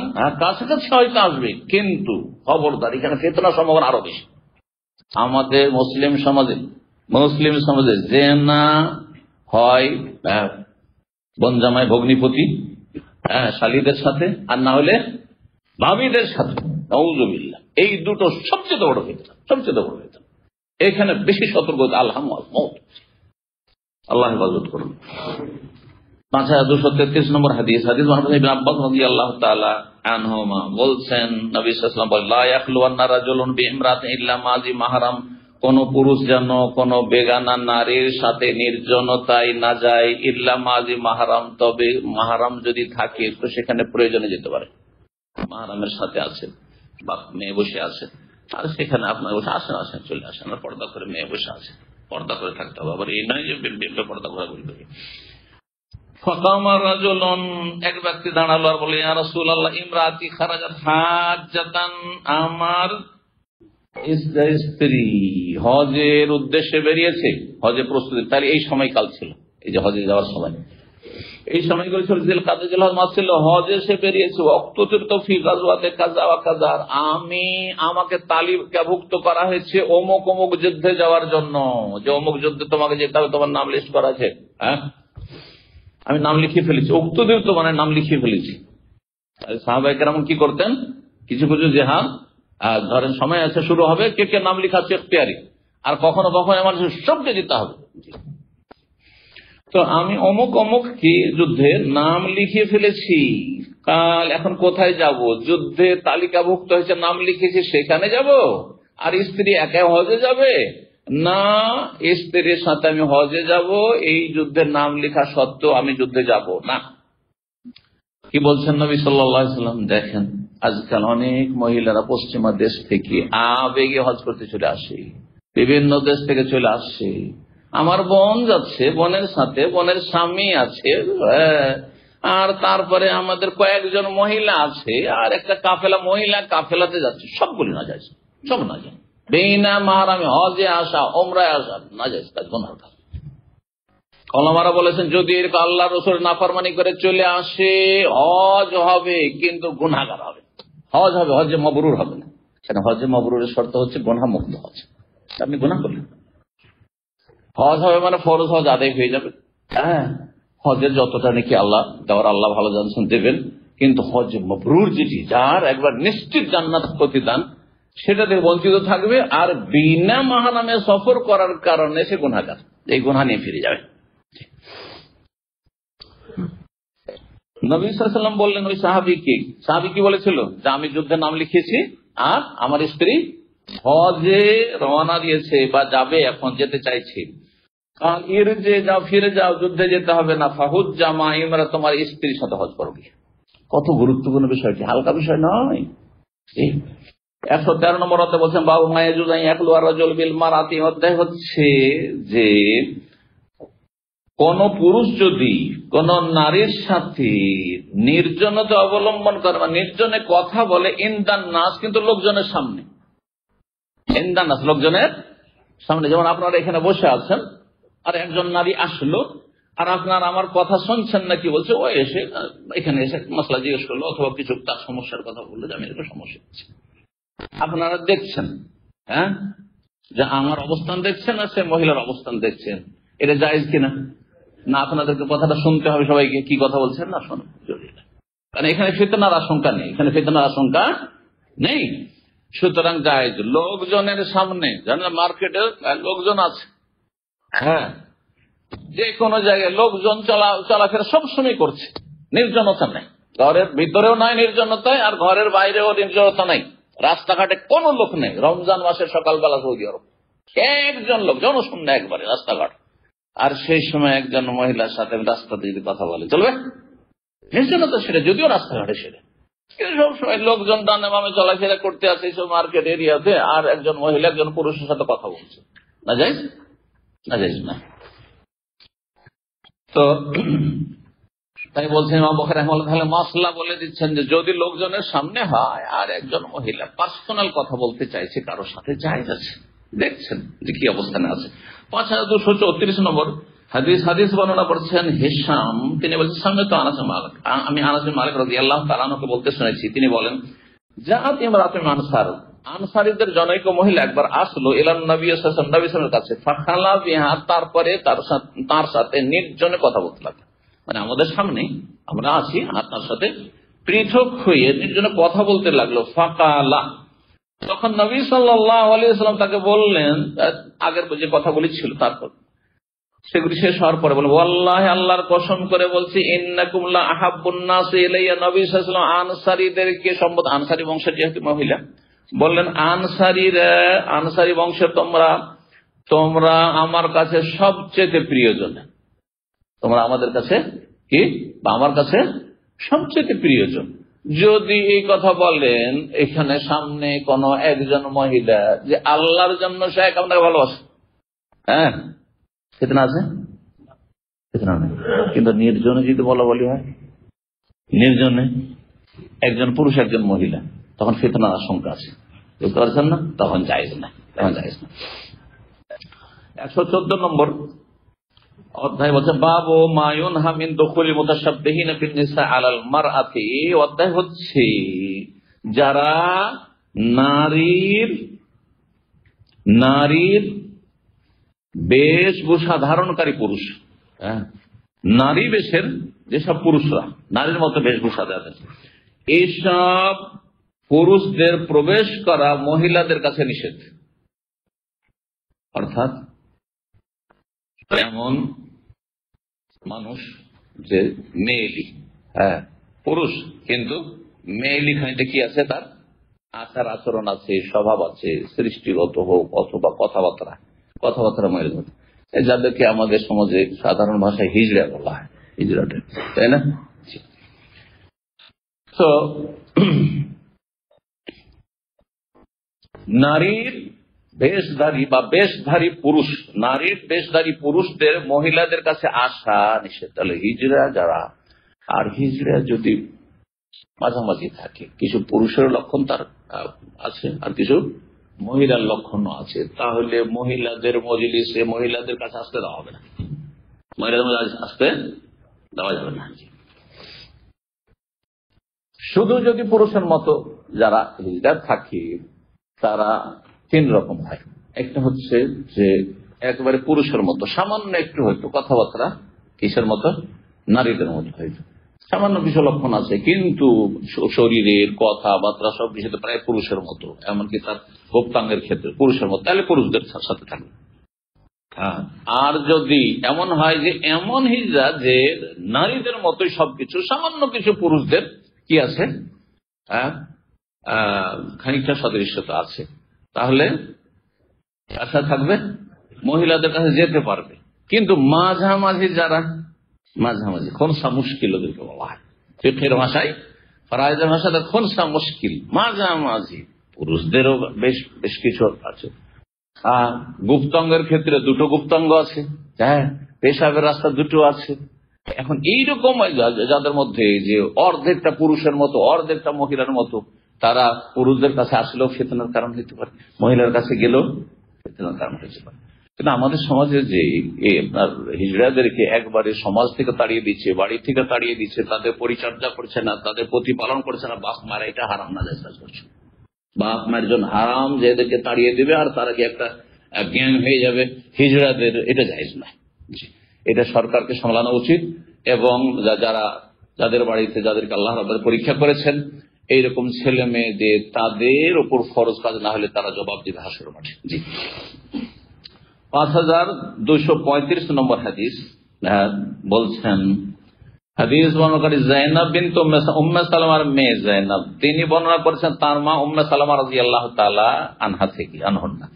কাছাকাছি হয়তো আসবে, কিন্তু খবরদার, এখানে ফিতনার সম্ভাবনা আরো বেশি। আমাদের মুসলিম সমাজে জেনা হয় বনজামাই ভগ্নিপতি, হ্যাঁ শালীদের সাথে, আর না হলে ভাবিদের সাথে। নাউযুবিল্লাহ, এই দুটো সবচেয়ে বড় ফিতনা, সবচেয়ে বড় ফিতনা। এখানে বেশি সতর্ক, আলহামু আল মউত, আল্লাহ হেফাজত করুন। 5233 নম্বর হাদিস, ইবনে আব্বাস রাদিয়াল্লাহু তাআলা আনহুমা বলছেন, নবী সাল্লাল্লাহু আলাইহি ওয়াসাল্লাম বলেন, লা ইয়াখলুওয়ান্না রাজুলুন বিইমরাতিন ইল্লা মাযি মাহরাম, কোন পুরুষ যেন কোন বেগানা নারীর সাথে নির্জনতায় না যায়, ইল্লা মাযি মাহরাম, তবে মাহরাম যদি থাকে তো সেখানে প্রয়োজনে যেতে পারে। মাহরামের সাথে আছে বা মেয়ে বসে আছে, আর সেখানে আপনার বসে আসেন চলে আসেন, আর পর্দা করে মেয়ে বসে আছে, পর্দা করে থাকতে হবে। আবার এই নয় যে পর্দা ঘোরাঘুরি করে। এক ব্যক্তি দাঁড়ালো আর বলে, ইয়া রাসূলুল্লাহ, ইমরাতি খারাজাত হাজ্জাতান, আমার স্ত্রী হজের উদ্দেশ্যে বেরিয়েছে, হজে প্রস্তুতি। তাহলে এই সময়কাল ছিল, এই যে হজে যাওয়ার সময়, এই সময়গুলো ছিল জিলকাদা মাস ছিল, হজে সে বেরিয়েছে। আমাকে তালিকাভুক্ত করা হয়েছে অমুক অমুক যুদ্ধে যাওয়ার জন্য, যে অমুক যুদ্ধে তোমাকে যেতে হবে, তোমার নাম লিস্ট করা আছে। হ্যাঁ, আমি নাম লিখিয়ে ফেলেছি, উক্তদীপ্ত মানে নাম লিখিয়ে ফেলেছি। সাহাবায়ে কেরাম কি করতেন, কিছু কিছু জেহাদ ধরেন সময় আছে, শুরু হবে, কে কে নাম লিখাচ্ছে ইখতিয়ারি, আর কখনো কখনো আমার সবকে যেতে হবে। তো আমি অমুক অমুক কি যুদ্ধে নাম লিখিয়ে ফেলেছি, কাল এখন কোথায় যাব? যুদ্ধে তালিকাভুক্ত হয়েছে, নাম লিখেছি, সেখানে যাব? আর স্ত্রী একা হজে যাবে? না, স্ত্রীর সাথে আমি হজে যাব, এই যুদ্ধের নাম লেখা সত্ত্বেও আমি যুদ্ধে যাব না। কি বলছেন নবী সাল্লাল্লাহু আলাইহি ওয়াসাল্লাম? দেখেন আজকাল অনেক মহিলারা পশ্চিমা দেশ থেকে আবেগে হজ করতে চলে আসে, বিভিন্ন দেশ থেকে চলে আসছে। আমার বোন যাচ্ছে, বোনের সাথে বোনের স্বামী আছে, আর তারপরে আমাদের কয়েকজন মহিলা আছে, আর একটা কাফেলা মহিলা কাফেলাতে যাচ্ছে। সবগুলি না যায়, সব না যায়। বিনা মাহরামে হজে আসা, ওমরায় আসা না যায়, কাজ গুনার কাজ। ওলামারা বলেছেন যদি এরকম আল্লাহ রাসূল নাফরমানি করে চলে আসে, হজ হবে কিন্তু গুনাহগার হবে। হজ হবে, হজে মাবরুর হবে না। কেন? হজে মাবরুরের শর্ত হচ্ছে গুনাহ মুক্ত হজ। আপনি গুনাহ করলেন, হজ হবে মানে ফরজ হজ আদায় হয়ে যাবে। হ্যাঁ, হজের যতটা নাকি আল্লাহ দেওয়ার আল্লাহ ভালো জানছেন দেবেন, কিন্তু হজ মাবরুর যেটি, যার একবার নিশ্চিত জান্নাত প্রতিদান, সেটা থেকে বঞ্চিত থাকবে। আর বিনা মাহরামে সফর করার কারণে সে গুনাহগার, এই গুনাহ নিয়ে ফিরে যাবে। নবী সাল্লাল্লাহু আলাইহি ওয়াসাল্লাম বললেন ওই সাহাবী কি বলেছিল? যে আমি যুদ্ধের নাম লিখেছি আর আমার স্ত্রী হজে রওনা দিয়েছে বা যাবে, এখন যেতে চাইছে। ইরজে যাও, ফিরে যাও, যুদ্ধে যেতে হবে না। ফাহুজ্জা মা ইমরা, তোমার স্ত্রীর সাথে হজ করবে। কত গুরুত্বপূর্ণ বিষয়টি, হালকা বিষয় নয়। 113 নম্বর অধ্যায় বলছেন বাবু মায়াজুজাই একলু আর রাজুল বিল মারাতি। অধ্যায় হচ্ছে যে কোন পুরুষ যদি কোন নারীর সাথে নির্জনতা অবলম্বন করে, নির্জনে কথা বলে, ইনদান নাস, কিন্তু লোকজনের সামনে, ইনদান নাস, লোকজনের সামনে। যেমন আপনারা এখানে বসে আছেন, আর একজন নারী আসলো, আর আপনার আমার কথা শুনছেন না, কি বলছে, ও এসে এখানে এসে মশলা জিজ্ঞেস করলো, অথবা কিছু তার সমস্যার কথা বললো, যে আমি এরকম সমস্যা হচ্ছে। আপনারা দেখছেন, হ্যাঁ, যে আমার অবস্থান দেখছেন আর সে মহিলার অবস্থান দেখছেন, এটা জায়েজ কিনা? না আপনাদেরকে কথাটা শুনতে হবে সবাইকে, কি কথা বলছেন না শোনো, কারণ এখানে ফিতনার আশঙ্কা নেই, এখানে ফিতনার আশঙ্কা নেই। সুতরাং জায়েজ। লোকজনের সামনে, জানেন মার্কেটে লোকজন আছে, হ্যাঁ, যে কোনো জায়গায় লোকজন চলাফেরা সবসময় করছে, নির্জনতা নেই, ঘরের ভিতরেও নাই নির্জনতায়, আর ঘরের বাইরেও নির্জনতা নাই, রাস্তাঘাটে কোন লোক নেই। রমজান মাসের সকালবেলা সৌদি আরব একজন লোক, জনশূন্য একবারে রাস্তাঘাট, আর সেই সময় একজন মহিলার সাথে রাস্তাতে যদি কথা বলে চলবে? নির্জনতা সেটা, যদিও রাস্তাঘাটে সেটা, কিন্তু সবসময় লোকজন ডানে বামে চলাফেরা করতে আছে এইসব মার্কেট এরিয়াতে, আর একজন মহিলা একজন পুরুষের সাথে কথা বলছে, না যাইজ? না যাইজ না। তো তাই বলছেন ইমাম বুখারী রাহিমাহুল্লাহ তাহলে মাসলা বলে দিচ্ছেন যে যদি লোকজনের সামনে হয় আর একজন মহিলা পার্সোনাল কথা বলতে চাইছে কারোর সাথে, জায়েজ আছে। দেখছেন যে কি অবস্থানে আছে। 5234 নম্বর হাদিস বর্ণনা করছেন হিশাম, তিনি বলছেন সামনে তো আমি আনাস বিন মালিক রাদিয়াল্লাহু তাআলা আনহুকে বলতে শুনেছি, তিনি বলেন জাআত ইমরাতুন আনসার, আনসারীদের জনৈক মহিলা একবার আসলো ইলান নবী সাল্লাল্লাহু আলাইহি ওয়াসাল্লামের কাছে, ফাখালা বিহা, তারপরে তার সাথে নির্জনে কথা বলতে লাগলো। মানে আমাদের সামনে আমরা আছি, আর তার সাথে পৃথক হয়ে নির্জনে কথা বলতে লাগলো। ফাকালা, তখন নবী সাল্লাল্লাহু আলাইহি ওয়াসাল্লাম তাকে বললেন, আগের যে কথা বলেছিল তারপর সেগুলি শেষ হওয়ার পরে বলে, ওয়াল্লাহি, আল্লাহর কসম করে বলছি, ইন্নাকুম লা আহাব্বুন নাসি ইলাইয়া, নবী সাল্লাল্লাহু আলাইহি ওয়াসাল্লাম আনসারীদেরকে সম্বোধন, আনসারী বংশের যেহেতু মহিলা, বললেন আনসারীরা, আনসারী বংশের তোমরা আমার কাছে সবচেয়ে প্রিয়জন, তোমরা আমাদের কাছে কি, বা আমার কাছে সবচেয়ে প্রিয়জন। যদি এই কথা বলেন এখানে সামনে কোন একজন মহিলা যে আল্লাহর জন্য সে আপনাকে ভালোবাসে, হ্যাঁ, ফিতনা আছে? ফিতনা নেই, কিন্তু নির্জনে যদি বলা বলি হয়, নির্জনে একজন পুরুষ একজন মহিলা, তখন ফিতনার আশঙ্কা আছে, বুঝতে পারছেন না? তখন জায়েজ না, তখন জায়েজ না। 114 নম্বর অধ্যায় বলছে বাবু মায়ুন হামিন দুখুলি মুতাশাব্বিহিনা ফিন নিসা আলাল মারআতি। অধ্যায় হচ্ছে যারা নারীর বেশভূষা ধারণকারী পুরুষ, নারী বেশের যেসব পুরুষরা নারীর মতো বেশভূষা দেয়, এইসব পুরুষদের প্রবেশ করা মহিলাদের কাছে নিষেধ। অর্থাৎ এমন মানুষ যে মেয়েলি, পুরুষ, কিন্তু মেয়েলি খানিটা কি আছে, তার আচার আচরণ আছে, স্বভাব আছে, সৃষ্টিগত হোক অথবা কথাবার্তা মেয়ের মতো, যাদেরকে আমাদের সমাজে সাধারণ ভাষায় হিজড়া বলা হয়, হিজড়াটা, তাই না? তো নারীর বেশধারী বা বেশধারী পুরুষ, নারীর বেশধারী পুরুষদের মহিলাদের কাছে আসা নিষেধ। তাহলে হিজড়া যারা, আর হিজড়া যদি মাঝামাঝি থাকে, কিছু পুরুষের লক্ষণ তার আছে আর কিছু মহিলার লক্ষণও আছে, তাহলে মহিলাদের মজলিসে মহিলাদের কাছে আসতে দেওয়া হবে না, মহিলাদের মধ্যে আসতে দেওয়া যাবে না। শুধু যদি পুরুষের মতো যারা হিজড়া থাকে তারা তিন রকম হয়। একটা হচ্ছে যে একেবারে পুরুষের মতো, সামান্য একটু হয়তো কথাবার্তা কিসের মতো, নারীদের মতো হয়তো সামান্য কিছু লক্ষণ আছে, কিন্তু শরীরের কথাবার্তা সবকিছুতে প্রায় পুরুষের মতো, এমনকি তার গুপ্তাঙ্গের ক্ষেত্রে পুরুষের মতো, তাহলে পুরুষদের সাথে থাকবে। আর যদি এমন হয় যে এমন হিজড়া যে নারীদের মতোই সবকিছু, সামান্য কিছু পুরুষদের কি আছে, খানিকটা সদৃশ্যতা আছে, তাহলে আশা থাকবে, মহিলাদের কাছে যেতে পারবে। কিন্তু মাঝামাঝি যারা, মাঝামাঝি খনসা মুশকিল ওদেরকে বলা হয়, ফিকহের ভাষায়, ফরায়েদের ভাষাতে খনসা মুশকিল, মাঝামাঝি পুরুষদেরও বেশ বেশ কিছু আছে। গুপ্তাঙ্গের ক্ষেত্রে দুটো গুপ্তাঙ্গ আছে, হ্যাঁ, পেশাবের রাস্তা দুটো আছে। এখন এইরকম যাদের মধ্যে যে অর্ধেকটা পুরুষের মতো অর্ধেকটা মহিলার মতো, তারা পুরুষদের কাছে আসলেও ফিতনার কারণ হতে পারে, মহিলার কাছে গেলেও ফিতনার কারণ হতে পারে। কিন্তু আমাদের সমাজে যে আপনার হিজড়াদেরকে একবারে সমাজ থেকে তাড়িয়ে দিচ্ছে, বাড়ি থেকে তাড়িয়ে দিচ্ছে, তাদের পরিচর্যা করছে না, তাদের প্রতিপালন করছে না, বাপ মারা, এটা হারাম না কাজ করছে। বাপ মার জন্য হারাম যে এদেরকে তাড়িয়ে দেবে আর তারা কি একটা গ্যাং হয়ে যাবে হিজড়াদের, এটা জায়েজ নয়। এটা সরকারকে সামলানো উচিত, এবং যাদের বাড়িতে যাদেরকে আল্লাহ রাব্বুল পরীক্ষা করেছেন এইরকম ছেলে মেয়েদের, তাদের উপর ফরজ কাজ না হলে তারা জবাব দিবে হাসরের মাঠে। জি, 5235 নম্বর হাদিস বলছেন, হাদিস বর্ণনাকারী যায়েনব বিনত উম্মে সালামার মেয়ে যায়েনব, তিনি বর্ণনা করেছেন তার মা উম্মে সালামা রাদিয়াল্লাহু তাআলা আনহা থেকে, আনহুন্না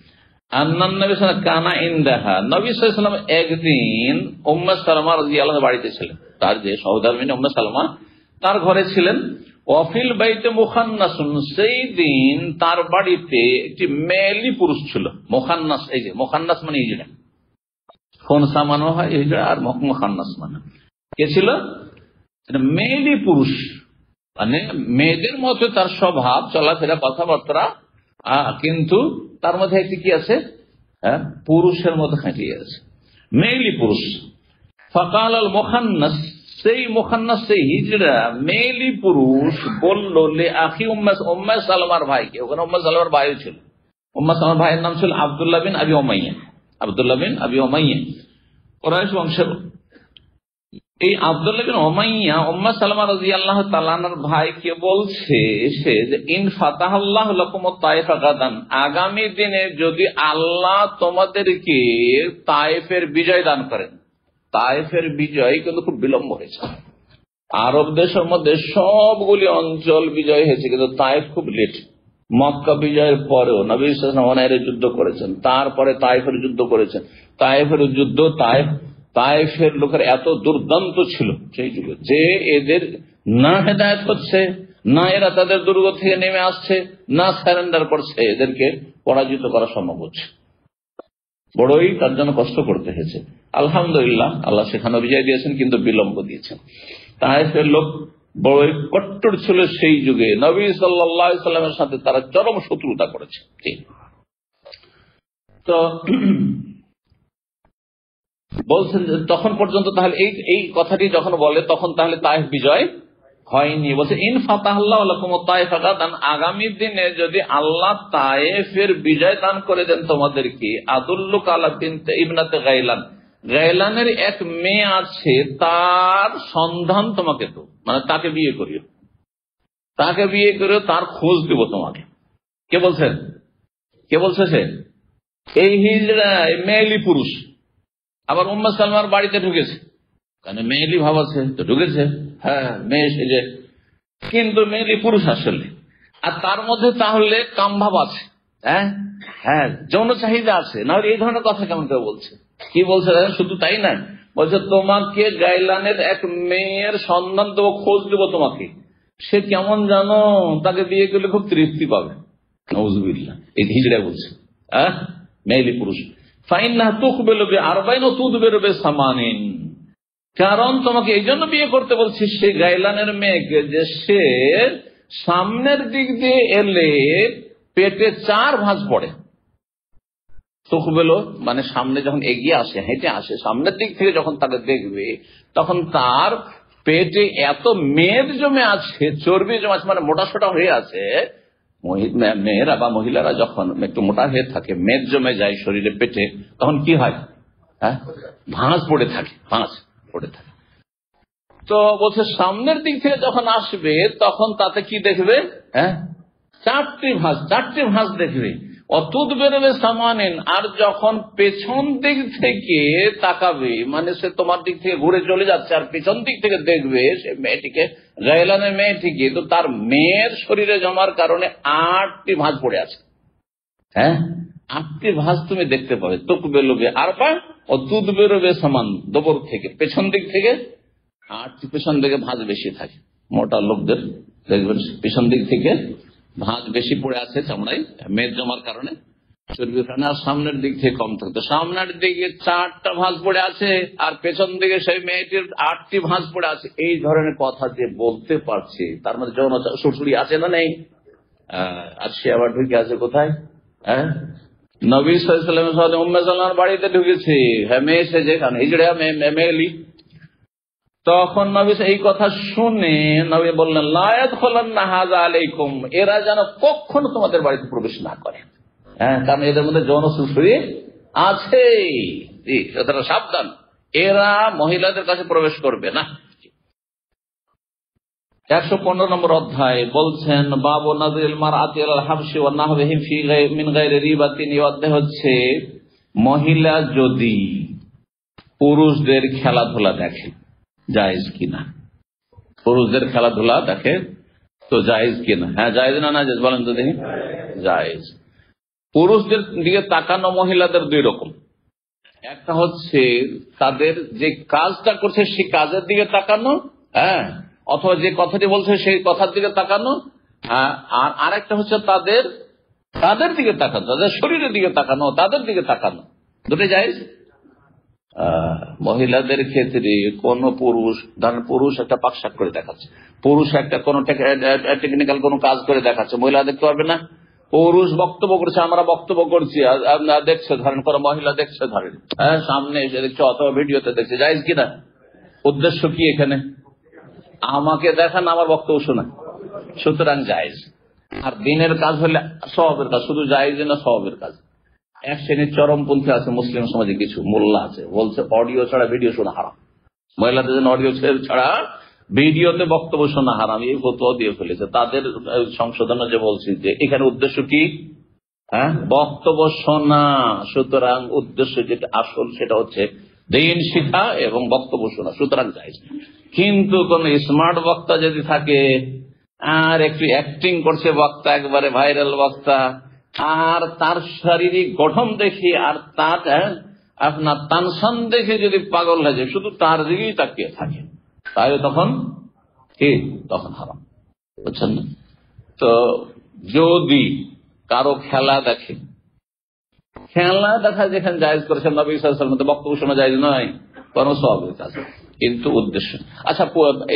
আন্নান নবী সাল্লাল্লাহু আলাইহি ওয়াসাল্লাম কানা ইনদাহা, নবী সাল্লাল্লাহু আলাইহি ওয়াসাল্লাম একদিন উম্মে সালামা রাদিয়াল্লাহু বাড়িতে ছিলেন, তার যে সহধর্মিণী উম্মে সালামা তার ঘরে ছিলেন। ওয়াফিল বাইতে মুখান্নাসুন, সেই দিন তার বাড়িতে একটি মেয়েলি পুরুষ ছিল। মুখান্নাস, এই যে মুখান্নাস মানে হিজড়া, খনসা মানে হয় হিজড়া, আর মুখান্নাস মানে কে ছিল, মেয়েলি পুরুষ, মানে মেয়েদের মতো তার স্বভাব, চলাফেরা, কথাবার্তা, কিন্তু তার মধ্যে একটি কি আছে, পুরুষের মতো খাটিয়ে আছে, মেয়েলি পুরুষ। ফাকাল আল মুখান্নাস, সেই মুখান্নাস, সেই হিজড়া মেয়েলি পুরুষ বলল, লে আখি উম্মে সালামার ভাইকে, ওখানে উম্মে সালামার ভাইও ছিল, উম্মে সালামার ভাইয়ের নাম ছিল আব্দুল্লাহ বিন আবি উমাইয়া, আব্দুল্লাহ বিন আবি উমাইয়া কুরাইশ বংশের। এই আব্দুল্লাহ বিন উমাইয়া উম্মে সালামা রাদিয়াল্লাহু তাআলা আনহার ভাইকে বলছে সে যে, ইন ফাতাহাল্লাহু লাকুম তায়েফা গাদান, আগামী দিনে যদি আল্লাহ তোমাদেরকে তায়েফের বিজয় দান করেন। তায়েফের বিজয় কিন্তু খুব বিলম্ব হয়েছে, আরব দেশের মধ্যে সবগুলি অঞ্চল বিজয় হয়েছে, কিন্তু তায়েফ খুব লেট। মক্কা বিজয়ের পরেও নবী সাল্লাল্লাহু আলাইহি ওয়াসাল্লাম যুদ্ধ করেছেন, তারপরে তায়েফের যুদ্ধ করেছেন। তায়েফের যুদ্ধ, তায়েফের লোকের এত দুর্দান্ত ছিল সেই যুগে যে এদের না হেদায়েত হচ্ছে, না এরা তাদের দুর্গ থেকে নেমে আসছে, না সারেন্ডার করছে, এদেরকে পরাজিত করা সম্ভব হচ্ছে। বড়ই তার জন্য কষ্ট করতে হয়েছে। আলহামদুলিল্লাহ, আল্লাহ সেখানে বিজয় দিয়েছেন, কিন্তু বিলম্ব দিয়েছেন। তায়েফের লোক বড়ই কট্টর ছিল সেই যুগে, নবী সাল্লাল্লাহু আলাইহি সাল্লামের সাথে তারা চরম শত্রুতা করেছে। তো বলছেন তখন পর্যন্ত, তাহলে এই কথাটি যখন বলে তখন তাহলে তায়েফ বিজয় হয়নি। বলছে ইন ফাতাহাল্লাহু লাকুম তায়েফা গাদান, আগামী দিনে যদি আল্লাহ তায়েফের বিজয় দান করে দেন তোমাদেরকে, আদুল্লুকা আলা বিনতে ইবনাতে গাইলান, গাইলানের এক মেয়ে আছে, তার সন্ধান তোমাকে তো, মানে তাকে বিয়ে করিও, তাকে বিয়ে করিও, তার খোঁজ দিব তোমাকে। কে বলছেন, কে বলছে সে? এই হিজড়া, মেয়েলি পুরুষ, আবার উম্মে সালামার বাড়িতে ঢুকেছে, কারণ মেয়েলি ভাব আছে তো ঢুকেছে। হ্যাঁ, মেয়ে সেজে কিন্তু মেয়েলি পুরুষ আসলে, আর তার মধ্যে তাহলে কামভাব আছে, হ্যাঁ হ্যাঁ, যৌন চাহিদা আছে, না হলে এই ধরনের কথা কেমন করে বলছে? কি বলছে? শুধু তাই না, বলছে তোমাকে গাইলানের এক মেয়ের সন্ধান দেবো, খোঁজ দেবো তোমাকে, সে কেমন জানো, তাকে বিয়ে করলে খুব তৃপ্তি পাবে। নাউজুবিল্লাহ, এই হিজড়া বলছে, হ্যাঁ মেয়েলি পুরুষ। ফাইন্নাহা তুকবেলু বিআরবাইন ওয়া তুদবিরু বিসামানিন, কারণ তোমাকে এই জন্য বিয়ে করতে বলছি সে গাইলানের মেয়েকে, যে সে সামনের দিক দিয়ে এলে পেটে 4 ভাঁজ পড়ে। তুকবেলু মানে সামনে যখন এগিয়ে আসে, হেঁটে আসে, সামনের দিক থেকে যখন তাকে দেখবে তখন তার পেটে এত মেদ জমে আছে, চর্বি জমে আছে, মানে মোটা সোটা হয়ে আছে। মেয়েরা বা মহিলারা যখন একটু মোটা হয়ে থাকে, মেদ জমে যায় শরীরে, পেটে, তখন কি হয়? হ্যাঁ, ভাঁজ পড়ে থাকে, ভাঁজ পড়ে থাকে। তো বলছে সামনের দিক থেকে যখন আসবে তখন তাতে কি দেখবে? হ্যাঁ, 4টি ভাঁজ দেখবে। অতুদ বেরোবে সামানেন, আর যখন পেছন দিক থেকে তাকাবে, মানে সে তোমার দিক থেকে ঘুরে চলে যাচ্ছে আর পেছন দিক থেকে দেখবে সে মেয়েটিকে, গায়লানের মেয়েটিকে, তো তার মেয়ের শরীরে জমার কারণে 8টি ভাঁজ পড়ে আছে। হ্যাঁ, 8টি ভাঁজ তুমি দেখতে পাবে। তুক বেরোবে আর পা অতুদ বেরোবে সামান, দবর থেকে, পেছন দিক থেকে 8টি, পেছন দিকে ভাঁজ বেশি থাকে। মোটা লোকদের দেখবেন পেছন দিক থেকে ভাঁজ বেশি পড়ে আছে চামড়ায়, মেদ জমার কারণে, চর্বির কারণে, আর সামনের দিক থেকে কম থাকতো। সামনের দিকে 4টা ভাঁজ পড়ে আছে আর পেছন দিকে সেই মেয়েটির 8টি ভাঁজ পড়ে আছে। এই ধরনের কথা যে বলতে পারছে, তার মধ্যে যৌন সুরসুরি আছে না নেই? আর সে আবার ঢুকে আছে কোথায়? হ্যাঁ, নবী সাল্লাল্লাহু আলাইহি ওয়াসাল্লাম উম্মে সালামার বাড়িতে ঢুকেছে, হ্যাঁ মেয়ে এসেছে, কারণ হিজড়া মেয়েলি। তখন নবী এই কথা শুনে নবী বললেন, লা ইয়াদখুলান্না হাযা আলাইকুম, এরা যেন কখনো তোমাদের বাড়িতে প্রবেশ না করে। হ্যাঁ, কারণ এদের মধ্যে যৌন সুরসুরি আছে, সুতরাং সাবধান, এরা মহিলাদের কাছে প্রবেশ করবে না। 115 নম্বর অধ্যায় বলছেন, বাবু নাযরিল মারআতি আলাল হাবশি ওয়া নাহবিহি ফি মিন গায়রি রিবাতিন। এই অধ্যায় হচ্ছে মহিলা যদি পুরুষদের খেলাধুলা দেখে জায়েজ কিনা, পুরুষদের খেলাধুলা দেখে তো জায়েজ কিনা। হ্যাঁ, জায়েজ না নাজায়েজ বলেন তো দেখি? জায়েজ। পুরুষদের দিকে তাকানো মহিলাদের 2 রকম, একটা হচ্ছে তাদের যে কাজটা করছে সেই কাজের দিকে তাকানো, হ্যাঁ, অথবা যে কথাটি বলছে সেই কথার দিকে তাকানো, আর আরেকটা হচ্ছে তাদের দিকে তাকানো, তাদের শরীরের দিকে তাকানো, তাদের দিকে তাকানো, দুটোই জায়েজ। মহিলাদের ক্ষেত্রে কোন পুরুষ, ধরেন পুরুষ একটা পাকশাক করে দেখাচ্ছে, পুরুষ একটা কোন টেকনিক্যাল কোন কাজ করে দেখাচ্ছে, মহিলা দেখতে পারবে না। পুরুষ বক্তব্য করছে, আমরা বক্তব্য করছি, দেখছে, ধরেন কোন মহিলা দেখছে, ধরেন হ্যাঁ সামনে এসে দেখছে অথবা ভিডিওতে দেখছে, জায়েজ কিনা? উদ্দেশ্য কি এখানে? আমাকে দেখান, আমার বক্তব্য শোনা, সুতরাং জায়েজ। আর দিনের কাজ হলে সওয়াবের কাজ, শুধু জায়েজ না সওয়াবের কাজ। এক শ্রেণীর চরমপন্থী আছে মুসলিম সমাজে, কিছু মোল্লা আছে, বলছে অডিও ছাড়া ভিডিও শোনা হারাম, মহিলাদের জন্য অডিও ছাড়া ভিডিওতে বক্তব্য শোনা হারাম, এই ফতোয়া দিয়ে ফেলেছে। তাদের সংশোধনে যে বলছি যে এখানে উদ্দেশ্য কি? হ্যাঁ, বক্তব্য শোনা। সুতরাং উদ্দেশ্য যেটা আসল সেটা হচ্ছে দিন শিখা এবং বক্তব্য শোনা, সুতরাং জায়েজ। কিন্তু কোন স্মার্ট বক্তা যদি থাকে আর একটু অ্যাক্টিং করছে বক্তা, একবারে ভাইরাল বক্তা, আর তার শারীরিক গঠন দেখে আর তার আপনার তানসান দেখে যদি পাগল হয়ে যায়, শুধু তার দিকেই তাকিয়ে থাকে, তাহলে তখন কি? তখন হারাম, বুঝছেন না? তো যদি কারো খেলা দেখে, খেলা দেখা যেখানে জায়েজ করেছেন নবী সাল্লাল্লাহু আলাইহি ওয়াসাল্লাম, বক্তব্য শোনা জায়েজ নয়, কোন সওয়াবের কাজ, কিন্তু উদ্দেশ্য। আচ্ছা,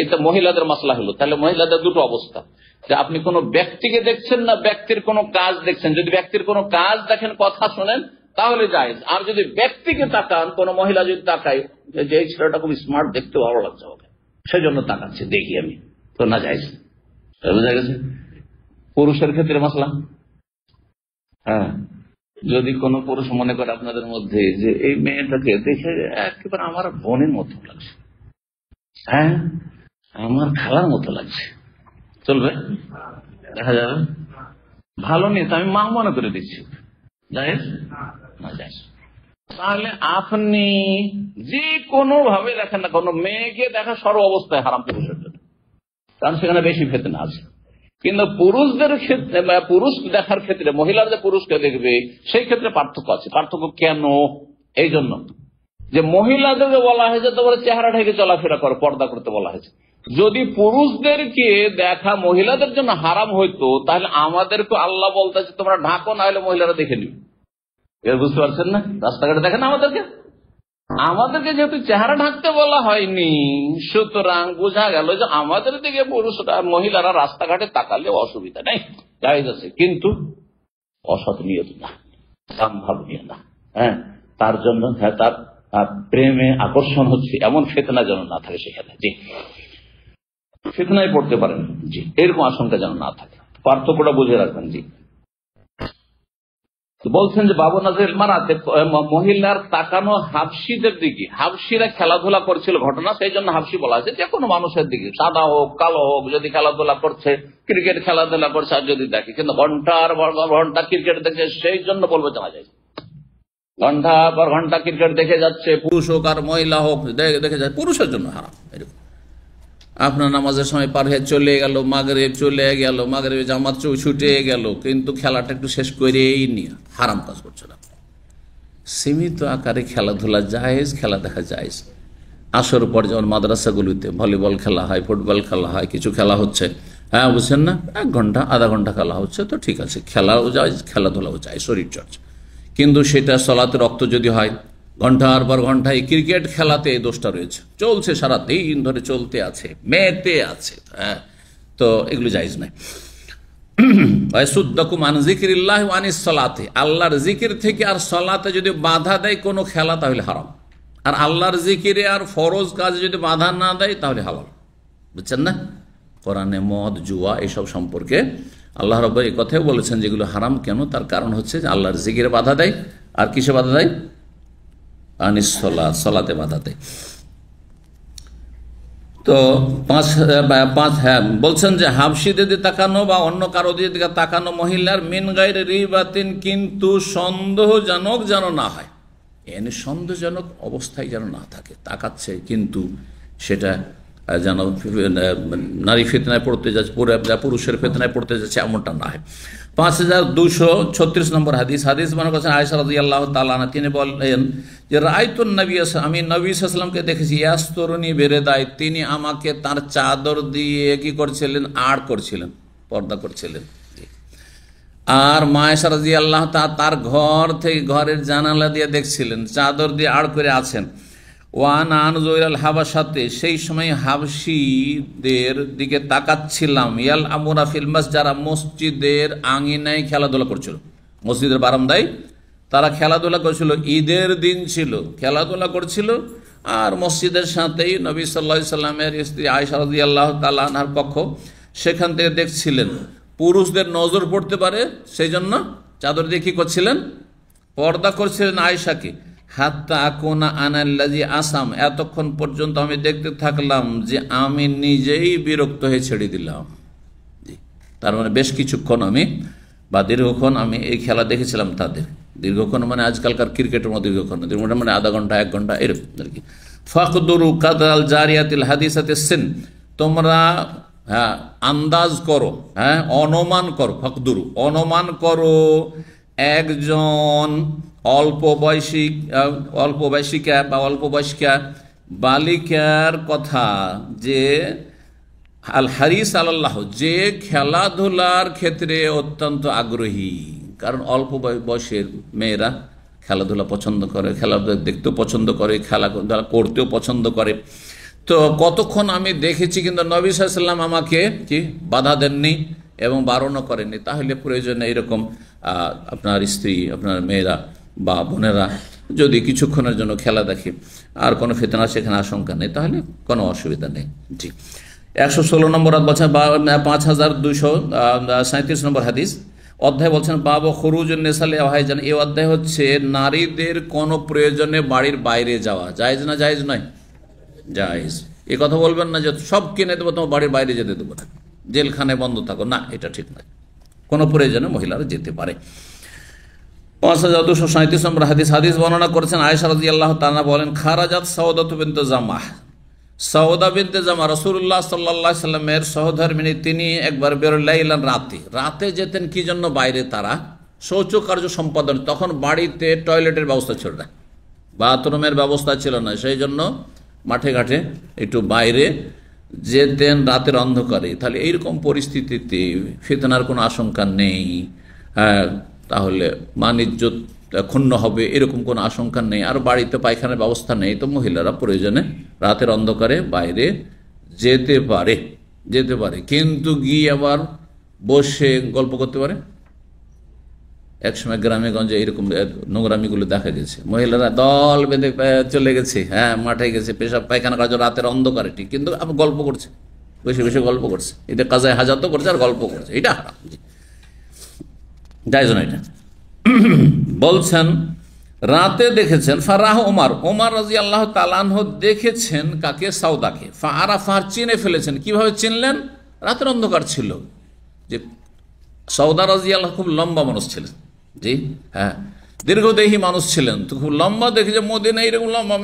এটা মহিলাদের মাসলা হলো। তাহলে মহিলাদের 2টো অবস্থা, যে আপনি কোন ব্যক্তিকে দেখছেন না ব্যক্তির কোন কাজ দেখছেন। যদি ব্যক্তির কোন কাজ দেখেন, কথা শোনেন, তাহলে জায়েজ। আর যদি ব্যক্তিকে তাকান, কোন মহিলা যদি তাকায় যে এই ছেলেটা খুব স্মার্ট, দেখতে ভালো লাগছে ওকে, সেজন্য তাকাচ্ছে, দেখি আমি, তো না জায়েজ। বুঝা গেছে? পুরুষের ক্ষেত্রে মাসলা, হ্যাঁ, যদি কোন পুরুষ মনে করে আপনাদের মধ্যে যে এই মেয়েটাকে দেখে একেবারে আমার বোনের মতো লাগছে, হ্যাঁ আমার খালার মতো লাগছে, চলবে? দেখা যাবে ভালো নেই, আমি মা মনে করে দিচ্ছি, জায়েজ না? জায়েজ। তাহলে আপনি যে কোনো ভাবে দেখেন না, কোন মেয়েকে দেখা সর্ব অবস্থায় হারাম পুরুষের জন্য। কারণ সেখানে বেশি ফিতনা আছে। কিন্তু পুরুষদের ক্ষেত্রে, পুরুষ দেখার ক্ষেত্রে, মহিলারা যে পুরুষকে দেখবে সেই ক্ষেত্রে পার্থক্য আছে। পার্থক্য কেন? এই জন্য যে মহিলাদেরকে বলা হয়েছে তোমার চেহারা ঢেকে চলাফেরা করো, পর্দা করতে বলা হয়েছে। যদি পুরুষদেরকে দেখা মহিলাদের জন্য হারাম হইতো, তাহলে আমাদেরকে আল্লাহ বলতেছে তোমরা ঢাকো, না হলে মহিলারা দেখে নিবে। এর বুঝতে পারছেন না? রাস্তাঘাটে দেখেন আমাদেরকে যেহেতু চেহারা ঢাকতে বলা হয়নি, সুতরাং বোঝা গেল যে আমাদের দিকে পুরুষরা, মহিলারা রাস্তাঘাটে তাকালে অসুবিধা নেই, জায়েজ আছে, কিন্তু অসৎ নিয়ত না, সম্ভব নিয়ে না। হ্যাঁ, তার জন্য তার প্রেমে আকর্ষণ হচ্ছে এমন ফিতনা যেন না থাকে সেখানে। জি, ফিতনায় পড়তে পারেন, জি, এরকম আশঙ্কা যেন না থাকে। পার্থক্যটা বুঝে রাখবেন। জি, বলছেন যে বাবু নাজিল মারাতে, মহিলার তাকানো হাবশিদের দিকে। হাবশিরা খেলাধুলা করছিল ঘটনা, সেই জন্য হাবশি বলা হয়েছে। যে কোনো মানুষের দিকে, সাদা হোক কালো হোক, যদি খেলাধুলা করছে, ক্রিকেট খেলাধুলা করছে আর যদি দেখে, কিন্তু ঘন্টার পর ঘন্টা ক্রিকেট দেখে, সেই জন্য বলবো জানা যায় ঘন্টা পর ঘন্টা ক্রিকেট দেখে যাচ্ছে, পুরুষ হোক আর মহিলা হোক দেখে যাচ্ছে, পুরুষের জন্য হারাম। এরকম আপনার নামাজের সময় পার হয়ে চলে গেল, মাগরিব চলে গেল, মাগরিবে জামাত ছুটে গেল, কিন্তু খেলাটা একটু শেষ করেই নিয়ে হারাম কাজ করছে না। সীমিত আকারে খেলাধুলা জায়েজ, খেলা দেখা জায়েজ। আসর পর যেমন মাদ্রাসাগুলিতে ভলিবল খেলা হয়, ফুটবল খেলা হয়, কিছু খেলা হচ্ছে, হ্যাঁ বুঝছেন না, 1 ঘন্টা আধা ঘন্টা খেলা হচ্ছে, তো ঠিক আছে, খেলাও যায়, খেলাধুলাও যায়, শরীর চর্চা। কিন্তু সেটা সলাতের রক্ত যদি হয়, ঘন্টার পর ঘন্টায় ক্রিকেট খেলাতে এই দোষটা রয়েছে, চলছে সারা দিন ধরে, চলতে আছে, মেতে আছে, হ্যাঁ, তো এগুলো জায়েজ নাই। আল্লাহর জিকির থেকে আর সলাতে যদি বাধা দেয় কোনো খেলা, তাহলে হারাম। আর আল্লাহর জিকিরে আর ফরজ কাজে যদি বাধা না দেয়, তাহলে হালাল। বুঝছেন না? কোরআনে মদ, জুয়া এসব সম্পর্কে আল্লাহ রাব্বুল এই কথাও বলেছেন যেগুলো হারাম। কেন? তার কারণ হচ্ছে যে আল্লাহর জিকিরে বাধা দেয়, আর কিসে বাধা দেয়? আনিস সালাত, সালাতে বাধা দেয়। তো হ্যাঁ বলছেন যে হাবশিদের দিকে তাকানো বা অন্য কারো দিকে তাকানো মহিলার মিন গায়রি রিবাতিন, কিন্তু সন্দেহজনক যেন না হয়, এনে সন্দেহজনক অবস্থায় যেন না থাকে, তাকাচ্ছে কিন্তু সেটা যেন নারী ফিতনায় পড়তে যাচ্ছে, পুরুষের ফিতনায় পড়তে যাচ্ছে, এমনটা না হয়। 5236 নম্বর হাদিস মনে করছেন আয়েশা রাদিয়াল্লাহু তাআলা আনহা, তিনি বলেন যে রাআইতুন নবী, আমি নবী সাল্লাল্লাহু আলাইহি ওয়াসাল্লামকে দেখেছি, ইয়াসতুরনি বিরিদাই, তিনি আমাকে তার চাদর দিয়ে কি করছিলেন? আড় করছিলেন, পর্দা করছিলেন। আর মা আয়েশা রাদিয়াল্লাহু তাআলা তার ঘর থেকে, ঘরের জানালা দিয়ে দেখছিলেন, চাদর দিয়ে আড় করে আছেন। ওয়ান আনজুরাল হাবাসাতে, সেই সময় হাবশীদের দিকে তাকাচ্ছিলাম, ইয়াল আমুনা ফিল মাসজিদ, যারা মসজিদের আঙিনায় খেলাধুলা করছিল, মসজিদের বারান্দায় তারা খেলাধুলা করছিল, ঈদের দিন ছিল, খেলাধুলা করছিল। আর মসজিদের সাথেই নবী সাল্লাল্লাহু আলাইহি সাল্লামের স্ত্রী আয়েশা রাদিয়াল্লাহু তাআলা আনহার কক্ষ, সেখান থেকে দেখছিলেন পুরুষদের নজর পড়তে পারে, সেই জন্য চাদর দিয়ে কি করছিলেন? পর্দা করছিলেন আয়েশাকে। হাত্তা আকুনা আনাল্লাযী আসাম, এতক্ষণ পর্যন্ত আমি দেখতে থাকলাম যে আমি নিজেই বিরক্ত হয়ে ছেড়ে দিলাম। তার মানে বেশ কিছুক্ষণ আমি বা দীর্ঘক্ষণ আমি এই খেলা দেখেছিলাম তাদের। দীর্ঘক্ষণ মানে আজকালকার ক্রিকেটের মতো দীর্ঘক্ষণ, মানে আধা ঘন্টা 1 ঘন্টা এরকম আর কি। ফাকদুরু কাদাল জারিয়াতিল হাদিসাতে সিন, তোমরা হ্যাঁ আন্দাজ করো, হ্যাঁ অনুমান করো, ফাকদুরু অনুমান করো একজন অল্প বয়সিকা বা অল্প বয়স্কা বালিকার কথা, যে আল হারিস আল্লাহ, যে খেলাধুলার ক্ষেত্রে অত্যন্ত আগ্রহী। কারণ অল্প বয়সের মেয়েরা খেলাধুলা পছন্দ করে, খেলাধুলা দেখতেও পছন্দ করে, খেলাধুলা করতেও পছন্দ করে। তো কতক্ষণ আমি দেখেছি, কিন্তু নবী সাল্লাল্লাহু আলাইহি ওয়াসাল্লাম আমাকে কি বাধা দেননি এবং বারণও করেননি। তাহলে প্রয়োজনে এরকম আপনার স্ত্রী, আপনার মেয়েরা বা বোনেরা যদি কিছুক্ষণের জন্য খেলা দেখে আর কোনো ফিতনা সেখানে আশঙ্কা নেই, তাহলে কোনো অসুবিধা নেই। জি, 116 নম্বর বলছেন 5237 নম্বর হাদিস অধ্যায়, বলছেন বাবা খুরুজুন নিসাল ওয়াহাইজান, এই অধ্যায় হচ্ছে নারীদের কোনো প্রয়োজনে বাড়ির বাইরে যাওয়া জায়েজ না জায়েজ নয়? জায়েজ। এ কথা বলবেন না যে সব কিনে দেবো, তোমার বাড়ির বাইরে যেতে দেবো না, জেলখানায় বন্ধ থাকো, না, এটা ঠিক নয়। কোনো প্রয়োজনে মহিলারা যেতে পারে। 5237 নম্বর হাদিস বর্ণনা করেছেন আয়েশা রাদিয়াল্লাহু তাআলা বলেন, খারাজাত সাউদাতু বিনত জামাহ, সৌদা বিনতে জামা রাসূলুল্লাহ সাল্লাল্লাহু আলাইহি সাল্লামের সহধর্মিনী, তিনি একবার বেরোলেন রাতে যেতেন কি জন্য? বাইরে তারা শৌচকার্য সম্পাদন, তখন বাড়িতে টয়লেটের ব্যবস্থা ছিল না, বাথরুমের ব্যবস্থা ছিল না, সেই জন্য মাঠে ঘাটে একটু বাইরে যেতেন রাতের অন্ধকারে। তাহলে এইরকম পরিস্থিতিতে ফিতনার কোনো আশঙ্কা নেই, হ্যাঁ, তাহলে বাণিজ্য ক্ষুণ্ণ হবে এরকম কোনো আশঙ্কা নেই। আর বাড়িতে পায়খানার ব্যবস্থা নেই, তো মহিলারা প্রয়োজনে রাতের অন্ধকারে বাইরে যেতে পারে, কিন্তু গিয়ে আবার বসে গল্প করতে পারে। একসময় গ্রামে গঞ্জে এরকম নোংরামিগুলো দেখা গেছে, মহিলারা দল বেঁধে চলে গেছে, হ্যাঁ, মাঠে গেছে পেশাব পায়খানা কাজ রাতের অন্ধকারে, ঠিক, কিন্তু আবার গল্প করছে, বসে বসে গল্প করছে, এটা কাজায় হাজাত করছে আর গল্প করছে, এটা হারাম, জায়েজ না এটা। বলছেন রাতে দেখেছেন ফারাহ ওমর রাদিয়াল্লাহু তাআলা আনহু দেখেছেন কাকে? সাউদাকে। ফারাফার চিনে ফেলেছেন। কিভাবে চিনলেন? রাতের অন্ধকার ছিল, যে সাউদা রাদিয়াল্লাহু খুব লম্বা মানুষ ছিলেন, জি হ্যাঁ, দীর্ঘদেহী মানুষ ছিলেন, তো খুব লম্বা, দেখে যে মদিনায় এরকম লম্বা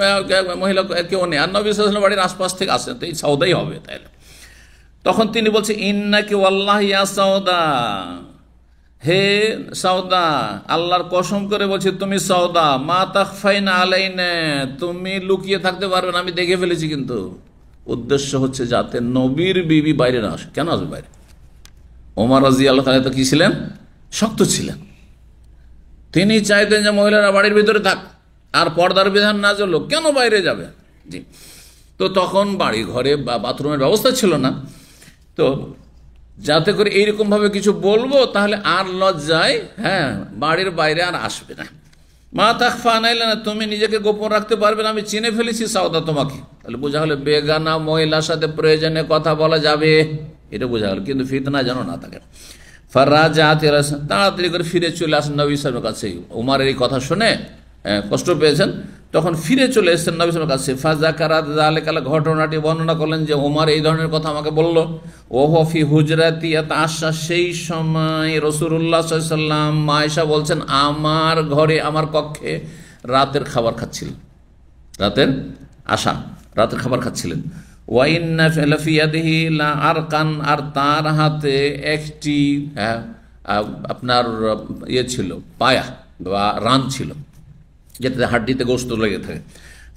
মহিলা কেউ নেই, আর নবী সাল্লাল্লাহু আলাইহি ওয়াসাল্লাম বাড়ির আশপাশ থেকে আসেন, তো এই সাউদাই হবে। তাইলে তখন তিনি বলছে ইন্নাকি ওয়াল্লাহি ইয়া সাউদা, হে সাউদা, আল্লাহর কসম করে বলছি তুমি সাউদা, মা তাখফাইনা আলাইনা, তুমি লুকিয়ে থাকতে পারবে না, আমি দেখে ফেলেছি। কিন্তু উদ্দেশ্য হচ্ছে যাতে নবীর বিবি বাইরে না আসে। কেন আসবে বাইরে? ওমর রাদিয়াল্লাহু তাআলা তো কি ছিলেন? শক্ত ছিলেন। তিনি চাইতেন যে মহিলারা বাড়ির ভিতরে থাক, আর পর্দার বিধান না চলো, কেন বাইরে যাবে? জি, তো তখন বাড়ি ঘরে বা বাথরুমের ব্যবস্থা ছিল না, তো যাতে করে এইরকম ভাবে কিছু বলবো তাহলে আর লজ্জায়, হ্যাঁ, বাড়ির বাইরে আর আসবে না। মা তাখফা আলাইনা, তুমি নিজেকে গোপন রাখতে পারবে না, আমি চিনে ফেলেছি সাউদা তোমাকে। তাহলে বোঝা হলো বেগানা মহিলার সাথে প্রয়োজনে কথা বলা যাবে, এটা বোঝা গেল, কিন্তু ফিতনা যেন না থাকে। ফারাজাত, তাড়াতাড়ি করে ফিরে চলে আসেন নবী সাল্লাল্লাহু আলাইহি ওয়াসাল্লামের কাছে। ওমর এই কথা শুনে কষ্ট পেয়েছেন, তখন ফিরে চলে এসেছেন নবী সাল্লাল্লাহু আলাইহি ওয়াসাল্লামের কাছে। ফাযাকারাত যালিকাল, ঘটনাটি বর্ণনা করলেন যে ওমর এই ধরনের কথা আমাকে বলল। ওহু ফি হুজরাতি ইয়াতাআশা, সেই সময় রাসূলুল্লাহ সাল্লাল্লাহু আলাইহি ওয়াসাল্লাম, আয়েশা বলছেন, আমার ঘরে, আমার কক্ষে রাতের খাবার খাচ্ছিলেন, রাতের খাবার খাচ্ছিলেন। ওয়াইন্না ফি ইয়াদিহি লা আরকান, আর তার হাতে একটি আপনার ছিল, পায়া বা রান ছিল, যেটাতে হাড্ডিতে গোশত লেগে থাকে।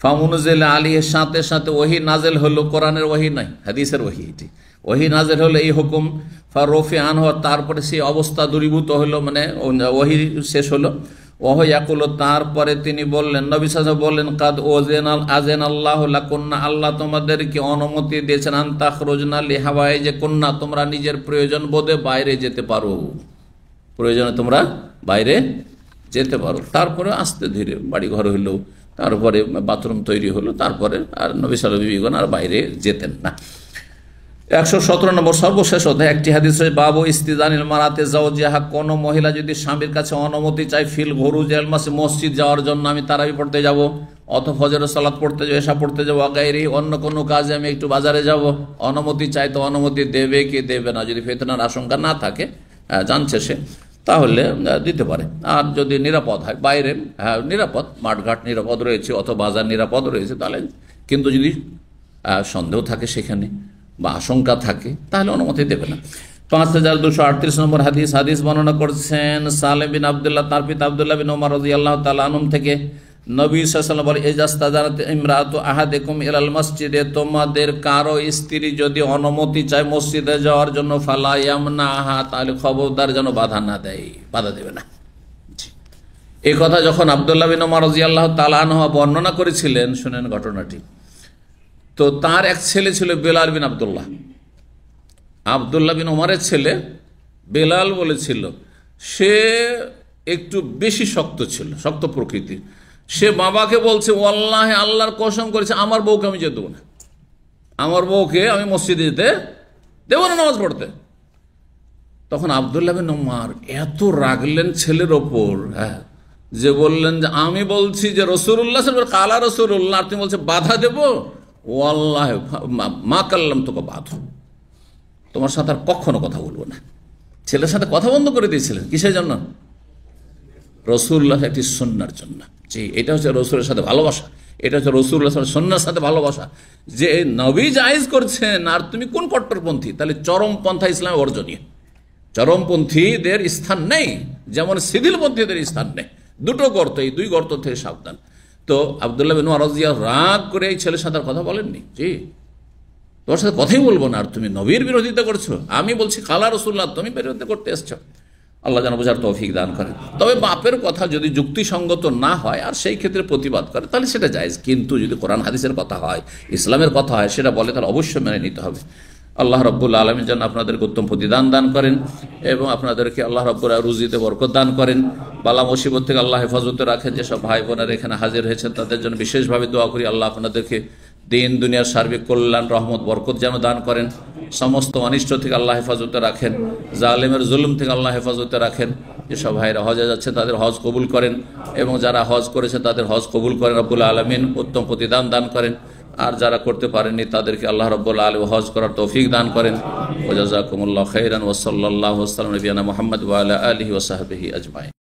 ফামুনজিল আলাইহির সাথে সাথে ওহী নাজেল হলো, কোরআনের ওহী নাই, হাদিসের ওহী, এটি ওহী নাজেল হলো এই হুকুম। ফারফি আনহু, তারপরে সেই অবস্থা দূরীভূত হলো, মানে ওহী শেষ হলো। ওহ ইয়াকুল, তারপরে তিনি বললেন, নবী সাল্লাল্লাহু আলাইহি ওয়াসাল্লাম বললেন, কাদ আযানাল্লাহু লাকুন্না, আল্লাহ তোমাদেরকে অনুমতি দিয়েছেন, আন তাখরুজনা লিহাওয়াইজি কুন্না, তোমরা নিজের প্রয়োজন বোধে বাইরে যেতে পারো, প্রয়োজনে তোমরা বাইরে যেতে পারো। তারপরে আস্তে ধীরে বাড়ি ঘর হইলো, তারপরে বাথরুম তৈরি হলো, তারপরে আর নবী সাল্লাল্লাহু আলাইহি ওয়াসাল্লাম আর বাইরে যেতেন না। 117 নম্বর সর্বশেষ অধ্যায়, একটি হাদিস রয়েছে, বাবু ইস্তিজানিল মারাতে যাওজিহা, কোন মহিলা যদি স্বামীর কাছে অনুমতি চাই, ফিল গুরুজ আল মাসজিদ, মসজিদ যাওয়ার জন্য, আমি তারাবি পড়তে যাব, অথবা ফজরের সালাত পড়তে যাব, এশা পড়তে যাব, গায়রি, অন্য কোনো কাজে আমি একটু বাজারে যাব, অনুমতি চাই, তো অনুমতি দেবে কি দেবে না? যদি ফিতনার আশঙ্কা না থাকে, জানছে সে, তাহলে দিতে পারে। আর যদি নিরাপদ হয়, বাইরে নিরাপদ, মাঠঘাট নিরাপদ রয়েছে, অথবা বাজার নিরাপদ রয়েছে, তাহলে, কিন্তু যদি সন্দেহ থাকে সেখানে বা আশঙ্কা থাকে, তাহলে অনুমতি দেবে না। 5238 নম্বর হাদিস বর্ণনা করছেন সালেম বিন আব্দুল্লাহ, তার পিতা আব্দুল্লাহ বিন ওমর রাদিয়াল্লাহু তাআলা আনহু থেকে, নবী সাল্লাল্লাহু আলাইহি ওয়াসাল্লাম বলেন, ইজাস্তাজারাত ইমরাতু আহাদিকুম ইলাল মসজিদে, তোমাদের কারো স্ত্রী যদি অনুমতি চায় মসজিদে যাওয়ার জন্য, ফালা ইয়ামনাহা, তাহলে খবরদার যেন বাধা না দেয়, বাধা দেবে না। এই কথা যখন আব্দুল্লাহ বিন ওমর রাদিয়াল্লাহু তাআলা আনহু বর্ণনা করেছিলেন, শুনেন ঘটনাটি। তো তার এক ছেলে ছিল বেলাল বিন আব্দুল্লাহ, আব্দুল্লাহ বিন ওমরের ছেলে বেলাল বলেছিল, সে একটু বেশি শক্ত ছিল, শক্ত প্রকৃতির। সে বাবাকে বলছে, ওয়াল্লাহি, আল্লাহর কসম করেছে, আমার বউকে আমি যেতে দেবো না, আমার বউকে আমি মসজিদে যেতে দেবো না নামাজ পড়তে। তখন আব্দুল্লাহ বিন ওমর এত রাগলেন ছেলের ওপর, হ্যাঁ, যে বললেন যে আমি বলছি যে রাসূলুল্লাহ সাল্লাল্লাহু আলাইহি ওয়াসাল্লাম কালা রাসূলুল্লাহ, তুমি বলছে বাধা দেবো, ওয়াল্লাহি মা কাল্লাম তোকে বাধা, তোমার সাথে আর কখনো কথা বলবো না। ছেলের সাথে কথা বন্ধ করে দিয়েছিলেন, কিসের জন্য? রাসূলুল্লাহ একটি সুন্নাহর জন্য। জি, এটা হচ্ছে রাসূলের সাথে ভালোবাসা, এটা হচ্ছে রাসূলুল্লাহ সাল্লাল্লাহু আলাইহি ওয়াসাল্লাম সুন্নাহর সাথে ভালোবাসা, যে নবী জায়েজ করছেন আর তুমি কোন কট্টরপন্থী, তাহলে চরমপন্থা ইসলামে বর্জনীয়। চরমপন্থীদের স্থান নেই, যেমন শিথিলপন্থীদের স্থান নেই। দুটো গর্ত, এই দুই গর্ত থেকে সাবধান। তো আব্দুল্লাহ বিন উমর রাদিয়াল্লাহু রাগ করে এই ছেলের সাথে কথা বলেননি, জি তোমার সাথে কথাই বলবো না, আর তুমি নবীর বিরোধিতা করছো, আমি বলছি কালা রাসূলুল্লাহ, তুমি বিরোধিতা করতে এসছো। আল্লাহ যেন বোঝার তৌফিক দান করেন। তবে বাপের কথা যদি যুক্তিসঙ্গত না হয় আর সেই ক্ষেত্রে প্রতিবাদ করে তাহলে সেটা জায়েজ, কিন্তু যদি কোরআন হাদিসের কথা হয়, ইসলামের কথা হয়, সেটা বলে তাহলে অবশ্যই মেনে নিতে হবে। আল্লাহ রাব্বুল আলামিন যেন আপনাদেরকে উত্তম প্রতিদান দান করেন এবং আপনাদেরকে আল্লাহ রাব্বুল রুজিতে বরকত দান করেন, বালা মুসিবত থেকে আল্লাহ হেফাজতে রাখেন। যেসব ভাই বোনেরা এখানে হাজির হয়েছেন তাদের জন্য বিশেষভাবে দোয়া করি, আল্লাহ আপনাদেরকে দিন দুনিয়ার সার্বিক কল্যাণ, রহমত, বরকত যেন দান করেন। সমস্ত অনিষ্ট থেকে আল্লাহ হেফাজতে রাখেন, জালেমের জুলুম থেকে আল্লাহ হেফাজতে রাখেন। যেসব ভাইরা হজে যাচ্ছে তাদের হজ কবুল করেন এবং যারা হজ করেছে তাদের হজ কবুল করেন রব্বুল আলামিন, উত্তম প্রতিদান দান করেন। আর যারা করতে পারেননি তাদেরকে আল্লাহ রাব্বুল আলামিন হজ করার তৌফিক দান করেন। ওয়া জাযাকুমুল্লাহু খাইরান ওয়া সাল্লাল্লাহু আলা নবিয়িনা মুহাম্মদ ওয়া আলা আলিহি ওয়া সাহবিহি আজমাইন।